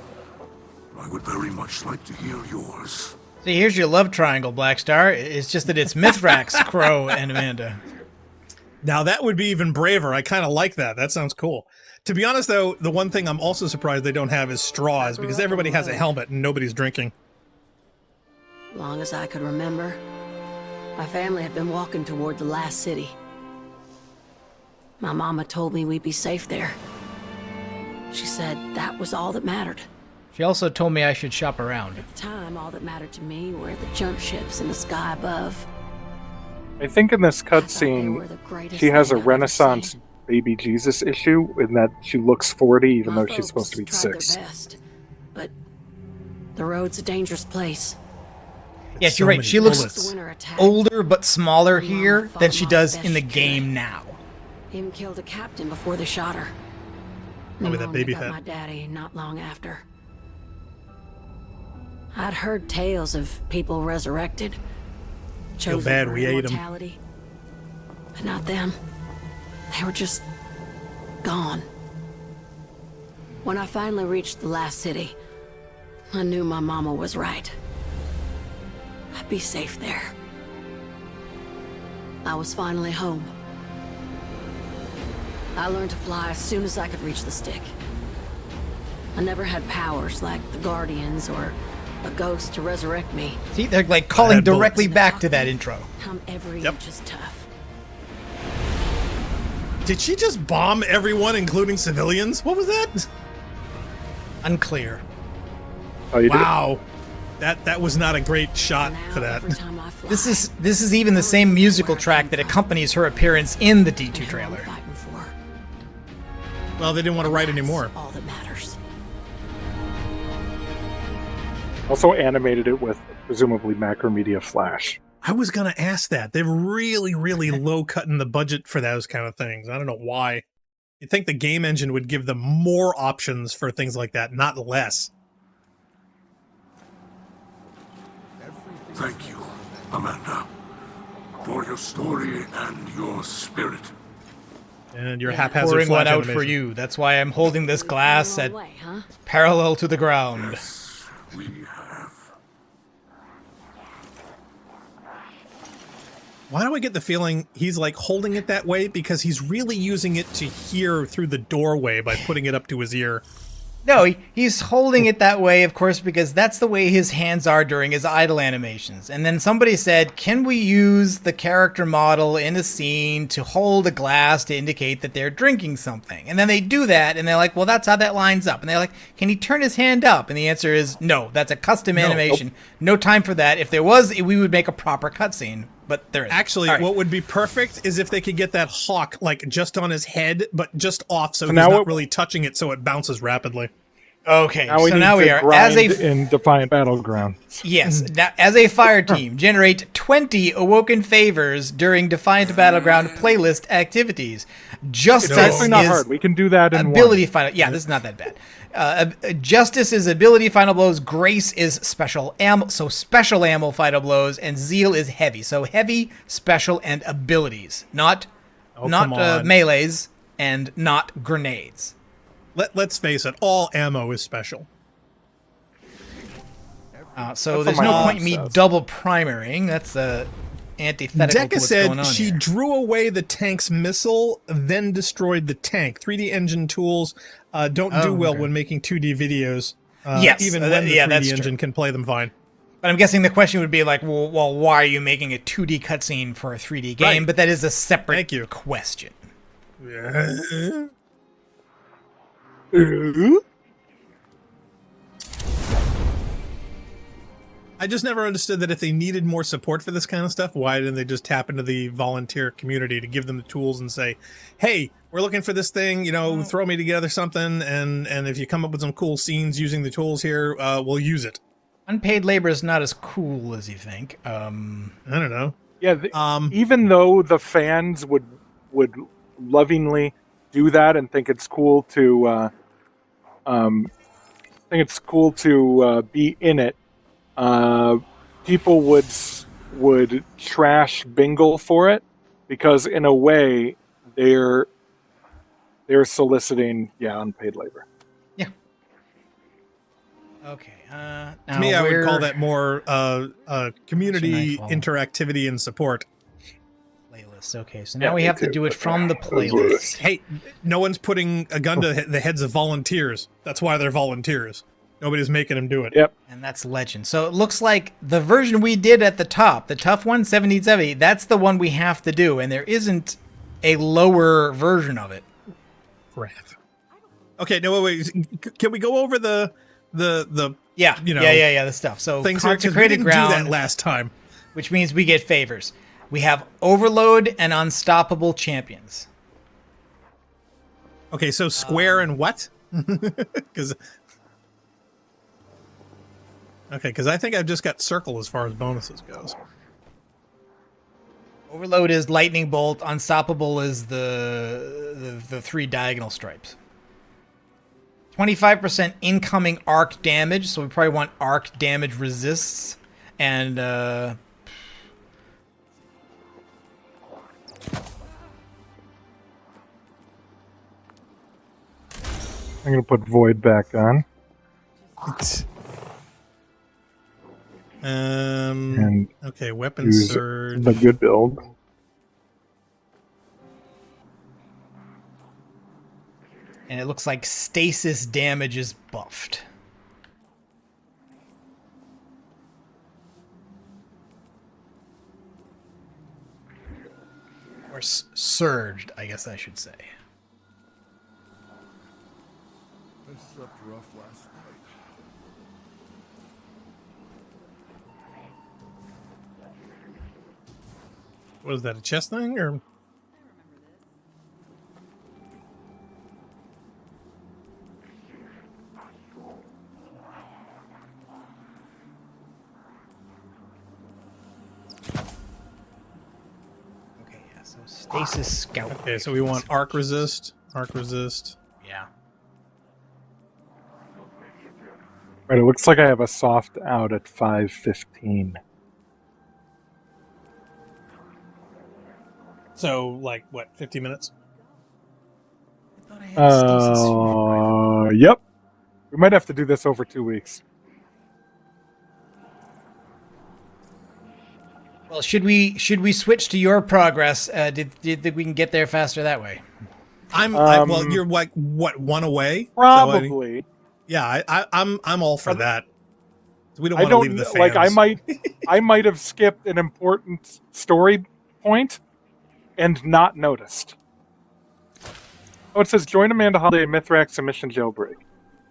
I would very much like to hear yours. See, here's your love triangle, Blackstar. It's just that it's Mithrax, Crow, and Amanda. Now that would be even braver. I kind of like that. That sounds cool. To be honest, though, the one thing I'm also surprised they don't have is straws, because everybody has a helmet and nobody's drinking. Long as I could remember, my family had been walking toward the last city. My mama told me we'd be safe there. She said that was all that mattered. She also told me I should shop around. At the time, all that mattered to me were the jump ships in the sky above. I think in this cutscene, she has a Renaissance baby Jesus issue in that she looks 40 even though she's supposed to be 6. Best, but the road's a dangerous place. Yes, you're right. She looks older but smaller here than she does in the game now. Him killed a captain before they shot her. Probably that baby got fat. My daddy not long after. I'd heard tales of people resurrected. Feel bad we ate them. But not them. They were just gone. When I finally reached the last city, I knew my mama was right. I'd be safe there. I was finally home. I learned to fly as soon as I could reach the stick. I never had powers like the Guardians or a ghost to resurrect me. See, they're like calling directly back to that intro. I'm every inch as tough. Did she just bomb everyone, including civilians? What was that? Unclear. Oh, you wow. That was not a great shot for that. This is even the same musical track that accompanies her appearance in the D2 trailer. Well, they didn't want to write anymore. All that matters. Also animated it with presumably Macromedia Flash. I was going to ask that. They're really, really low cutting the budget for those kind of things. I don't know why. You'd think the game engine would give them more options for things like that, not less. Thank you, Amanda, for your story and your spirit. And your Yeah. haphazard Pouring flash one out animation. for you. That's why I'm holding this glass Long at way, huh? parallel to the ground. We have. Why do I get the feeling he's like holding it that way? Because he's really using it to hear through the doorway by putting it up to his ear. No, he's holding it that way, of course, because that's the way his hands are during his idle animations. And then somebody said, can we use the character model in a scene to hold a glass to indicate that they're drinking something? And then they do that, and they're like, well, that's how that lines up. And they're like, can he turn his hand up? And the answer is no, that's a custom animation. Nope. No time for that. If there was, we would make a proper cutscene. But there isn't. Actually, All right. what would be perfect is if they could get that hawk like just on his head, but just off, so he's now not it- really touching it, so it bounces rapidly. Okay, Now we so need now to we are grind as a in Defiant Battleground. yes. Now, as a fire team, generate 20 awoken favors during Defiant Battleground playlist activities. Justice It's actually not is hard. We can do that in ability one. final. Yeah, this is not that bad. Justice is ability final blows. Grace is special ammo. So special ammo final blows, and Zeal is heavy. So heavy, special, and abilities. Not come on. melees and not grenades. Let's face it, all ammo is special. So That's there's what no my point in me mom says. double primaring. That's antithetical to Decca what's going said on she here. drew away the tank's missile, then destroyed the tank. 3D engine tools don't do well okay. when making 2D videos. Yes, even when the yeah, 3D that's true. engine can play them fine. But I'm guessing the question would be like, well, why are you making a 2D cutscene for a 3D game? Right. But that is a separate Thank you. question. I just never understood that if they needed more support for this kind of stuff, why didn't they just tap into the volunteer community to give them the tools and say, hey, we're looking for this thing, throw me together something, and if you come up with some cool scenes using the tools here, we'll use it. Unpaid labor is not as cool as you think. I don't know. Yeah, even though the fans would lovingly do that and think it's cool to be in it, people would trash Bingle for it because in a way they're soliciting unpaid labor. Yeah. Okay. Now To me, I would call where- that more community Nightfall. interactivity and support. playlist. Okay, so now we have to do it from the playlist. Hey, no one's putting a gun to the heads of volunteers. That's why they're volunteers. Nobody's making them do it. Yep. And that's Legend. So it looks like the version we did at the top, the tough one, 1770, that's the one we have to do, and there isn't a lower version of it. Crap. Okay, no, wait. Can we go over the Yeah, the stuff. So things here, 'cause we consecrated didn't ground, do that last time. which means we get favors. We have Overload and Unstoppable Champions. Okay, so square and what? Because I think I've just got circle as far as bonuses goes. Overload is Lightning Bolt. Unstoppable is the three diagonal stripes. 25% incoming arc damage, so we probably want arc damage resists. And I'm gonna put Void back on. And Okay, weapon use surge. the good build. and it looks like stasis damage is buffed. Or surged, I guess I should say. I slept rough last night. What is that, a chest thing or? Okay, yeah, so stasis scout. Okay, so we want arc resist, Yeah. Right, it looks like I have a soft out at 5:15. So like what, 50 minutes? Yep. We might have to do this over 2 weeks. Well, should we switch to your progress? Do you think we can get there faster that way? Well, you're like what, one away? Probably. So, I'm all for that. We don't want to leave the fans. Like I might have skipped an important story point and not noticed. Oh, it says join Amanda Holiday Mithrax submission jailbreak.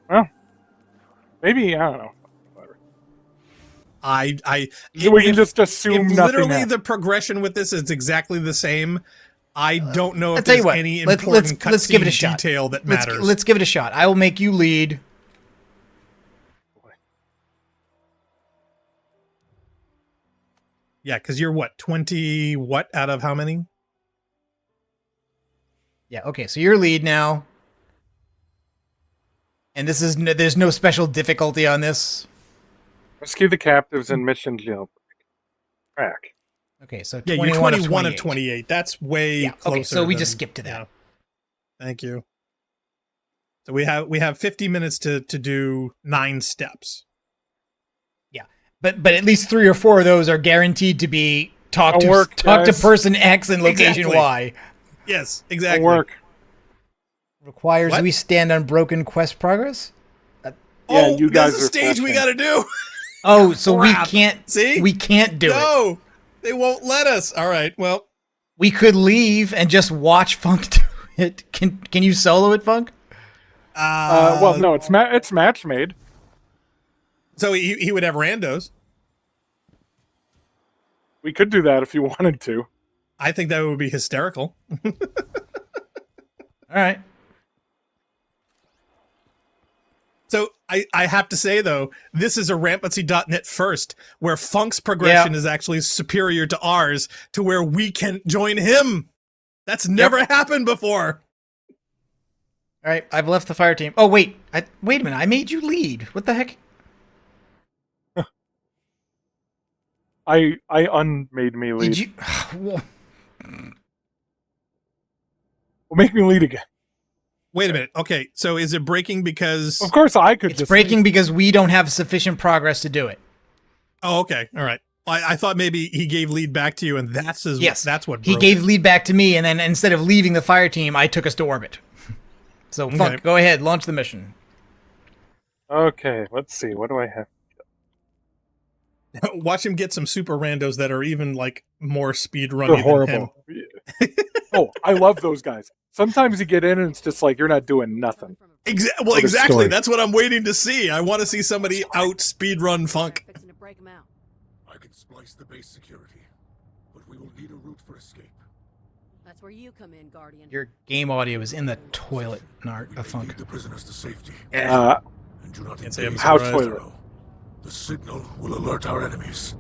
Well, maybe I don't know. We can just assume nothing literally happened. The progression with this is exactly the same. I don't know if tell you there's what, any let's important give it a cutscene shot. detail that matters. Let's give it a shot. I will make you lead. Yeah, because you're what, 20 what out of how many? Yeah, okay, so you're lead now. And this is there's no special difficulty on this. Rescue the captives in mission jailbreak. Crack. Okay, so yeah, 21 you're 21 of of 28. 28. That's way closer. Okay, so we just skipped to that. Yeah. Thank you. So we have 50 minutes to do 9 steps. Yeah, but at least 3 or 4 of those are guaranteed to be talk to person X and location Exactly. Y. Yes, exactly. Work. Requires What? we stand on broken quest progress. Yeah, you guys there's a are stage we flashing. got to do. Oh, so Crap. we can't. See? We can't do it. No, they won't let us. All right, well. We could leave and just watch Funk do it. Can you solo it, Funk? Well, no, it's match made. So he would have randos. We could do that if you wanted to. I think that would be hysterical. All right. So I have to say, though, this is a Rampancy.net first, where Funk's progression is actually superior to ours, to where we can join him. That's never happened before. All right, I've left the fire team. Oh, wait. Wait a minute. I made you lead. What the heck? I unmade me lead. Did you? Well, make me lead again. Wait a minute. Okay, so is it breaking because... Of course I could It's just breaking lead. because we don't have sufficient progress to do it. Oh, okay. All right. I thought maybe he gave lead back to you, and that's what He broke gave it. lead back to me, and then instead of leaving the fire team, I took us to orbit. So, Funk, go ahead. Launch the mission. Okay, let's see. What do I have? Watch him get some super randos that are even, like, more speed They're running than horrible. him. Oh, I love those guys. Sometimes you get in and it's just like you're not doing nothing. Well, the exactly. story. That's what I'm waiting to see. I want to see somebody out speed run Funk. Fixing to break 'em out. I can splice the base security, but we will need a route for escape. That's where you come in, Guardian. Your game audio is in the toilet, Nart, a Funk. Lead the prisoners to safety. Uh, And do not Can't say I'm engage How the toilet? zero. The signal will alert our enemies.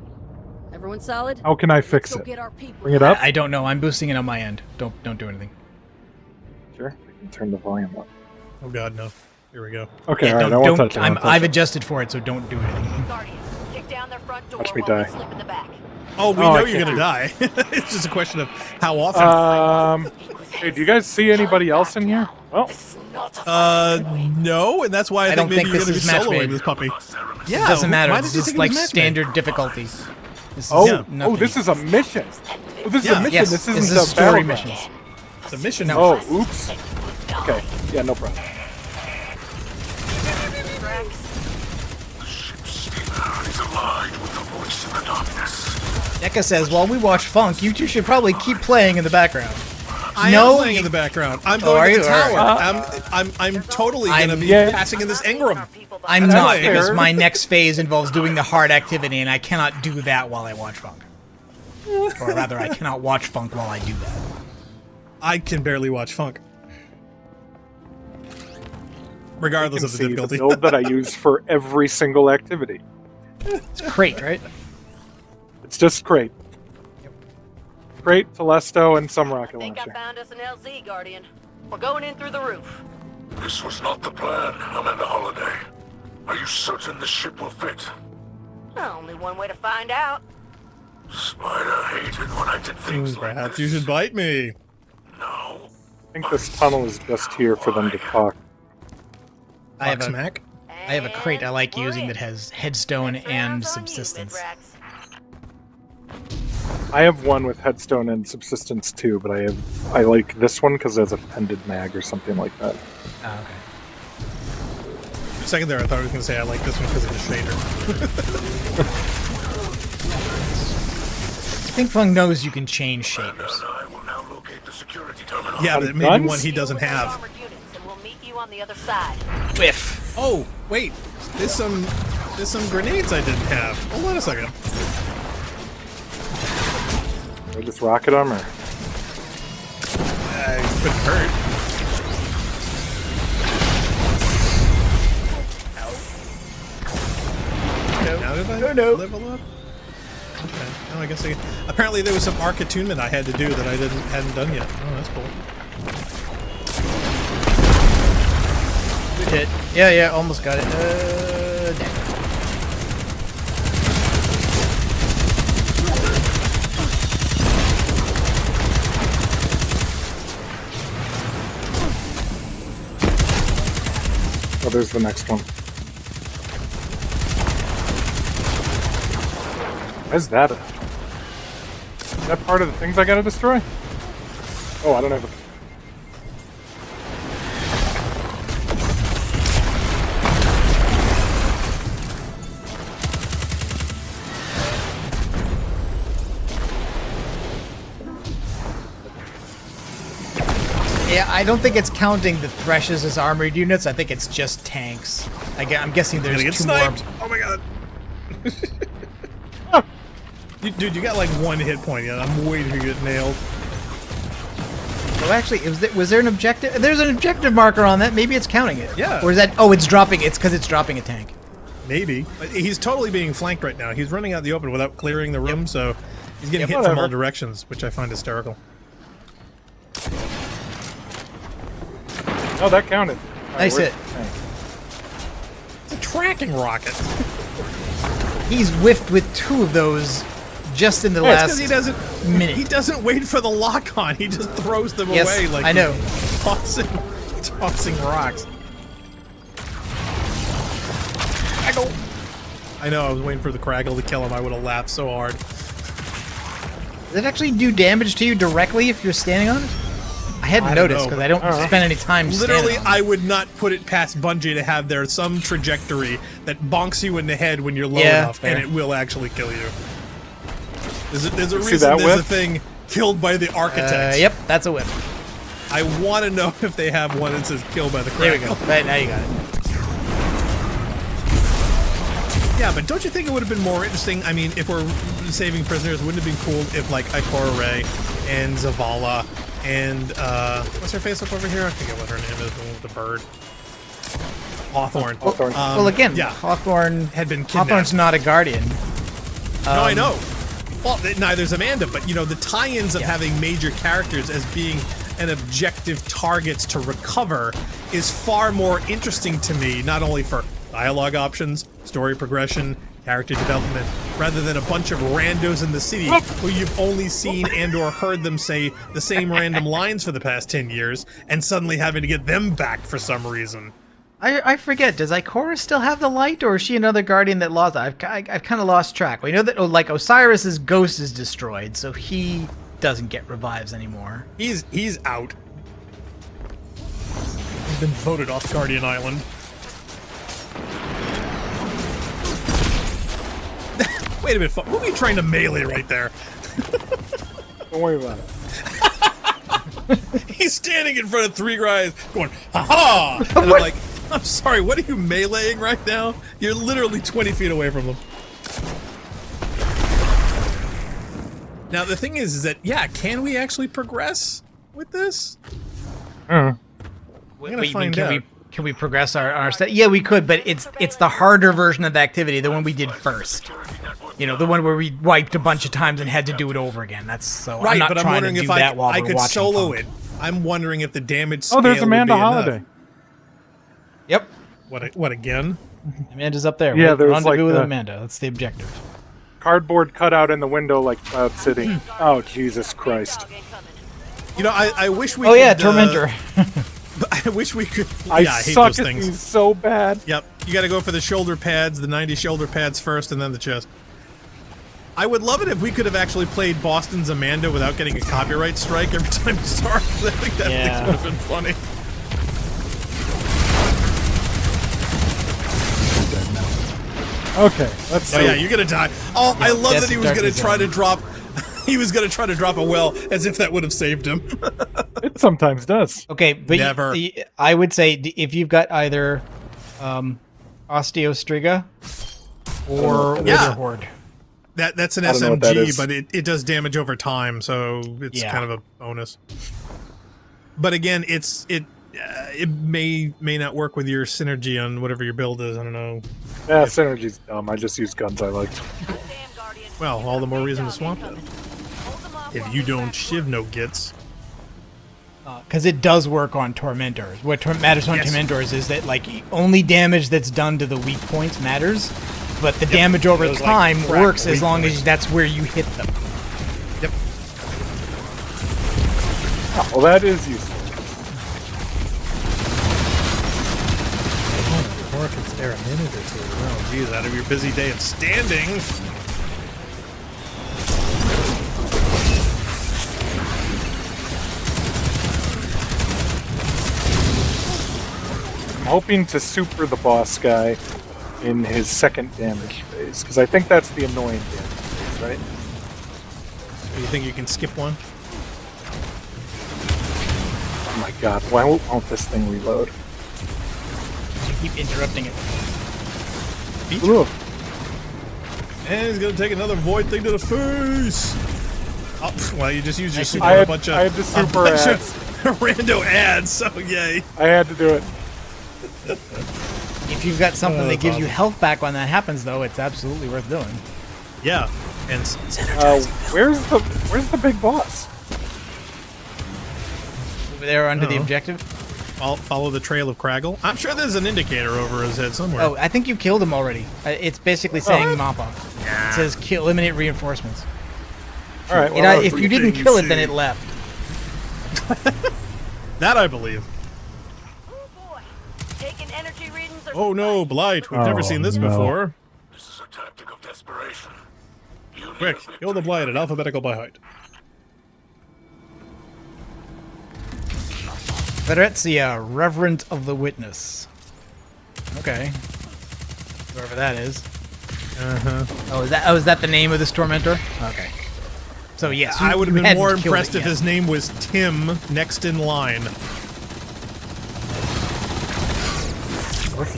Everyone solid? how can I fix Go it? get our people. Bring it up? I don't know. I'm boosting it on my end. Don't do anything. Sure. I can turn the volume up. Oh, God, no. Here we go. Okay, Yeah, all right. don't, I won't don't, touch it. I won't touch I've it. adjusted for it, so don't do anything. Guardian, kick down their front door Watch me while die. we slip in the back. Oh, we Oh, know I you're can't going to die. It's just a question of how Uh, often. Hey, do you guys see anybody else in here? Well, This is not a fight. No, and that's why I, I don't think maybe think you're this going to be is match soloing made. this puppy. It Yeah, doesn't matter. why This did you is think it like was match made? standard difficulty. This is oh, nothing. this is a mission. Oh, this is Yeah. a mission. Yes, this this isn't is a story battleground. missions. It's a mission. No. Oh, oops. Okay. Yeah, no problem. The ship's steamer is allied with the voice in the darkness. Becca says, while we watch Funk, you two should probably keep playing in the background. I No, am playing in the background. I'm are going to you? the tower. Alright. I'm totally going to be yeah. passing in this Engram. I'm That's not, fair. because my next phase involves doing the hard activity, and I cannot do that while I watch Funk. Or rather, I cannot watch Funk while I do that. I can barely watch Funk. Regardless You of can the see difficulty. the build that I use for every single activity. It's crate, right? It's just crate. Crate, Telesto, and some rocket I think I launcher. found us an LZ, Guardian. We're going in through the roof. This was not the plan, Amanda Holiday. Are you certain the ship will fit? Only one way to find out. Spider hated when I did things like Perhaps this. you should bite me. No. I think this tunnel is just here for them to talk. I have Smack. I have a crate I like using that has headstone and subsistence. I have one with headstone and subsistence too, but I like this one because it has a pendant mag or something like that. Oh, okay. For a second there, I thought I was going to say I like this one because of the shader. I think Fung knows you can change shaders. Yeah, but maybe one he doesn't have. Whiff. Oh, wait. There's some grenades I didn't have. Hold on a second. I just rocket them, or? Couldn't hurt. Now did I level up? Okay. Oh, I guess apparently there was some arc attunement I had to do that I hadn't done yet. Oh, that's cool. Good hit. Yeah, almost got it. Damn. Oh, there's the next one. Is that part of the things I gotta destroy? Oh, I don't have a... Yeah, I don't think it's counting the Threshes as armored units. I think it's just tanks. I'm guessing there's two sniped. more. Oh my god. Dude, you got like one hit point yet. I'm waiting to get nailed. Well, actually, was there an objective? There's an objective marker on that. Maybe it's counting it. Yeah. Or is that? Oh, it's dropping. It's because it's dropping a tank. Maybe. But he's totally being flanked right now. He's running out the open without clearing the room, so he's getting hit from all directions, which I find hysterical. Oh, that counted. Nice hit. It's a tracking rocket. He's whiffed with 2 of those just in the last minute. He doesn't wait for the lock on. He just throws them away like I know. Tossing rocks. Craggle. I know. I was waiting for the Craggle to kill him. I would have laughed so hard. Does it actually do damage to you directly if you're standing on it? I hadn't noticed because I don't spend any time Literally, standing on it. I would not put it past Bungie to have there some trajectory that bonks you in the head when you're low enough, and it will actually kill you. There's a reason there's a thing killed by the architects. Yep, that's a whip. I want to know if they have one that says killed by the Craggle. There we go. Right, now you got it. Yeah, but don't you think it would have been more interesting? I mean, if we're saving prisoners, wouldn't it have been cool if, like, Ikora Rey and Zavala and, what's her face up over here? I forget what her name is, the one with the bird. Hawthorne. Well, again, Hawthorne had been kidnapped. Hawthorne's not a guardian. No, I know. Well, neither's Amanda, but, you know, the tie-ins of having major characters as being an objective targets to recover is far more interesting to me, not only for dialogue options, story progression, character development, rather than a bunch of randos in the city who you've only seen and or heard them say the same random lines for the past 10 years, and suddenly having to get them back for some reason. I forget, does Ikora still have the light, or is she another guardian that lost it? I've kind of lost track. We know that, like, Osiris's ghost is destroyed, so he doesn't get revives anymore. He's out. He's been voted off Guardian Island. Wait a minute, who are you trying to melee right there? Don't worry about it. He's standing in front of 3 guys going, ha-ha! And I'm like, I'm sorry, what are you meleeing right now? You're literally 20 feet away from them. Now, the thing is that, yeah, can we actually progress with this? I'm gonna find out. Can we progress our set? Yeah, we could, but it's the harder version of the activity, the one we did first. You know, the one where we wiped a bunch of times and had to do it over again. That's so. Right, I'm not but I'm trying wondering to do if that while I we're could watching solo Funk. it. I'm wondering if the damage scale there's Amanda would be Holiday. enough. Yep. What again? Amanda's up there. Yeah, there's rendezvous like with Amanda. That's the objective. Cardboard cutout in the window like Cloud City. Oh, Jesus Christ. You know, I wish we. Oh could, yeah, Tormentor. I wish we could. I Yeah, I hate suck those at things. these so bad. Yep, you got to go for the shoulder pads, the 90 shoulder pads first, and then the chest. I would love it if we could have actually played Boston's Amanda without getting a copyright strike every time we start. I think that would have been funny. Okay, let's see. Oh yeah, you're gonna die. Oh, I love that he was gonna try to drop. He was gonna try to drop a well, as if that would have saved him. It sometimes does. Okay, but Never. I would say if you've got either Osteostriga or Witherhoard. That's an I don't know what that SMG, is. but it does damage over time, so it's kind of a bonus. But again, it may not work with your synergy on whatever your build is. I don't know. Yeah, synergy's dumb. I just use guns I like. Well, all the more reason to swamp it. If you don't shiv no gits. Because it does work on Tormentors. What matters on Tormentors is that like only damage that's done to the weak points matters, but the damage over Those, time like, works as weak long points. as that's where you hit them. Yep. Oh, well, that is useful. Or if it's there a minute or two. Oh, geez, out of your busy day of standing. I'm hoping to super the boss guy in his second damage phase, because I think that's the annoying damage phase, right? Do you think you can skip one? Oh my god, why won't this thing reload? You keep interrupting it. Ugh. And he's gonna take another void thing to the face. Oh, well, you just used your super I on had- a bunch of I had the super a bunch ads. of rando ads. So yay! I had to do it. If you've got something that that's gives you awesome. health back when that happens, though, it's absolutely worth doing. Yeah, and Where's the big boss? Over there under the Uh-oh. objective. follow the trail of Craggle. I'm sure there's an indicator over his head somewhere. Oh, I think you killed him already. It's basically saying mop up. It says eliminate reinforcements. All right. If you didn't kill it, then it left. That I believe. Taking energy readings or Oh no, Blight! We've never seen this before. This is a tactic of desperation. You need Quick, a victory. kill the Blight in alphabetical by height. Federezia, Reverend of the Witness. Okay. Whoever that is. Oh, is that the name of this tormentor? Okay. So yes, I would have you been more hadn't killed impressed it if yet. his name was Tim next in line.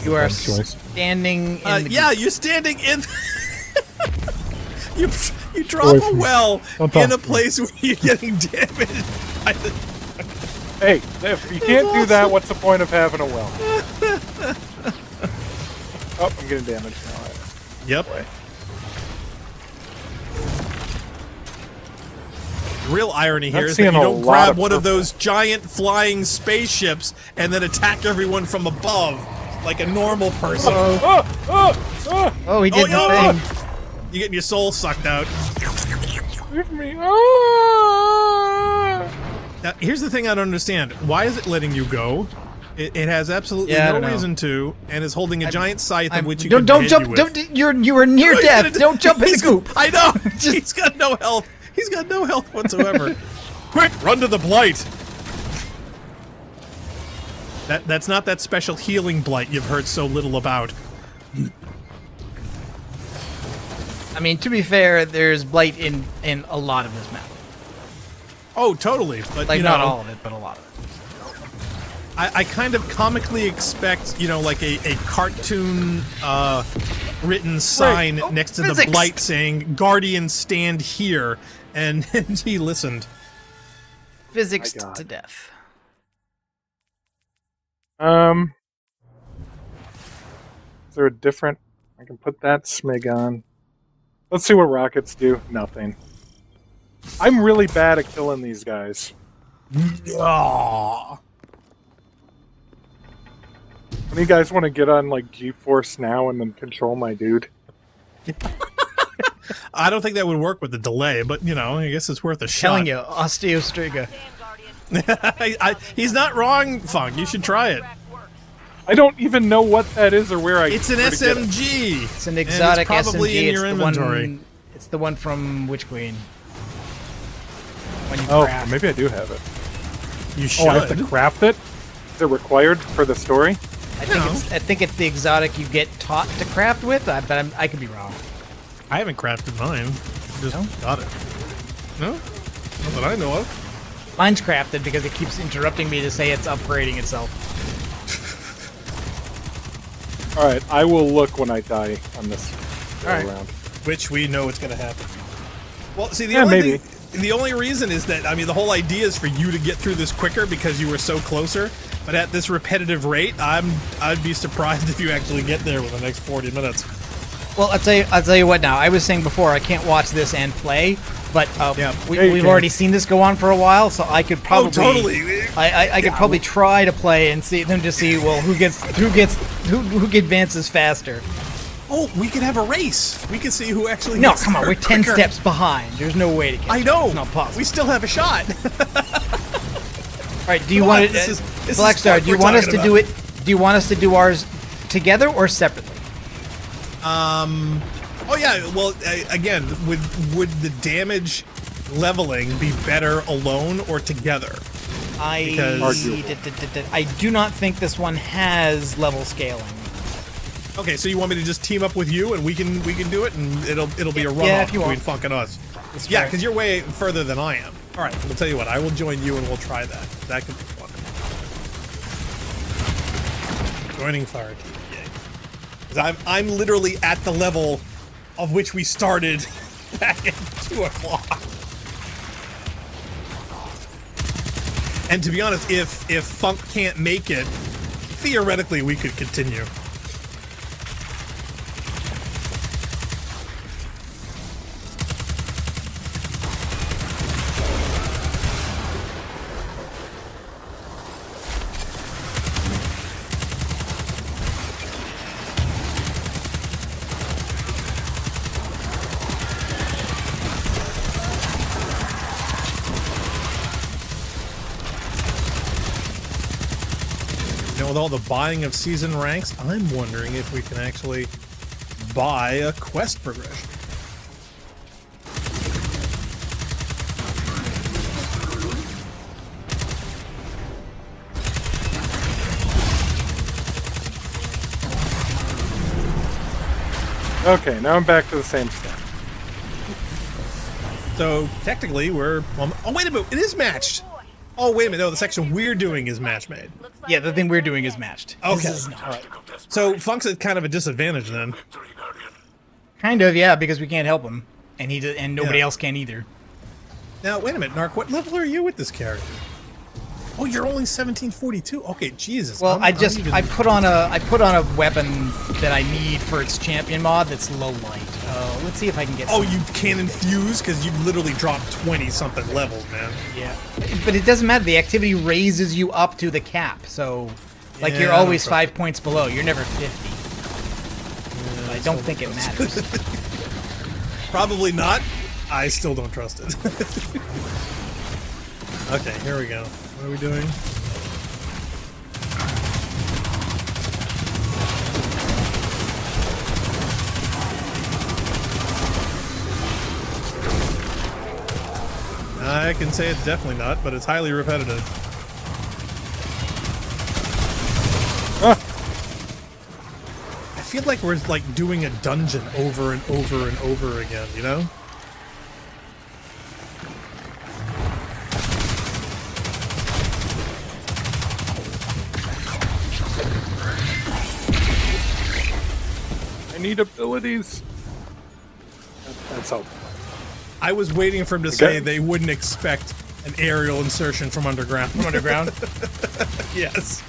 You are standing in the Yeah, you're standing in. you drop a well in a place where you're getting damaged. Hey, if you can't do that, what's the point of having a well? Oh, I'm getting damaged now. Yep. The real irony here is that you seeing a don't lot grab of one of purple. those giant flying spaceships and then attack everyone from above like a normal person. Oh, he did the thing. You're getting your soul sucked out. Leave me. Now, here's the thing I don't understand. Why is it letting you go? It has absolutely Yeah, I no don't know. reason to, and is holding a giant scythe of which you don't can jump. You with. Don't you were near death. Don't jump in the goop. I know. He's got no health. He's got no health whatsoever. Quick, run to the Blight. That's not that special healing Blight you've heard so little about. I mean, to be fair, there's blight in a lot of this map. Oh, totally. But Like you know, not all of it, but a lot of it. I kind of comically expect, like a cartoon written sign Oh, next to the physics. Blight saying, Guardian stand here. And he listened. Physics My God. to death. Is there a different? I can put that smig on. Let's see what rockets do. Nothing. I'm really bad at killing these guys. Aww. When you guys want to get on like G-Force now and then control my dude? I don't think that would work with the delay, but I guess it's worth a shot. Telling you, Osteostriga. He's not wrong, Funk. You should try it. I don't even know what that is or where It's an SMG. It's an exotic and it's probably SMG. in your inventory. It's the one from Witch Queen. When you Oh, craft. maybe I do have it. You should. Oh, I have to craft it? Is it required for the story? I think it's the exotic you get taught to craft with, but I could be wrong. I haven't crafted mine. Just got it. No? Not that I know of. Mine's crafted because it keeps interrupting me to say it's upgrading itself. Alright, I will look when I die on this round. Which we know it's going to happen. Well, see, the only reason is that, I mean, the whole idea is for you to get through this quicker because you were so closer. But at this repetitive rate, I'd be surprised if you actually get there within the next 40 minutes. Well, I'll tell you what now. I was saying before I can't watch this and play, but we've already seen this go on for a while, so I could probably. Oh, totally. I could probably try to play and see them to see who advances faster. Oh, we could have a race. We could see who actually. No, gets come on, there we're 10 quicker. steps behind. There's no way to catch. I know. It's not possible. We still have a shot. All right. Do you want to, Blackstar? Do you want us to do it? Do you want us to do ours together or separately? Oh yeah. Well, again, would the damage leveling be better alone or together? I do not think this one has level scaling. Okay, so you want me to just team up with you and we can do it and it'll be a runoff between Funk and us. Yeah, because you're way further than I am. All right, I'll tell you what. I will join you and we'll try that. That could be fun. Joining fire team, yay! Because I'm literally at the level of which we started back at 2 o'clock. And to be honest, if Funk can't make it, theoretically we could continue. With all the buying of season ranks, I'm wondering if we can actually buy a quest progression. Okay, now I'm back to the same step. So technically we're... oh, wait a minute, it is matched! Oh, wait a minute, no, the section we're doing is match made. Yeah, the thing we're doing is matched. Okay, alright. So Funk's at kind of a disadvantage then. Kind of, yeah, because we can't help him. And nobody else can either. Now, wait a minute, Narc, what level are you with this character? Oh, you're only 1742. Okay, Jesus. Well, I put on a weapon that I need for its champion mod that's low light. Let's see if I can get. Oh, you can't infuse because you literally dropped 20-something levels, man. Yeah, but it doesn't matter. The activity raises you up to the cap, so like you're always 5 points below. You're never 50. Yeah, I don't think it matters. Probably not. I still don't trust it. Okay, here we go. What are we doing? I can say it's definitely not, but it's highly repetitive. I feel like we're like doing a dungeon over and over and over again, you know? I need abilities. That's helpful. I was waiting for him to say they wouldn't expect an aerial insertion from underground. From underground? Yes.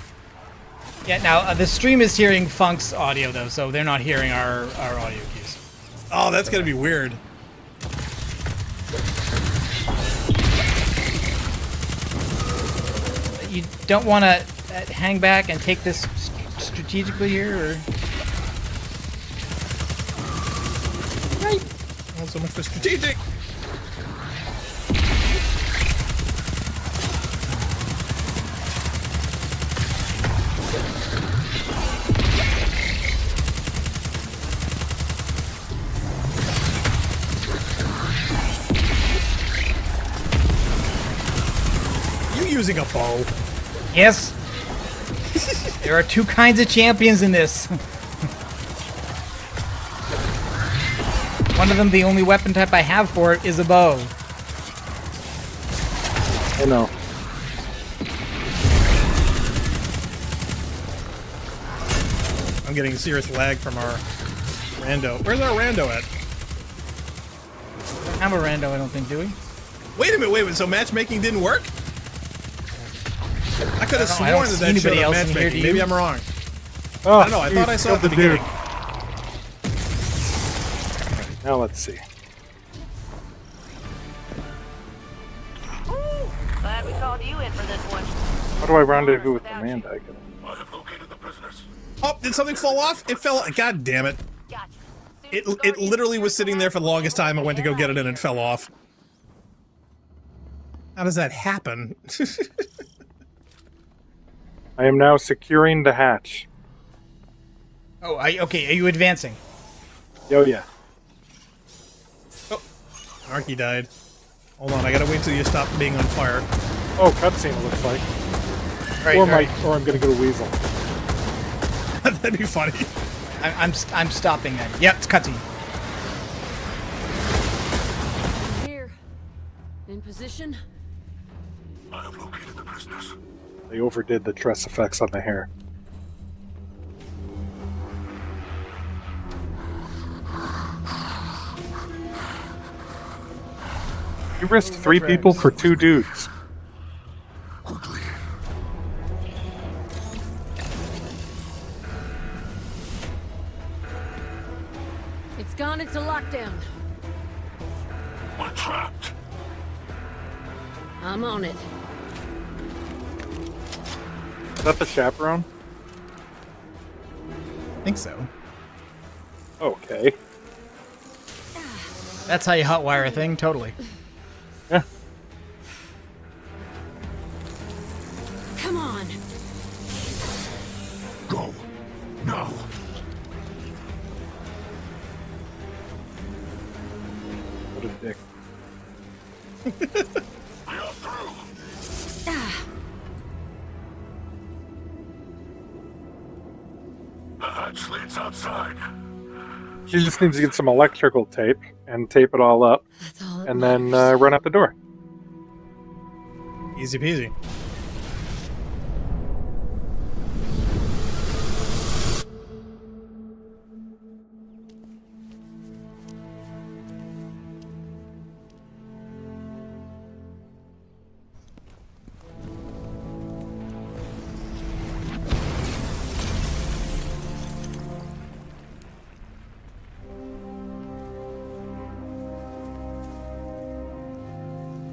Yeah, now the stream is hearing Funk's audio, though, so they're not hearing our audio cues. Oh, that's going to be weird. You don't want to hang back and take this strategically here, or? Right. Not so much for strategic. using a bow. Yes. There are two kinds of champions in this. One of them, the only weapon type I have for it, is a bow. I know. I'm getting serious lag from our rando. Where's our rando at? We don't have a rando, I don't think, do we? Wait a minute, so matchmaking didn't work? I could have I sworn don't that see that anybody showed up else in here, matchmaking. do Maybe you? I'm wrong. Oh, I don't know, I thought I saw it at the dude. beginning. Now let's see. Glad we called you in for this one. How do I rendezvous with Amanda? I have located the prisoners. Oh, did something fall off? It fell. God damn it! It literally was sitting there for the longest time. I went to go get it and it fell off. How does that happen? I am now securing the hatch. Oh, okay. Are you advancing? Oh yeah. Oh, Arky died. Hold on, I gotta wait till you stop being on fire. Oh, cutscene. It looks like. Right, Or I'm gonna get a weasel. That'd be funny. I'm stopping then. Yep, it's cutscene. Here. In position. I have located the prisoners. They overdid the dress effects on the hair. You risked 3 people for 2 dudes. Quickly. It's gone into lockdown. We're trapped. I'm on it. Is that the chaperone? I think so. Okay. That's how you hotwire a thing, totally. Yeah. Come on. Go. Now. What a dick. We are through. The hatch leads outside. She just needs to get some electrical tape and tape it all up, That's all it and then run out the door. Easy peasy.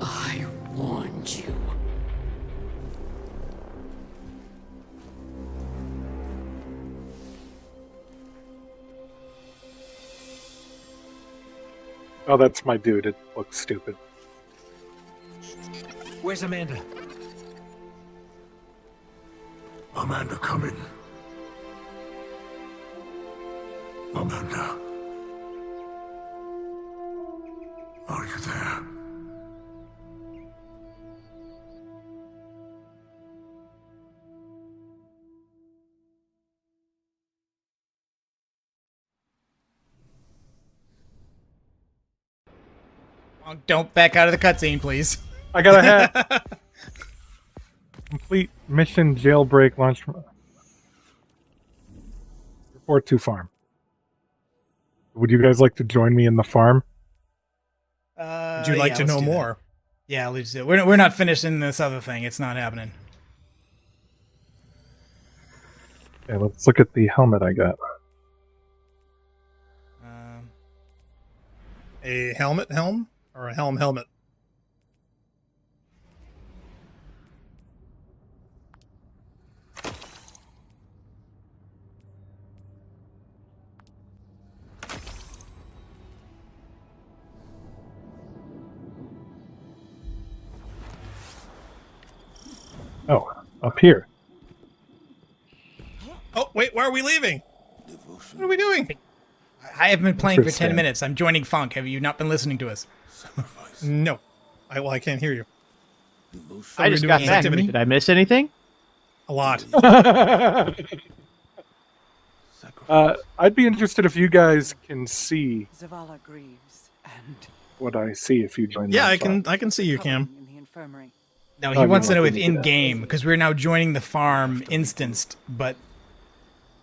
I warned you. Oh, that's my dude. It looks stupid. Where's Amanda? Amanda, come in. Amanda. Are you there? Don't back out of the cutscene, please. I got a hat. Complete mission jailbreak launch. Report to farm. Would you guys like to join me in the farm? Would you like to know more? Yeah, let's do it. We're not finishing this other thing. It's not happening. Okay, let's look at the helmet I got. A helm? Or a helmet? Oh, up here. Oh, wait, why are we leaving? What are we doing? I have been playing for 10 Interesting. minutes. I'm joining Funk. Have you not been listening to us? No. I can't hear you. I just got back. Did I miss anything? A lot. I'd be interested if you guys can see Zavala grieves and what I see if you join. Yeah, I can see you, Cam. in the infirmary. No, he wants to know if in-game, because we're now joining the farm instanced, but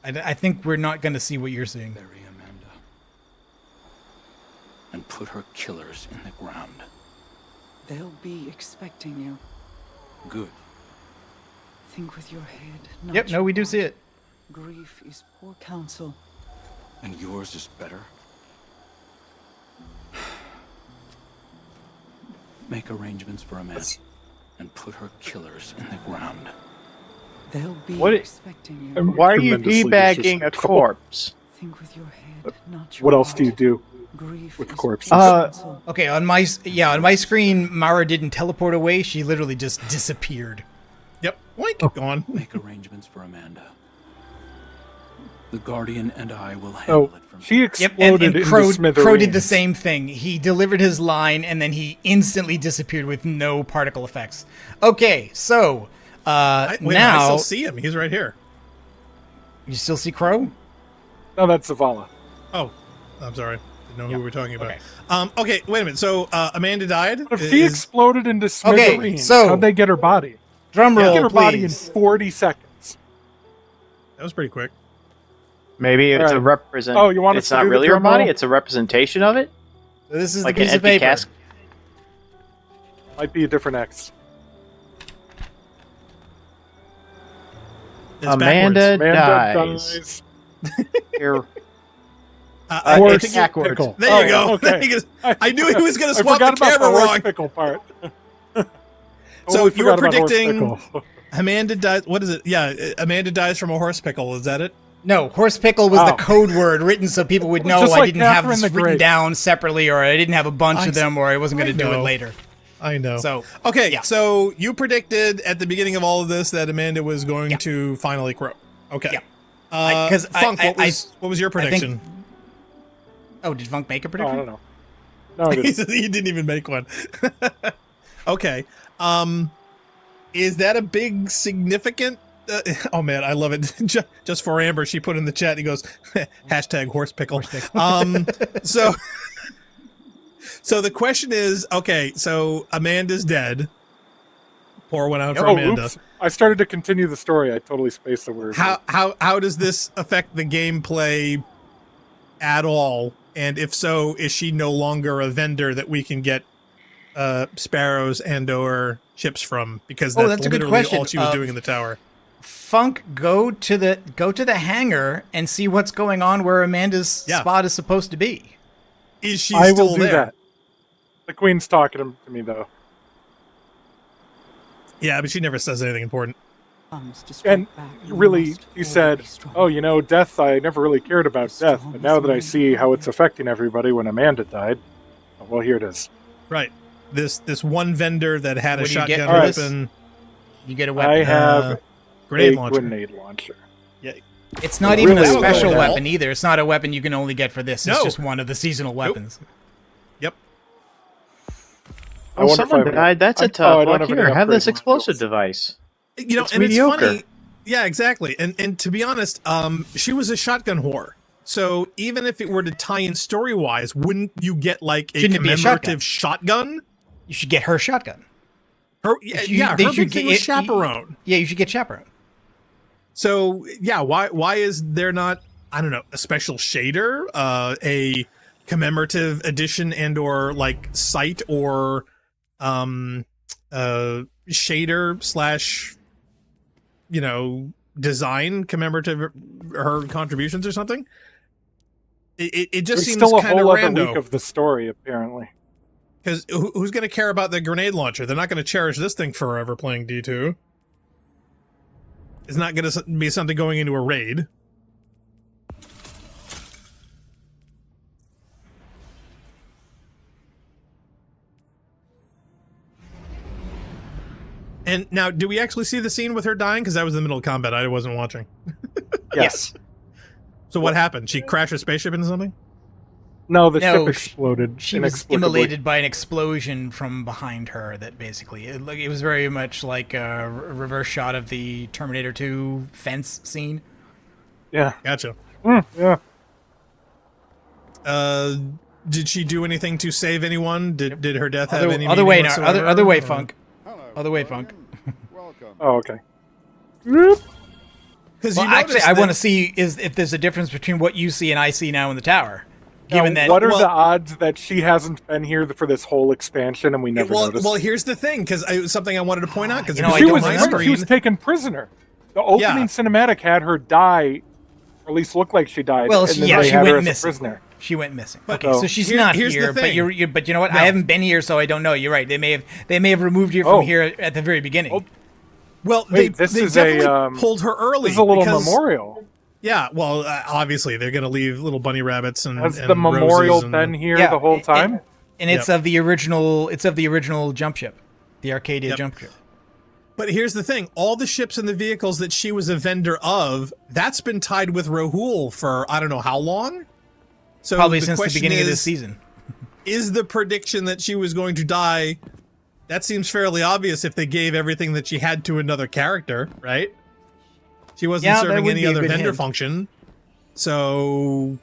I think we're not going to see what you're seeing. Bury Amanda. And put her killers in the ground. They'll be expecting you. Good. Think with your head. Not Yep, no, we do see it. Grief is poor counsel. And yours is better? Make arrangements for Amanda. And put her killers in the ground. They'll be What expecting you. Why are you teabagging a corpse? Think with your head, not your What else do you heart. do Grief with is corpses? poor counsel. Okay, on my screen, Mara didn't teleport away. She literally just disappeared. Yep. Wink. Go on. Make arrangements for Amanda. The Guardian and I will handle it from she Yep, exploded and into Crow smithereens. did the same thing. He delivered his line, and then he instantly disappeared with no particle effects. Okay, so Wait, I now still see him. He's right here. you still see Crow? No, that's Zavala. Oh, I'm sorry. Didn't know who we were talking about. Okay. Okay, wait a minute. So Amanda died. If she exploded into smithereens, so- how'd they get her body? Drum They roll, get her body in please. 40 seconds. That was pretty quick. Maybe it's a represent. Oh, you want us It's to not do the really her drum body. roll? It's a representation of it. So this is Like the an piece of empty paper. cask. Might be a different X. It's Amanda backwards. dies. Here. Horse It's backwards. pickle. There you Oh, go. okay. There you go. I knew he was going to I swap the forgot about camera the horse wrong. pickle part. So Totally you were forgot about horse predicting pickle. Amanda dies. What is it? Yeah, Amanda dies from a horse pickle. Is that it? No, horse pickle was the Oh. code word written so people would know Just I like didn't have Catherine this the written Great. down separately, or I didn't have a bunch of them, or I wasn't going to do it know. later. I know. So Okay, yeah. so you predicted at the beginning of all of this that Amanda was going to finally crow. Okay. Yeah. 'Cause Funk, I- what was your I think- prediction? Oh, did Funk make a Oh, prediction? I don't know. No, I didn't. He didn't even make one. Okay. Is that a big significant? Oh man, I love it. Just for Amber, she put in the chat. He goes, hashtag horse pickle. So, so the question is, okay, so Amanda's dead. Pour one out for Amanda. Oops. I started to continue the story. I totally spaced the word. How does this affect the gameplay at all? And if so, is she no longer a vendor that we can get sparrows and or chips from? Because that's, that's a good literally question. all she was doing in the tower. Funk, go to the hangar and see what's going on where Amanda's spot is supposed to be. Is she I still will do there? that. The queen's talking to me though. Yeah, but she never says anything important. And really, you said, "Oh, you know, death. I never really cared about death, but now that I see how it's affecting everybody when Amanda died, well, here it is." Right. This one vendor that had a What do you get shotgun for this? weapon. You get a weapon. I have grenade a launcher. grenade launcher. Yeah. It's not even a Really? special That'll go weapon either. It's not a weapon you can only get for this. It's No. just one of the seasonal weapons. Yep. I wonder if someone I have any- died. That's I- a tough I don't look. have any Here, have this upgrades on my explosive builds. device. You know, It's and mediocre. it's funny. Yeah, exactly. And to be honest, she was a shotgun whore. So even if it were to tie in story wise, wouldn't you get like a Shouldn't it be a commemorative shotgun? You should get her shotgun. Her, If you- yeah, they her should big thing get- was chaperone. Yeah, you should get chaperone. So yeah, why is there not, I don't know, a special shader, a commemorative edition and or like site or shader slash, you know, design commemorative her contributions or something? It just There's seems still a kind of whole other random. week of the story, apparently. Because who's going to care about the grenade launcher? They're not going to cherish this thing forever playing D2. It's not going to be something going into a raid. And now, do we actually see the scene with her dying? Because that was in the middle of combat. I wasn't watching. Yes. So what happened? She crashed her spaceship into something? No, the ship exploded. She was immolated by an explosion from behind her. That basically, it was very much like a reverse shot of the Terminator 2 fence scene. Yeah, gotcha. Yeah. Did she do anything to save anyone? Did her death have any other way now? whatsoever, Other way, or? Funk. Other way, Funk. Oh, okay. Because well, actually, I want to see if there's a difference between what you see and I see now in the tower. Given now, that, what are the odds that she hasn't been here for this whole expansion and we never noticed? Well, here's the thing, because it was something I wanted to point out. Because she was taken prisoner. The opening cinematic had her die, or at least look like she died. Well, and then yeah, they she had her went as a missing. prisoner. She went missing. But, okay, so she's not here's here. the thing. But you know what? No. I haven't been here, so I don't know. You're right. They may have removed you from here at the very beginning. Oh. Well, Wait, they definitely pulled her early. This is a little memorial. Yeah, well, obviously they're going to leave little bunny rabbits and has and the memorial roses been here the whole time? And it's of the original. It's of the original jump ship, the Arcadia jump ship. But here's the thing: all the ships and the vehicles that she was a vendor of, that's been tied with Rahul for I don't know how long. So probably since the beginning of this season. Is the prediction that she was going to die? That seems fairly obvious if they gave everything that she had to another character, right? She wasn't serving any other vendor function. So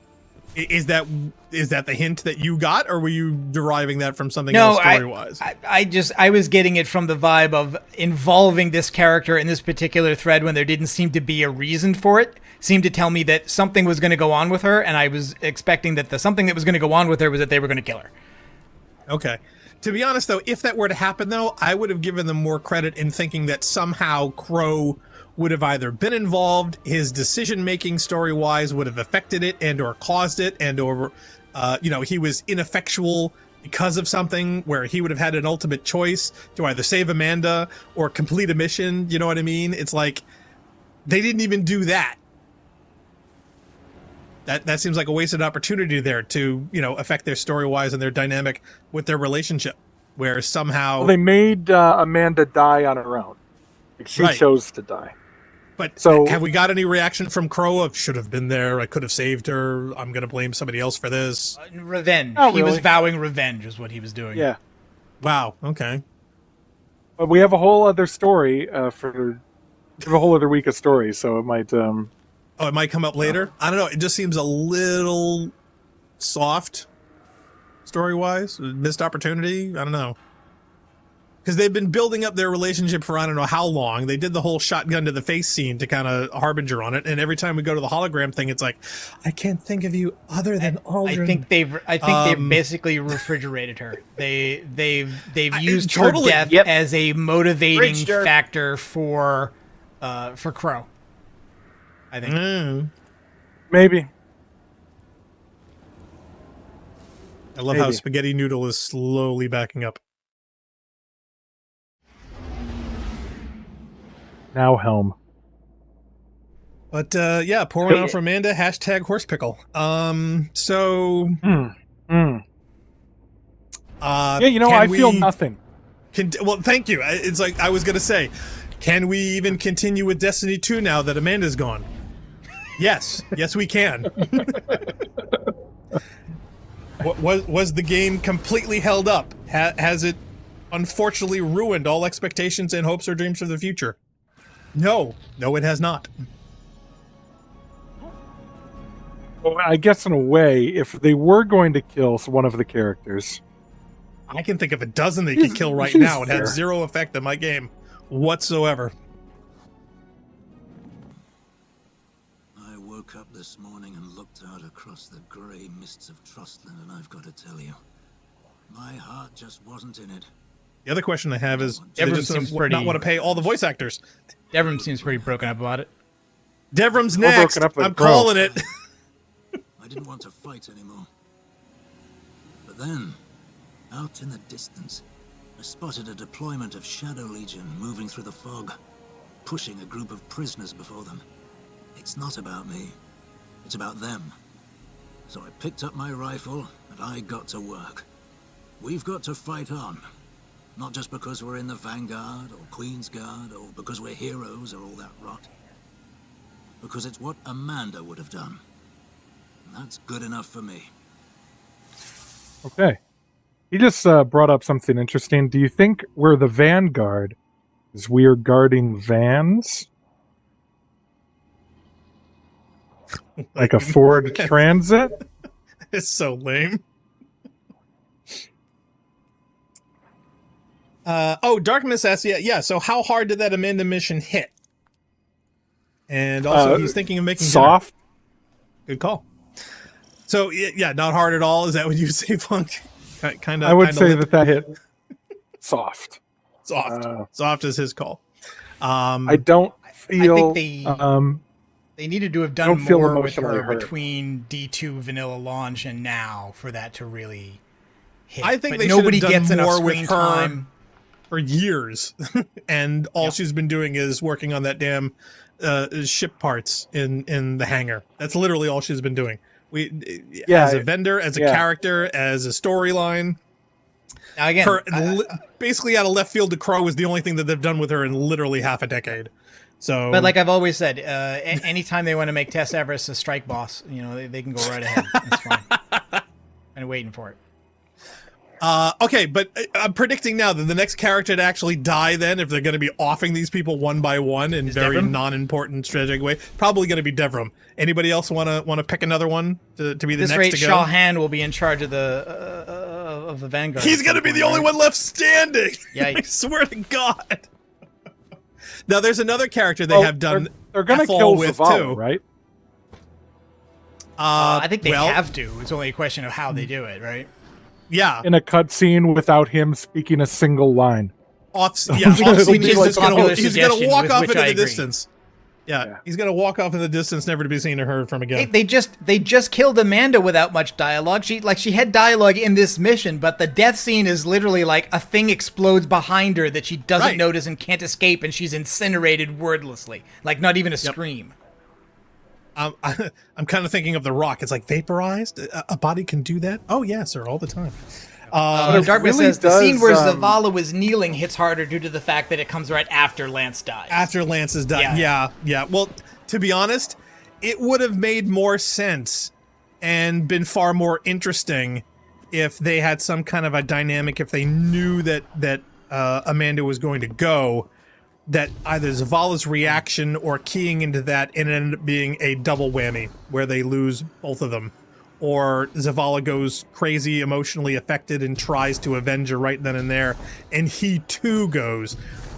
is that the hint that you got, or were you deriving that from something else story-wise? I was getting it from the vibe of involving this character in this particular thread when there didn't seem to be a reason for it. Seemed to tell me that something was going to go on with her, and I was expecting that the something that was going to go on with her was that they were going to kill her. Okay. To be honest, though, if that were to happen, though, I would have given them more credit in thinking that somehow Crow would have either been involved, his decision-making story-wise would have affected it and or caused it, and or, he was ineffectual because of something where he would have had an ultimate choice to either save Amanda or complete a mission. You know what I mean? It's like they didn't even do that. That seems like a wasted opportunity there to, affect their story-wise and their dynamic with their relationship, where somehow they made Amanda die on her own. Like she chose to die. But so have we got any reaction from Crow of should have been there, I could have saved her, I'm going to blame somebody else for this? Revenge. Not he really. was vowing revenge is what he was doing. Yeah. Wow, okay. But we have a whole other story for a whole other week of stories, so it might... Oh, it might come up later? I don't know, it just seems a little soft story-wise. Missed opportunity? I don't know. Because they've been building up their relationship for I don't know how long. They did the whole shotgun to the face scene to kind of harbinger on it, and every time we go to the hologram thing, it's like, I can't think of you other than Aldrin. I think they've basically refrigerated her. They've used her death as a motivating factor for Crow. I think maybe. I love how Spaghetti Noodle is slowly backing up. Now Helm. But pour one out for Amanda. #horsepickle. I feel nothing. Well, thank you. It's like I was gonna say, can we even continue with Destiny 2 now that Amanda's gone? Yes, we can. Was the game completely held up? Has it unfortunately ruined all expectations and hopes or dreams for the future? No, it has not. Well, I guess in a way, if they were going to kill one of the characters, I can think of a dozen they could kill right now and had zero effect on my game whatsoever. I woke up this morning and looked out across the grey mists of Trustland, and I've got to tell you, my heart just wasn't in it. The other question I have is, do they just not want to pay all the voice actors? Devram seems pretty broken up about it. Devram's next. I'm calling it. I didn't want to fight anymore. But then, out in the distance, I spotted a deployment of Shadow Legion moving through the fog, pushing a group of prisoners before them. It's not about me. It's about them. So I picked up my rifle, and I got to work. We've got to fight on. Not just because we're in the Vanguard, or Queen's Guard, or because we're heroes, or all that rot. Because it's what Amanda would have done. And that's good enough for me. Okay. He just brought up something interesting. Do you think we're the Vanguard is we're guarding vans? Like a Ford Transit? It's so lame. Darkness asks, yeah. So how hard did that Amanda mission hit? And also, he's thinking of making soft. Dinner. Good call. So yeah, not hard at all. Is that what you say, Funk? Kind of. I would say that hit soft. Soft is his call. I don't feel. I think they needed to have done more with her between D2 vanilla launch and now for that to really hit. I think but nobody gets more with her time for years, and all she's been doing is working on that damn ship parts in the hangar. That's literally all she's been doing. As a vendor, as a character, as a storyline. Now again, basically out of left field, the Crow is the only thing that they've done with her in literally half a decade. So, but like I've always said, anytime they want to make Tess Everest a strike boss, they can go right ahead. It's fine. I'm waiting for it. Okay, but I'm predicting now that the next character to actually die then, if they're going to be offing these people one by one in very non-important strategic way, probably going to be Devram. Anybody else want to pick another one to be the next to go? This rate, Shawhan will be in charge of the Vanguard. He's going to be the only one left standing. Yikes. I swear to God. Now, there's another character they have done. They're going to kill Zavala, right? I think they have to. It's only a question of how they do it, right? Yeah. In a cutscene without him speaking a single line. He's going to walk off into the distance. Yeah, he's going to walk off in the distance, never to be seen or heard from again. They just killed Amanda without much dialogue. She had dialogue in this mission, but the death scene is literally like a thing explodes behind her that she doesn't notice and can't escape, and she's incinerated wordlessly, like not even a scream. I'm kind of thinking of The Rock. It's like vaporized. A body can do that. Oh yeah, sir, all the time. Darkness says the scene where Zavala was kneeling hits harder due to the fact that it comes right after Lance dies. After Lance is done. Yeah. Well, to be honest, it would have made more sense and been far more interesting if they had some kind of a dynamic, if they knew that Amanda was going to go, that either Zavala's reaction or keying into that and it ended up being a double whammy where they lose both of them. Or Zavala goes crazy, emotionally affected, and tries to avenge her right then and there, and he too goes.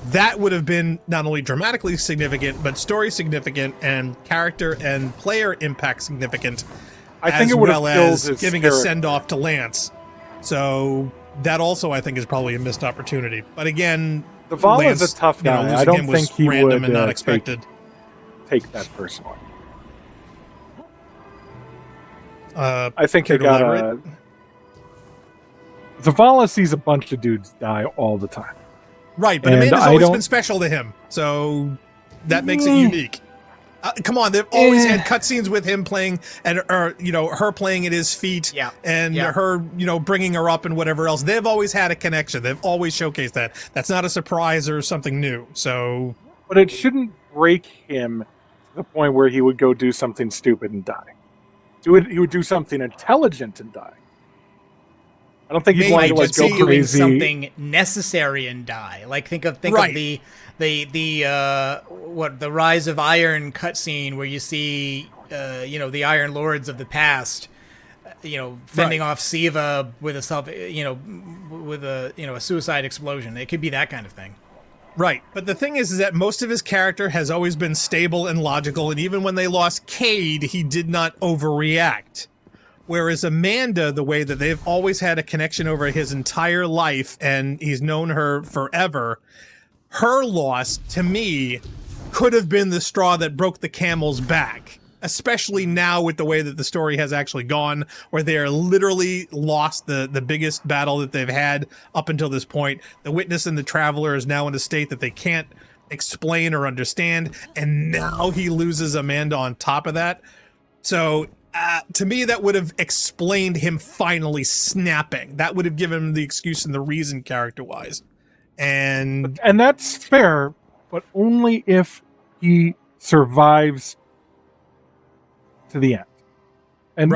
That would have been not only dramatically significant, but story significant and character and player impact significant. I think it would have killed as his giving character. a send-off to Lance. So that also, I think, is probably a missed opportunity. But again, Zavala's a tough guy. I don't think he random would and not expected. Take that personally. I think they got Zavala sees a bunch of dudes die all the time. Right, but Amanda's always been special to him, so that makes it unique. Come on, they've always had cutscenes with him playing, or her playing at his feet, and her, bringing her up and whatever else. They've always had a connection. They've always showcased that. That's not a surprise or something new. So, but it shouldn't break him to the point where he would go do something stupid and die. He would do something intelligent and die. I don't think he'd want to go doing crazy. Something necessary and die. Like think of the Rise of Iron cutscene where you see the Iron Lords of the past fending off Siva with a suicide explosion. It could be that kind of thing. Right, but the thing is that most of his character has always been stable and logical, and even when they lost Cade, he did not overreact. Whereas Amanda, the way that they've always had a connection over his entire life, and he's known her forever, her loss, to me, could have been the straw that broke the camel's back. Especially now with the way that the story has actually gone, where they are literally lost the biggest battle that they've had up until this point. The Witness and the Traveler is now in a state that they can't explain or understand, and now he loses Amanda on top of that. So, to me, that would have explained him finally snapping. That would have given him the excuse and the reason character-wise. And that's fair, but only if he survives to the end. And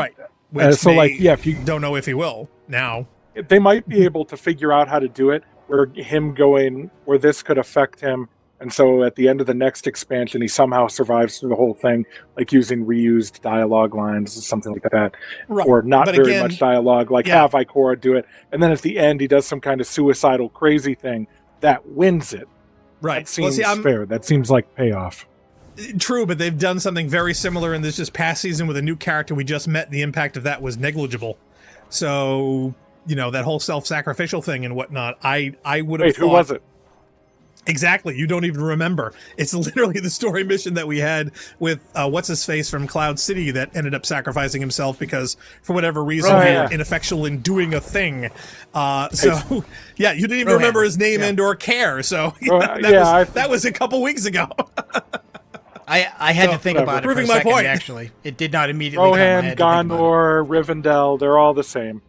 which so like, yeah, if you don't know if he will now. They might be able to figure out how to do it where this could affect him. And so at the end of the next expansion, he somehow survives through the whole thing, like using reused dialogue lines or something like that. Right. Or not But very again, much dialogue, like have Ikora do it. And then at the end, he does some kind of suicidal crazy thing that wins it. Right. That seems fair. That seems like payoff. True, but they've done something very similar in this just past season with a new character we just met. The impact of that was negligible. So, that whole self-sacrificial thing and whatnot, I would have Wait, thought... who was it? Exactly. You don't even remember. It's literally the story mission that we had with what's-his-face from Cloud City that ended up sacrificing himself because, for whatever reason, we were ineffectual in doing a thing. You didn't even remember his name and or care. So that was a couple weeks ago. I had to think about it for a second, actually. It did not immediately Rohan, Gondor, Rivendell, they're all the same.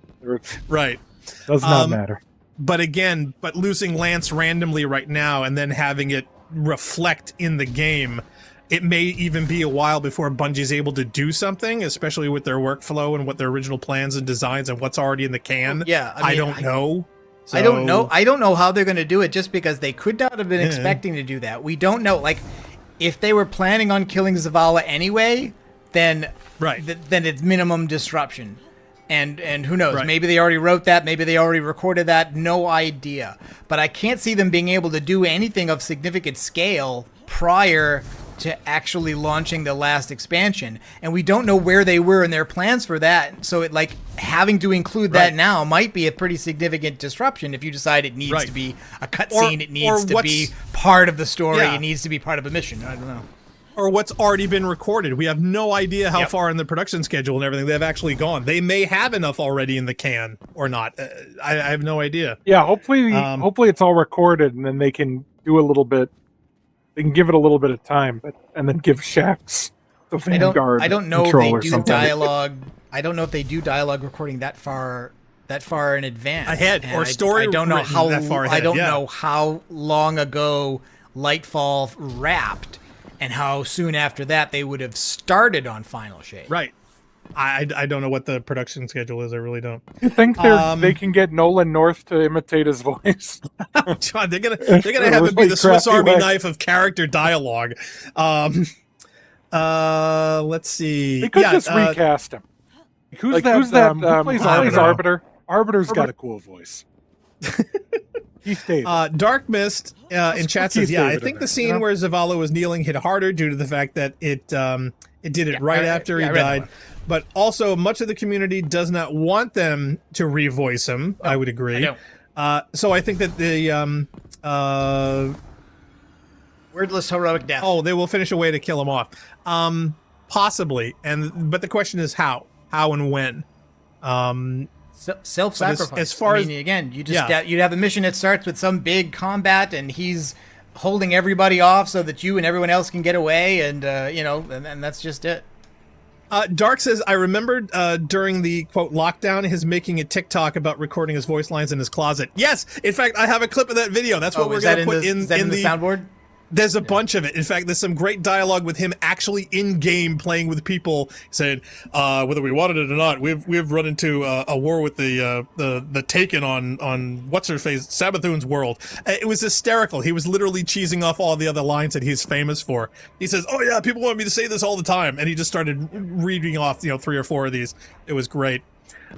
Right. Does not matter. But losing Lance randomly right now and then having it reflect in the game, it may even be a while before Bungie's able to do something, especially with their workflow and what their original plans and designs and what's already in the can. Yeah, I don't know. So, I don't know. I don't know how they're going to do it just because they could not have been expecting to do that. We don't know. Like, if they were planning on killing Zavala anyway, then then it's minimum disruption. And who knows? Right. Maybe they already wrote that. Maybe they already recorded that. No idea. But I can't see them being able to do anything of significant scale prior to actually launching the last expansion. And we don't know where they were in their plans for that. So having to include that now might be a pretty significant disruption if you decide it needs to be a cutscene. It needs to be part of the story. It needs to be part of a mission. I don't know. Or what's already been recorded. We have no idea how far in the production schedule and everything they've actually gone. They may have enough already in the can or not. I have no idea. Yeah, hopefully it's all recorded and then they can do a little bit. They can give it a little bit of time, and then give Shax the Vanguard. I don't know if they do dialogue. I don't know if they do dialogue recording that far in advance. Ahead or story. I don't know how that far ahead. I don't know how long ago Lightfall wrapped. And how soon after that they would have started on Final Shade. Right. I don't know what the production schedule is. I really don't. You think they can get Nolan North to imitate his voice? God, they're gonna have it be the Swiss Army knife of character dialogue. Let's see. They could just recast him. Who's that? Who plays Arbiter? Arbiter's got a cool voice. Keith David. Dark Mist in chat says, I think the scene where Zavala was kneeling hit harder due to the fact that it did it right after he died. But also, much of the community does not want them to revoice him. I would agree. So I think that the wordless heroic death. Oh, they will finish a way to kill him off. Possibly, but the question is how and when. Self-sacrifice. As far as again, you'd have a mission that starts with some big combat, and he's holding everybody off so that you and everyone else can get away, and and that's just it. Dark says, I remembered during the quote lockdown, his making a TikTok about recording his voice lines in his closet. Yes, in fact, I have a clip of that video. That's what we're going to put in the soundboard. There's a bunch of it. In fact, there's some great dialogue with him actually in game playing with people, saying whether we wanted it or not, we've run into a war with the Taken on what's her face Sabathoon's world. It was hysterical. He was literally cheesing off all the other lines that he's famous for. He says, "Oh yeah, people want me to say this all the time," and he just started reading off 3 or 4 of these. It was great.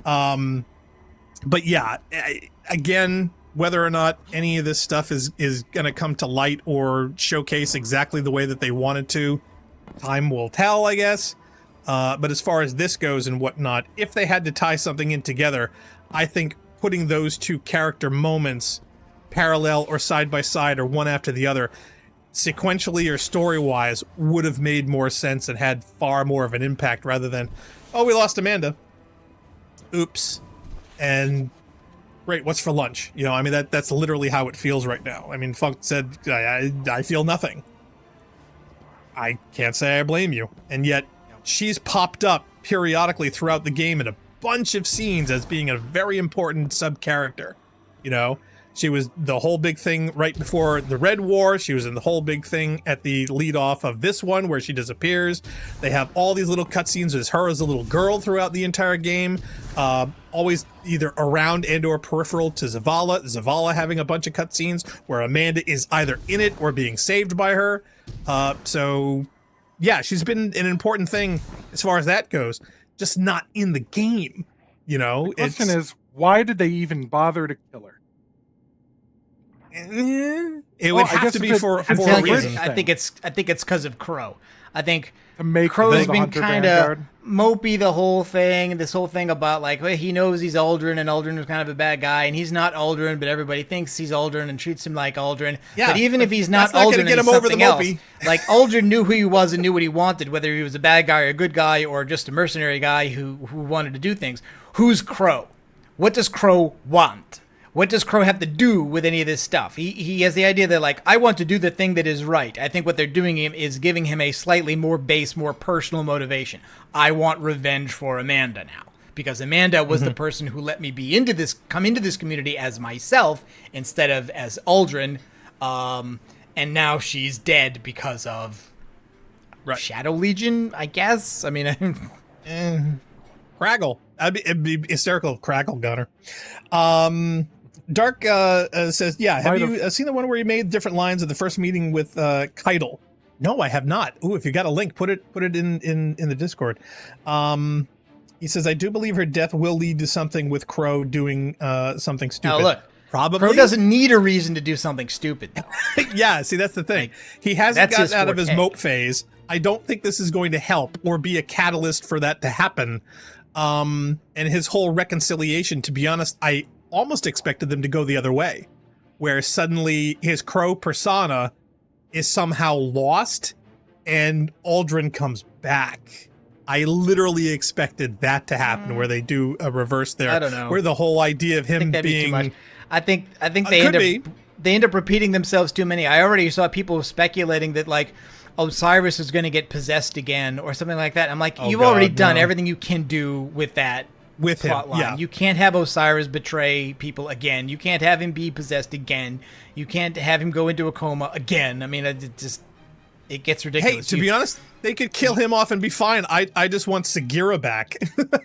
But yeah, again. Whether or not any of this stuff is going to come to light or showcase exactly the way that they wanted to, time will tell, I guess. But as far as this goes and whatnot, if they had to tie something in together, I think putting those two character moments parallel or side by side or one after the other, sequentially or story-wise, would have made more sense and had far more of an impact rather than, oh, we lost Amanda. Oops. And... great, what's for lunch? That's literally how it feels right now. I mean, Funk said, I feel nothing. I can't say I blame you. And yet, she's popped up periodically throughout the game in a bunch of scenes as being a very important sub-character. She was the whole big thing right before the Red War. She was in the whole big thing at the lead off of this one where she disappears. They have all these little cutscenes as her as a little girl throughout the entire game. Always either around and or peripheral to Zavala. Zavala having a bunch of cutscenes where Amanda is either in it or being saved by her. So yeah, she's been an important thing as far as that goes, just not in the game. You know, the question is, why did they even bother to kill her? It would have to be for a reason. I think it's because of Crow. I think to make Crow's been kind of mopey the whole thing. This whole thing about like, well, he knows he's Aldrin, and Aldrin is kind of a bad guy, and he's not Aldrin, but everybody thinks he's Aldrin and treats him like Aldrin. Yeah, but even if he's not Aldrin, and he's something else, like Aldrin knew who he was and knew what he wanted, whether he was a bad guy or a good guy or just a mercenary guy who wanted to do things. Who's Crow? What does Crow want? What does Crow have to do with any of this stuff? He has the idea that, like, I want to do the thing that is right. I think what they're doing is giving him a slightly more base, more personal motivation. I want revenge for Amanda now. Because Amanda was the person who let me come into this community as myself instead of as Aldrin. And now she's dead because of Shadow Legion, I guess. I mean, Craggle. It'd be hysterical if Craggle got her. Dark says, yeah, have you seen the one where he made different lines at the first meeting with Keitel? No, I have not. Ooh, if you got a link, put it in the Discord. He says, I do believe her death will lead to something with Crow doing something stupid. Now look, probably Crow doesn't need a reason to do something stupid. Yeah, see, that's the thing. He hasn't gotten out of his mope phase. I don't think this is going to help or be a catalyst for that to happen. And his whole reconciliation, to be honest, I almost expected them to go the other way, where suddenly his Crow persona is somehow lost and Aldrin comes back. I literally expected that to happen, where they do a reverse there. I don't know. Where the whole idea of him being... too much. I think they end up repeating themselves too many. I already saw people speculating that, like, Osiris is going to get possessed again or something like that. I'm like, you've already done everything you can do with that plot line. Yeah. You can't have Osiris betray people again. You can't have him be possessed again. You can't have him go into a coma again. I mean, it gets ridiculous. Hey, to be honest, they could kill him off and be fine. I just want Sagira back.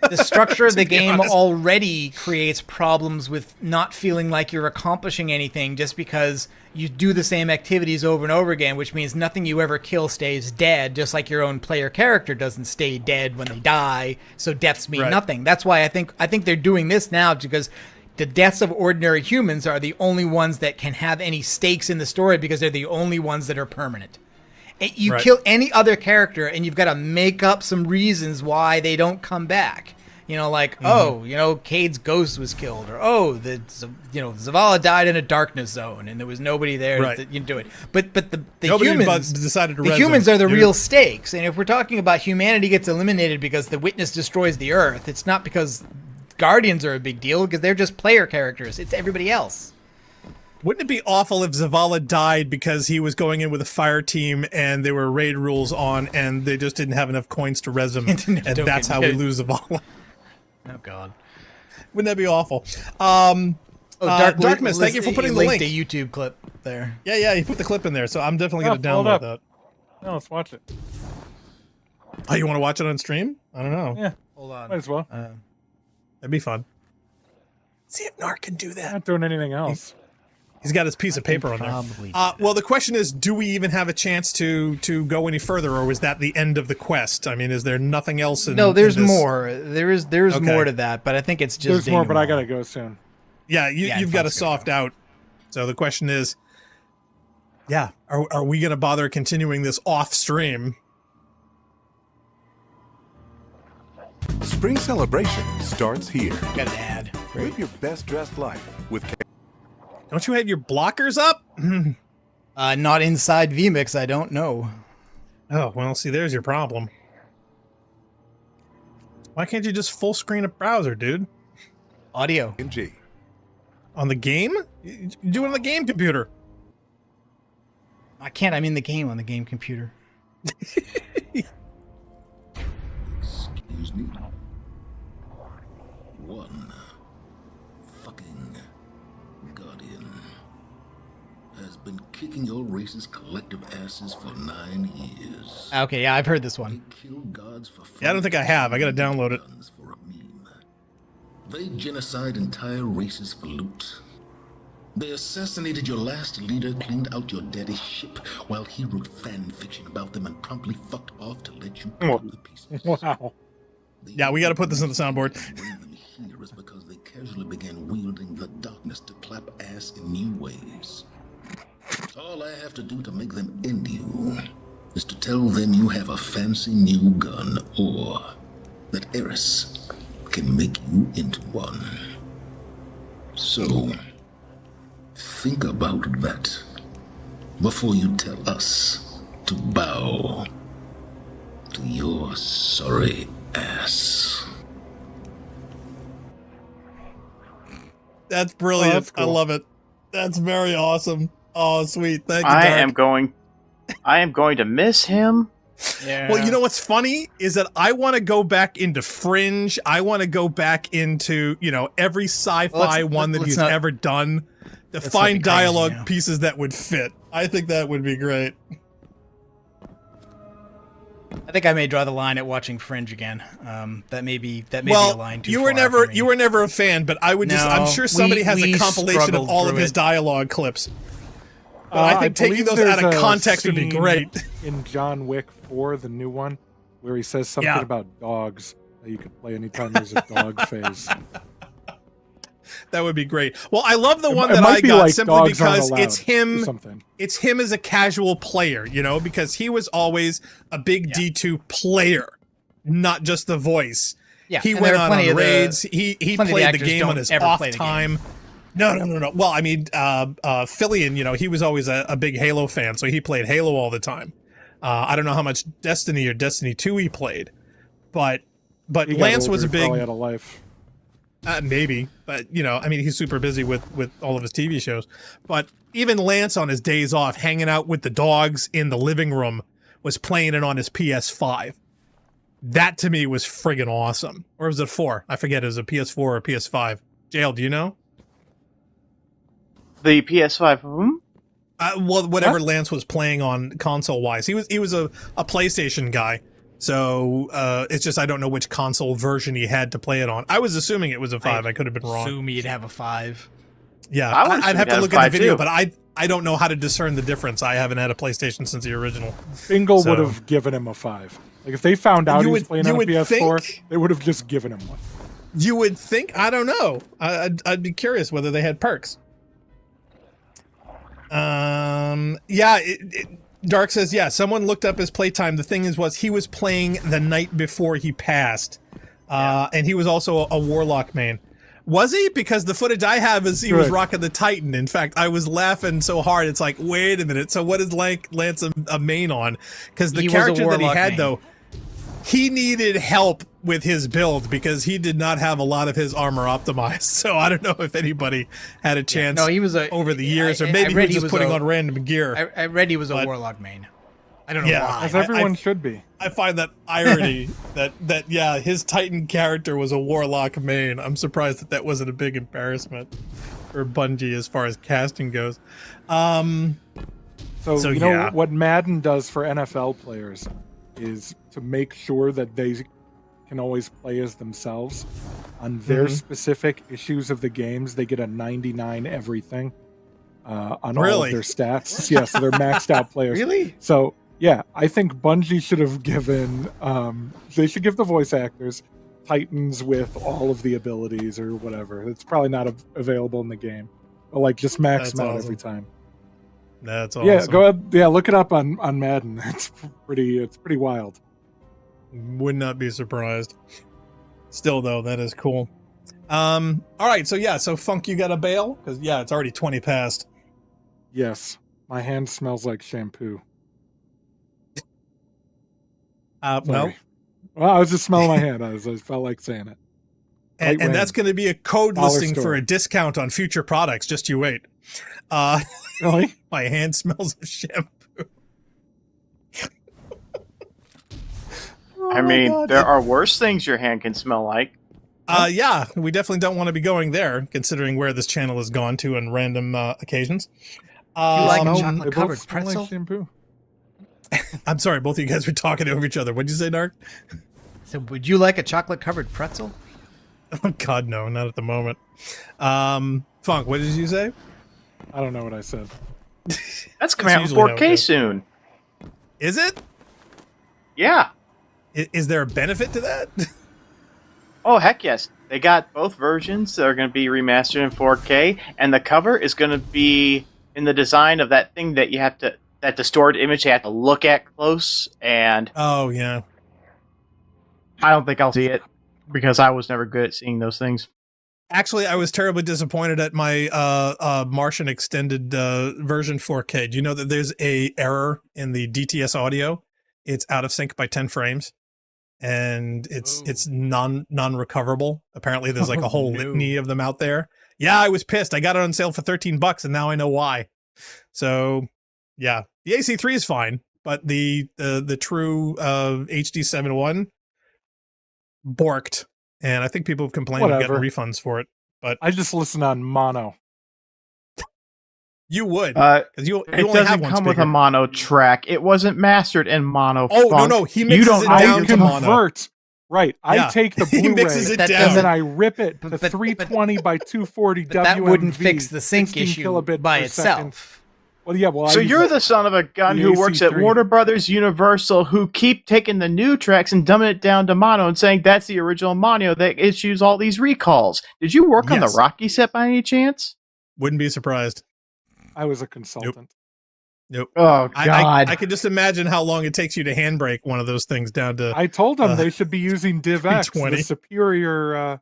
The structure of the game already creates problems with not feeling like you're accomplishing anything just because you do the same activities over and over again, which means nothing you ever kill stays dead, just like your own player character doesn't stay dead when they die, so deaths mean nothing. That's why I think they're doing this now, because the deaths of ordinary humans are the only ones that can have any stakes in the story because they're the only ones that are permanent. You kill any other character and you've got to make up some reasons why they don't come back. You know, like, Cade's ghost was killed, or Zavala died in a darkness zone and there was nobody there to do it. But the humans decided to the humans are the real stakes. And if we're talking about humanity gets eliminated because the Witness destroys the Earth, it's not because Guardians are a big deal, because they're just player characters. It's everybody else. Wouldn't it be awful if Zavala died because he was going in with a fire team and there were raid rules on and they just didn't have enough coins to res him, and that's how we lose Zavala? Oh, God. Wouldn't that be awful? Darkness, thank you for putting the link. The YouTube clip there. Yeah, he put the clip in there, so I'm definitely going to download that. No, let's watch it. Oh, you want to watch it on stream? I don't know. Yeah. Hold on. Might as well. That'd be fun. See if Narc can do that. Not doing anything else. He's got his piece of paper on there. Well, the question is, do we even have a chance to go any further, or was that the end of the quest? I mean, is there nothing else? No, there's more. There's more to that, but I think it's just... There's more, but I gotta go soon. Yeah, you've got to soft out. So the question is, are we going to bother continuing this off stream? Spring celebration starts here. Got an ad. Live your best dressed life with... Don't you have your blockers up? Not inside vMix, I don't know. Oh, well, see, there's your problem. Why can't you just full screen a browser, dude? Audio. NG. On the game? You do it on the game computer. I can't. I'm in the game on the game computer. Excuse me. One fucking Guardian. been kicking your race's collective asses for 9 years. Okay, yeah, I've heard this one. Yeah, I don't think I have. I gotta download it. They genocide entire races for loot. They assassinated your last leader, cleaned out your daddy's ship, while he wrote fan fiction about them and promptly fucked off to let you pick up the pieces. Wow. Yeah, we gotta put this on the soundboard. Here is because they casually began wielding the darkness to clap ass in new ways. All I have to do to make them end you is to tell them you have a fancy new gun, or that Eris can make you into one. So, think about that before you tell us to bow to your sorry ass. That's brilliant. Oh, that's cool. I love it. That's very awesome. Oh, sweet. Thank you, I Dark. am going to miss him. Yeah. Well, you know what's funny is that I want to go back into Fringe. I want to go back into, every sci-fi one that he's ever done to find dialogue pieces that would fit. I think that would be great. I think I may draw the line at watching Fringe again. That may be a line too you far were never for me. you were never a fan, but I would I'm sure somebody has a compilation of all of his dialogue clips. But I think taking those out of context would be great. In John Wick 4, the new one, where he says something about dogs that you could play anytime there's a dog phase. That would be great. Well, I love the one that I got like simply because it's him. Something. It's him as a casual player, because he was always a big D2 player, not just the voice. Yeah, he went on raids. He played the game on his off time. No. Well, I mean, Fillion, he was always a big Halo fan, so he played Halo all the time. I don't know how much Destiny or Destiny 2 he played, but Lance was a big. Probably had a life. Maybe, but he's super busy with all of his TV shows. But even Lance on his days off, hanging out with the dogs in the living room, was playing it on his PS5. That to me was friggin' awesome. Or was it 4? I forget. It was a PS4 or a PS5. JL, do you know? The PS5. Well, whatever Lance was playing on console wise, he was a PlayStation guy. So it's just I don't know which console version he had to play it on. I was assuming it was a 5. I could have been wrong. Assume he'd have a 5. Yeah, I'd have to look at the video, but I don't know how to discern the difference. I haven't had a PlayStation since the original. Bingle would have given him a 5. Like if they found out he was playing on a PS4, they would have just given him one. You would think? I don't know. I'd be curious whether they had perks. Yeah. Dark says, yeah, someone looked up his playtime. The thing was he was playing the night before he passed. And he was also a Warlock main. Was he? Because the footage I have is he was rocking the Titan. In fact, I was laughing so hard. It's like, wait a minute. So what is Lance a main on? Because the character that he had, though, he needed help with his build because he did not have a lot of his armor optimized. So I don't know if anybody had a chance he was over the years, or maybe he was just putting on random gear. I read he was a Warlock main. I don't know why. As everyone should be. I find that irony that his Titan character was a Warlock main. I'm surprised that wasn't a big embarrassment for Bungie as far as casting goes. So you know what Madden does for NFL players is to make sure that they can always play as themselves. On their specific issues of the games, they get a 99 everything on all of their stats. Yes, they're maxed out players. Really? So, yeah, I think Bungie should have given... they should give the voice actors Titans with all of the abilities or whatever. It's probably not available in the game. But, like, just max them out every time. That's awesome. Yeah, go ahead. Yeah, look it up on Madden. It's pretty wild. Would not be surprised. Still, though, that is cool. All right, so Funk, you got a bail? Because, it's already 20 past. Yes, my hand smells like shampoo. Well, I was just smelling my hand. I felt like saying it. And that's going to be a code listing store for a discount on future products. Just you wait. Really? My hand smells of shampoo. I mean, there are worse things your hand can smell like. Yeah, we definitely don't want to be going there, considering where this channel has gone to on random occasions. Do you like a They chocolate both covered smell pretzel? like shampoo. I'm sorry, both of you guys were talking over each other. What'd you say, Dark? So, would you like a chocolate covered pretzel? Oh God, no, not at the moment. Funk, what did you say? I don't know what I said. That's coming out in usually how it 4K goes. soon. Is it? Yeah. Is there a benefit to that? Oh, heck yes. They got both versions that are going to be remastered in 4K, and the cover is going to be in the design of that thing that you have to, that distorted image you have to look at close, and Oh, yeah. I don't think I'll see it because I was never good at seeing those things. Actually, I was terribly disappointed at my Martian extended version 4K. Do you know that there's a error in the DTS audio? It's out of sync by 10 frames, and it's non-recoverable. Apparently, there's like a whole litany of them out there. Yeah, I was pissed. I got it on sale for $13, and now I know why. So, yeah, the AC3 is fine, but the true HD 7.1 borked. And I think people have complained of getting refunds for it. But I just listen on mono. You would, because you It only doesn't have one come with speaker. a mono track. It wasn't mastered in mono. Oh, Funk. no, he mixes it down to mono. Convert. Right. Yeah. I take the He Blu-ray mixes it and down. then I rip it to 320 by 240 But that wouldn't WMV, fix the sync 16 issue kilobit by per itself. second. Well, yeah. Well, So I use you're the son of a gun the who works at AC3. Warner Brothers Universal, who keep taking the new tracks and dumbing it down to mono and saying that's the original mono that issues all these recalls. Did you work on the Yes. Rocky set by any chance? Wouldn't be surprised. I was a consultant. Nope. Oh God! I could just imagine how long it takes you to handbrake one of those things down to. I told them they should be using DivX, 320. the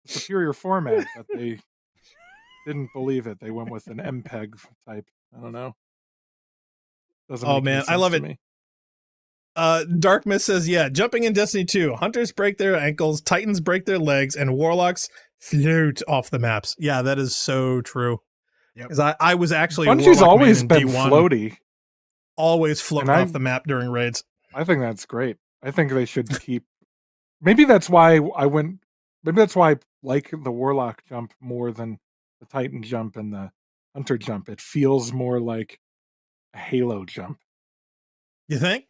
superior format, but they didn't believe it. They went with an MPEG type. I don't know. Doesn't Oh make any man, I sense love to it. me. Dark Mist says, yeah, jumping in Destiny 2, hunters break their ankles, titans break their legs, and warlocks float off the maps. Yeah, that is so true. Because I was actually Bungie's a warlock always man in been D1, floaty. always floating And off the map during raids. I think that's great. I think they should keep. Maybe that's why I went. Maybe that's why I like the Warlock jump more than the Titan jump and the Hunter jump. It feels more like a Halo jump. You think?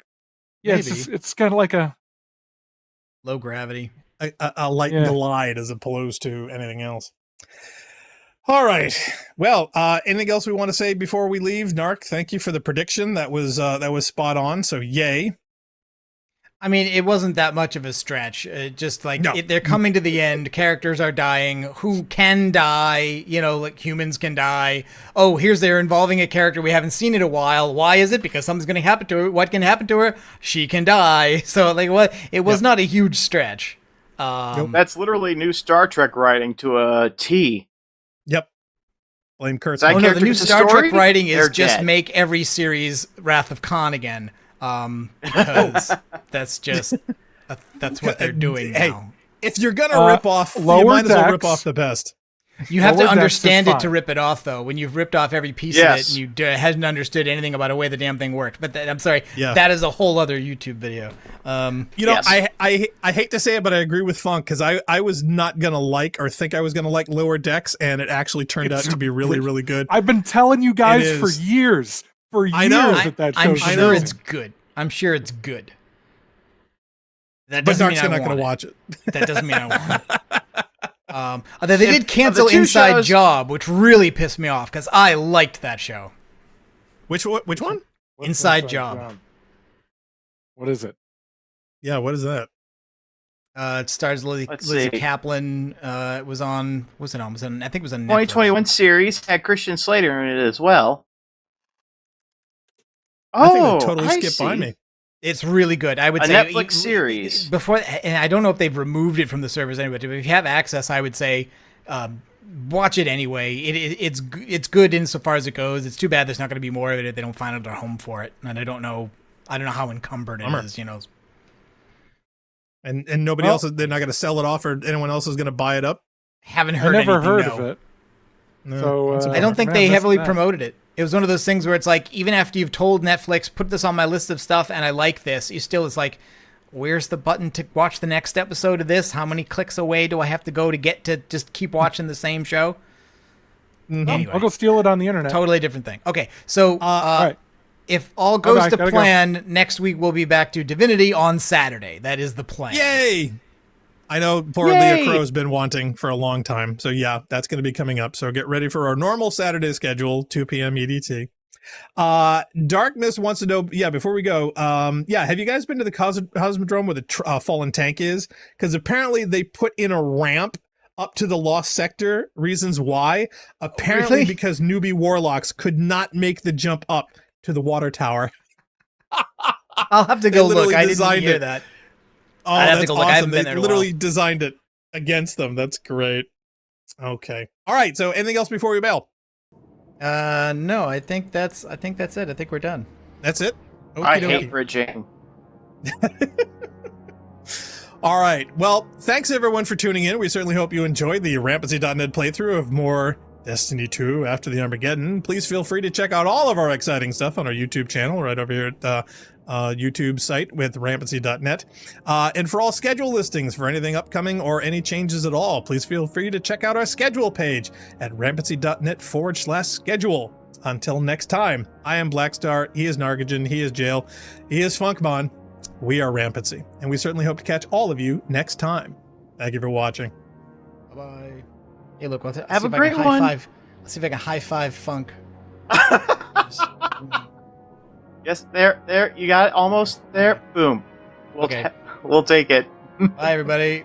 Yeah, Maybe. it's kind of like a Low gravity. A light Yeah. glide as opposed to anything else. All right. Well, anything else we want to say before we leave? Narc, thank you for the prediction. That was spot on. So yay. I mean, it wasn't that much of a stretch. Just like No. they're coming to the end. Characters are dying. Who can die? You know, like humans can die. Oh, here's they're involving a character we haven't seen in a while. Why is it? Because something's going to happen to her. What can happen to her? She can die. So like, what? It was not a huge stretch. That's literally new Star Trek writing to a T. Yep. Blame Kurtz. That Oh no, the character new gets a Star story, Trek writing is they're just dead. make every series Wrath of Khan again. Because that's just that's what they're doing Hey, now. if you're gonna rip off, you Lower might as well rip Decks. off the best. You have to Lower Decks understand is it to fine. rip it off, though. When you've ripped off every piece of it and you hadn't understood anything about the way the damn thing worked. But I'm sorry, Yeah. that is a whole other YouTube video. You know, I hate to say it, but I agree with Funk because I was not gonna like or think I was gonna like Lower Decks, and it actually turned out to be really, really good. I've been telling you guys It for is. years. For years I know. that I'm show's sure amazing. it's good. I'm sure it's good. That But doesn't mean Dark's I not want gonna it. watch it. That doesn't mean I want it. Although they If- did cancel of the two Inside shows- Job, which really pissed me off because I liked that show. Which one? What's Inside Job. What is it? Yeah, what is that? It stars Lizzie Let's see. Kaplan. It was on. Was it on? I think it was on Netflix. 2021 series had Christian Slater in it as well. I think Oh, that totally I skipped by see. me. It's really good. I would A say Netflix series. before, and I don't know if they've removed it from the servers anyway. But if you have access, I would say watch it anyway. It's good insofar as it goes. It's too bad there's not going to be more of it if they don't find a home for it. And I don't know how encumbered it Bummer. is. You know, And nobody else. They're not going to sell it off, or anyone else is going to buy it up. haven't I heard. never anything, heard no. of it. No, So that's a I don't think man, they missed heavily that. promoted it. It was one of those things where it's like, even after you've told Netflix, put this on my list of stuff, and I like this, you still, it's like, where's the button to watch the next episode of this? How many clicks away do I have to go to get to just keep watching the same show? Anyway, I'll go steal it on the internet. totally different thing. Okay, so all right. if all goes Bye-bye, to gotta plan, next week we'll be back to Divinity on Saturday. That is the plan. Yay! I know poor Leah Crow's been wanting for a long time. So yeah, that's going to be coming up. So get ready for our normal Saturday schedule, 2 p.m. EDT. Darkness wants to know, before we go, have you guys been to the Cosmodrome where the fallen tank is? Because apparently they put in a ramp up to the Lost Sector. Reasons why? Apparently Really? because newbie warlocks could not make the jump up to the water tower. I'll have to go They look. literally I didn't designed hear it. that. Oh, I'd have to that's go look. I haven't awesome. been They there in a literally while. designed it against them. That's great. Okay. All right. So anything else before we bail? No, I think that's it. I think we're done. That's it? I Okey-dokey. hate bridging. All right. Well, thanks everyone for tuning in. We certainly hope you enjoyed the Rampancy.net playthrough of more Destiny 2 After the Armageddon. Please feel free to check out all of our exciting stuff on our YouTube channel right over here at the YouTube site with Rampancy.net. And for all schedule listings for anything upcoming or any changes at all, please feel free to check out our schedule page at Rampancy.net/schedule. Until next time, I am Blackstar, he is Narcogen, he is Jail, he is Funkmon. We are Rampancy, and we certainly hope to catch all of you next time. Thank you for watching. Bye-bye. Hey, look, let's Have see a if I great can one. high-five. Let's see if I can high-five Funk. Yes, there, you got it, almost there. Boom. We'll Okay. we'll take it. Bye, everybody.